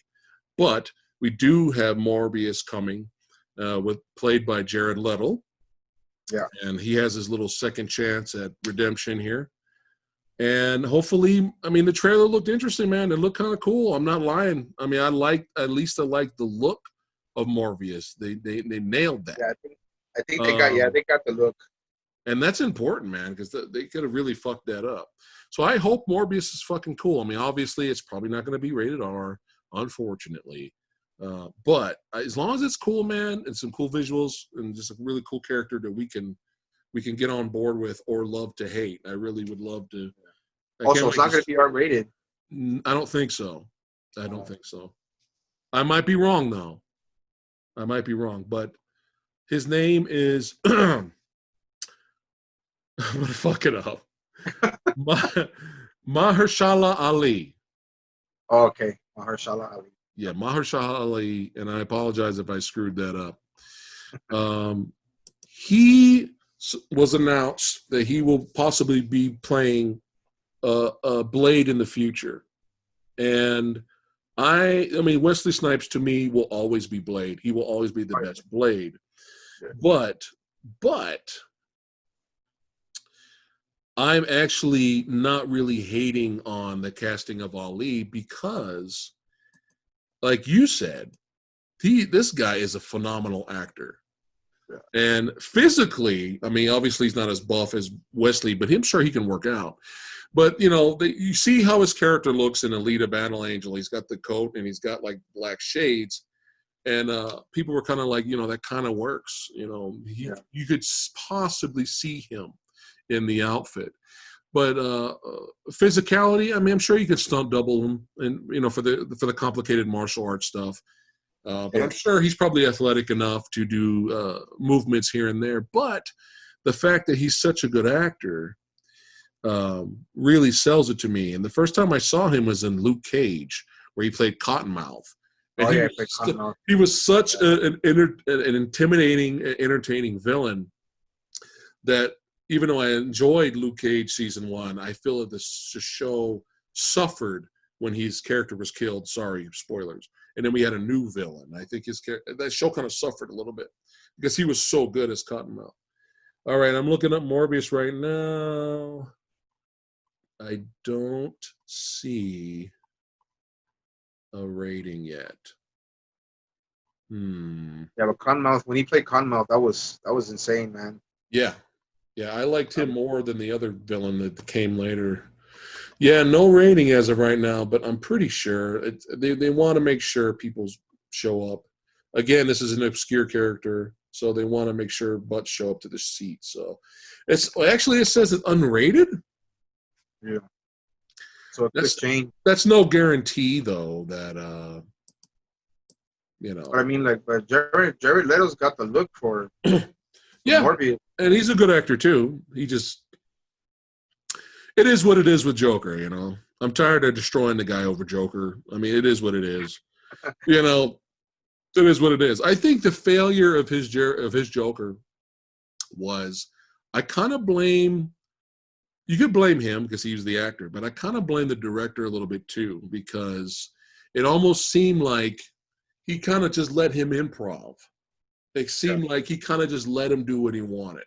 Speaker 1: But we do have Morbius coming, played by Jared Leto.
Speaker 2: Yeah.
Speaker 1: And he has his little second chance at redemption here. And hopefully, I mean, the trailer looked interesting, man. It looked kind of cool. I'm not lying. I mean, I like the look of Morbius. They nailed that.
Speaker 2: Yeah, I think they got the look.
Speaker 1: And that's important, man, because they could have really fucked that up. So I hope Morbius is fucking cool. I mean, obviously, it's probably not going to be rated R, unfortunately. But as long as it's cool, man, and some cool visuals and just a really cool character that we can get on board with or love to hate. I really would love to.
Speaker 2: Also, it's not going to be R-rated.
Speaker 1: I don't think so. I don't think so. I might be wrong, though. I might be wrong, but his name is I'm gonna fuck it up. Mahershala Ali.
Speaker 2: Oh, okay, Mahershala Ali.
Speaker 1: Yeah, Mahershala Ali, and I apologize if I screwed that up. He was announced that he will possibly be playing a Blade in the future, and I mean, Wesley Snipes to me will always be Blade. He will always be the best Blade. But I'm actually not really hating on the casting of Ali because, like you said, this guy is a phenomenal actor. Yeah. And physically, I mean, obviously he's not as buff as Wesley, but I'm sure he can work out. But, you know, you see how his character looks in Alita Battle Angel. He's got the coat and he's got, like, black shades. And people were kind of like, you know, that kind of works. You know, you could possibly see him in the outfit. But physicality, I mean, I'm sure you could stunt double him, and you know, for the complicated martial arts stuff. But I'm sure he's probably athletic enough to do movements here and there. But the fact that he's such a good actor really sells it to me. And the first time I saw him was in Luke Cage, where he played Cottonmouth. And he was such an intimidating, entertaining villain that even though I enjoyed Luke Cage season 1, I feel that the show suffered when his character was killed. Sorry, spoilers. And then we had a new villain. I think that show kind of suffered a little bit because he was so good as Cottonmouth. All right, I'm looking up Morbius right now. I don't see a rating yet.
Speaker 2: Yeah, but Cottonmouth, when he played Cottonmouth, that was insane, man.
Speaker 1: Yeah, I liked him more than the other villain that came later. Yeah, no rating as of right now, but I'm pretty sure they want to make sure people show up. Again, this is an obscure character, so they want to make sure butts show up to the seat. So it says it's unrated.
Speaker 2: Yeah. So it's change.
Speaker 1: That's no guarantee, though, that you know.
Speaker 2: But I mean, like, but Jared Leto's got the look for Morbius.
Speaker 1: And he's a good actor too. It is what it is with Joker, you know. I'm tired of destroying the guy over Joker. I mean, it is what it is. You know, it is what it is. I think the failure of his Joker was, I kind of blame. You could blame him because he was the actor, but I kind of blame the director a little bit too, because it almost seemed like he kind of just let him improv. It seemed like he kind of just let him do what he wanted,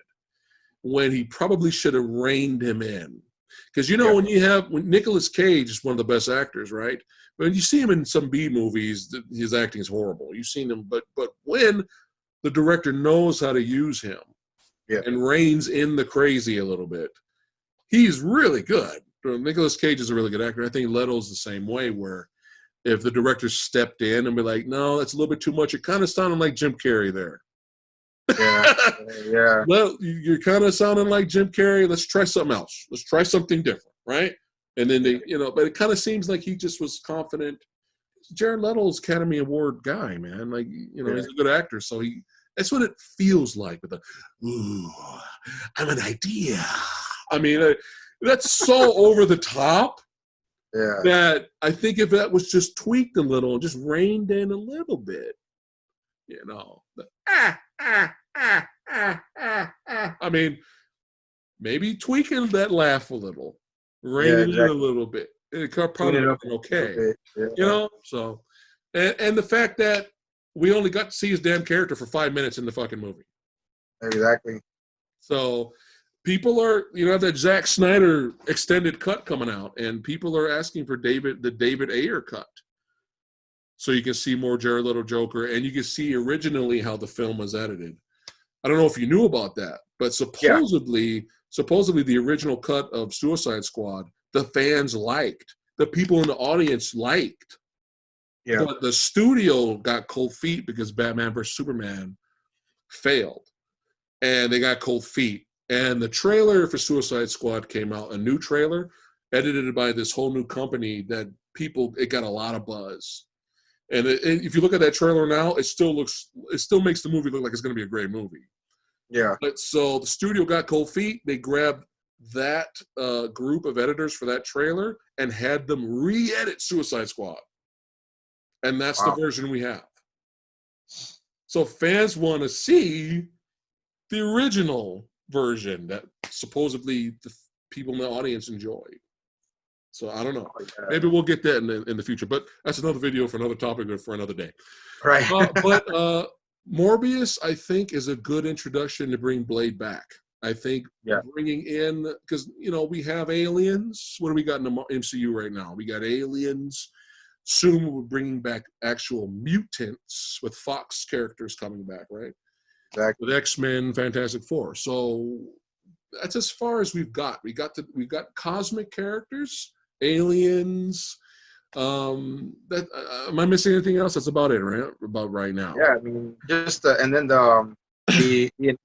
Speaker 1: when he probably should have reined him in. Because, you know, when Nicolas Cage is one of the best actors, right? When you see him in some B movies, his acting is horrible. You've seen him, but when the director knows how to use him and reins in the crazy a little bit, he's really good. Nicolas Cage is a really good actor. I think Leto's the same way, where if the director stepped in and be like, no, that's a little bit too much, it kind of sounded like Jim Carrey there. Yeah. Well, you're kind of sounding like Jim Carrey. Let's try something else. Let's try something different, right? And then but it kind of seems like he just was confident. Jared Leto's Academy Award guy, man. Like, he's a good actor, so that's what it feels like with ooh, I'm an idea. I mean, that's so over the top. Yeah. That I think if that was just tweaked a little and just reined in a little bit, I mean, maybe tweaking that laugh a little, reining it a little bit. It could probably have been okay. So, and the fact that we only got to see his damn character for 5 minutes in the fucking movie.
Speaker 2: Exactly.
Speaker 1: So, people are, that Zack Snyder extended cut coming out, and people are asking for the David Ayer cut. So you can see more Jared Leto Joker, and you can see originally how the film was edited. I don't know if you knew about that, but supposedly the original cut of Suicide Squad, the fans liked. The people in the audience liked. Yeah. But the studio got cold feet because Batman vs. Superman failed. And they got cold feet. And the trailer for Suicide Squad came out, a new trailer, edited by this whole new company that it got a lot of buzz. And if you look at that trailer now, it still makes the movie look like it's going to be a great movie.
Speaker 2: Yeah.
Speaker 1: But so the studio got cold feet. They grabbed that group of editors for that trailer and had them re-edit Suicide Squad. And that's the version we have. So fans want to see the original version that supposedly the people in the audience enjoyed. So I don't know. Maybe we'll get that in the future. But that's another video for another topic or for another day.
Speaker 2: Right.
Speaker 1: But Morbius, I think, is a good introduction to bring Blade back. I think bringing in, because, we have aliens. What do we got in the MCU right now? We got aliens. Soon we're bringing back actual mutants with Fox characters coming back, right?
Speaker 2: Exactly.
Speaker 1: With X-Men, Fantastic Four. So that's as far as we've got. We've got cosmic characters, aliens. Am I missing anything else? That's about it, right? About right now.
Speaker 2: Yeah, I mean, just and then the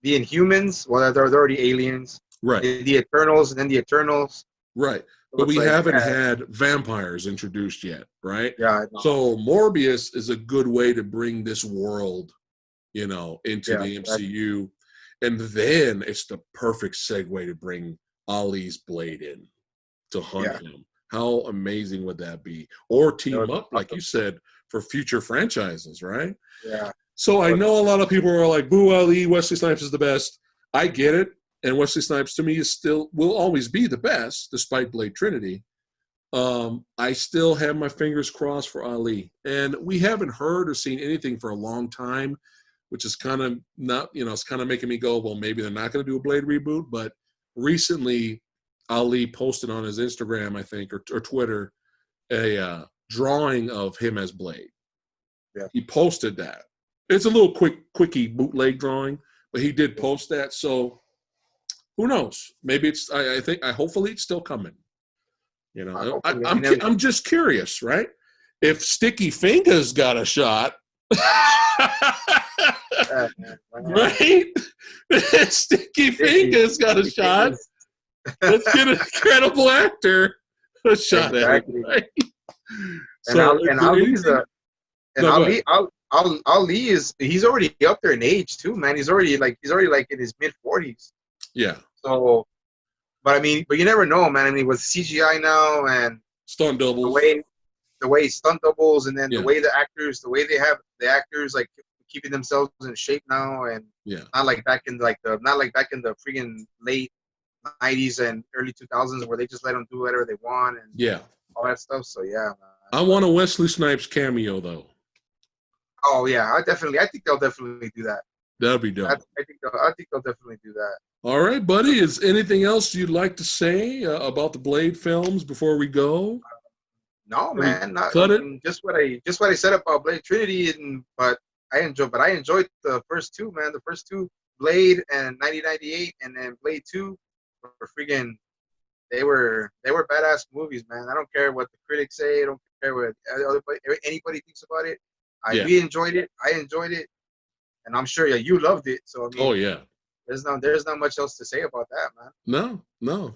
Speaker 2: Inhumans. Well, they're already aliens.
Speaker 1: Right.
Speaker 2: The Eternals, and then the Eternals.
Speaker 1: Right. But we haven't had vampires introduced yet, right?
Speaker 2: Yeah.
Speaker 1: So Morbius is a good way to bring this world, into the MCU. And then it's the perfect segue to bring Ali's Blade in to hunt him. How amazing would that be? Or team up, like you said, for future franchises, right?
Speaker 2: Yeah.
Speaker 1: So I know a lot of people are like, boo, Ali, Wesley Snipes is the best. I get it. And Wesley Snipes, to me, will always be the best, despite Blade Trinity. I still have my fingers crossed for Ali. And we haven't heard or seen anything for a long time, which is kind of not, it's kind of making me go, well, maybe they're not going to do a Blade reboot. But recently, Ali posted on his Instagram, I think, or Twitter, a drawing of him as Blade.
Speaker 2: Yeah.
Speaker 1: He posted that. It's a little quickie bootleg drawing, but he did post that. So who knows? Maybe hopefully it's still coming. I'm just curious, right? If Sticky Fingers got a shot, right? Sticky Fingers got a shot. Let's get an incredible actor a shot at it, right?
Speaker 2: Ali he's already up there in age too, man. He's already like in his mid-40s.
Speaker 1: Yeah.
Speaker 2: So, but you never know, man. I mean, with CGI now and
Speaker 1: stunt doubles,
Speaker 2: the way stunt doubles, and then the way they have the actors like keeping themselves in shape now, and not like back in the freaking late 90s and early 2000s where they just let them do whatever they want and all that stuff. So man.
Speaker 1: I want a Wesley Snipes cameo though.
Speaker 2: Oh yeah, I think they'll definitely do that.
Speaker 1: That'd be dope.
Speaker 2: I think they'll definitely do that.
Speaker 1: All right, buddy. Is anything else you'd like to say about the Blade films before we go?
Speaker 2: No, man. Just what I said about Blade Trinity, but I enjoyed the first two, man. The first two, Blade and 1998, and then Blade 2 were freaking. They were badass movies, man. I don't care what the critics say. I don't care what anybody thinks about it. We enjoyed it. I enjoyed it, and I'm sure you loved it. So
Speaker 1: oh yeah.
Speaker 2: There's not much else to say about that, man.
Speaker 1: No.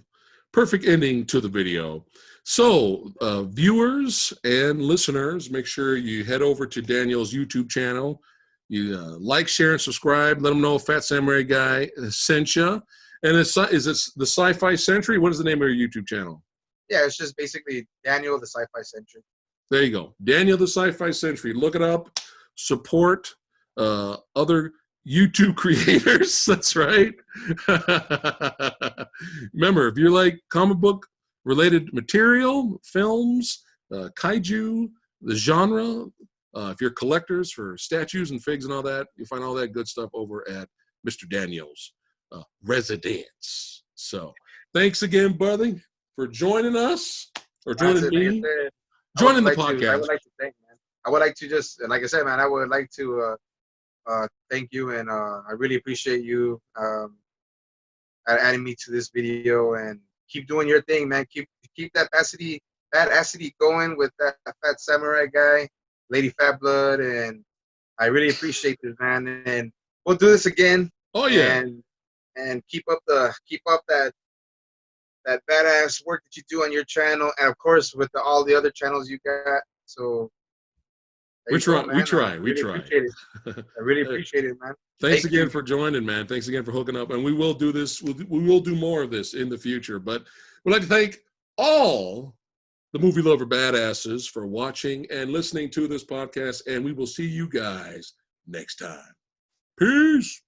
Speaker 1: Perfect ending to the video. So, viewers and listeners, make sure you head over to Daniel's YouTube channel. You like, share, and subscribe. Let them know Phat Samurai Guy sent you. And is it the Sci-Fi Sentry? What is the name of your YouTube channel?
Speaker 2: Yeah, it's just basically Daniel the Sci-Fi Sentry.
Speaker 1: There you go. Daniel the Sci-Fi Sentry. Look it up. Support other YouTube creators. That's right. Remember, if you like comic book related material, films, kaiju, the genre, if you're collectors for statues and figs and all that, you'll find all that good stuff over at Mr. Daniel's residence. So thanks again, buddy, for joining us or joining me. Joining the podcast.
Speaker 2: I would like to thank, man. I would like to just, like I said, man, I would like to thank you, and I really appreciate you adding me to this video, and keep doing your thing, man. Keep that acidity going with that Phat Samurai Guy, Lady Fat Blood, and I really appreciate this, man. And we'll do this again.
Speaker 1: Oh yeah.
Speaker 2: And keep up that that badass work that you do on your channel, and of course with all the other channels you got. So there
Speaker 1: We
Speaker 2: you go,
Speaker 1: try. We
Speaker 2: man. I
Speaker 1: try. We
Speaker 2: really
Speaker 1: try.
Speaker 2: appreciate it. I really appreciate it, man.
Speaker 1: Thanks
Speaker 2: Thank
Speaker 1: again
Speaker 2: you.
Speaker 1: for joining, man. Thanks again for hooking up. And we will do this. We will do more of this in the future. But we'd like to thank all the movie lover badasses for watching and listening to this podcast. And we will see you guys next time. Peace.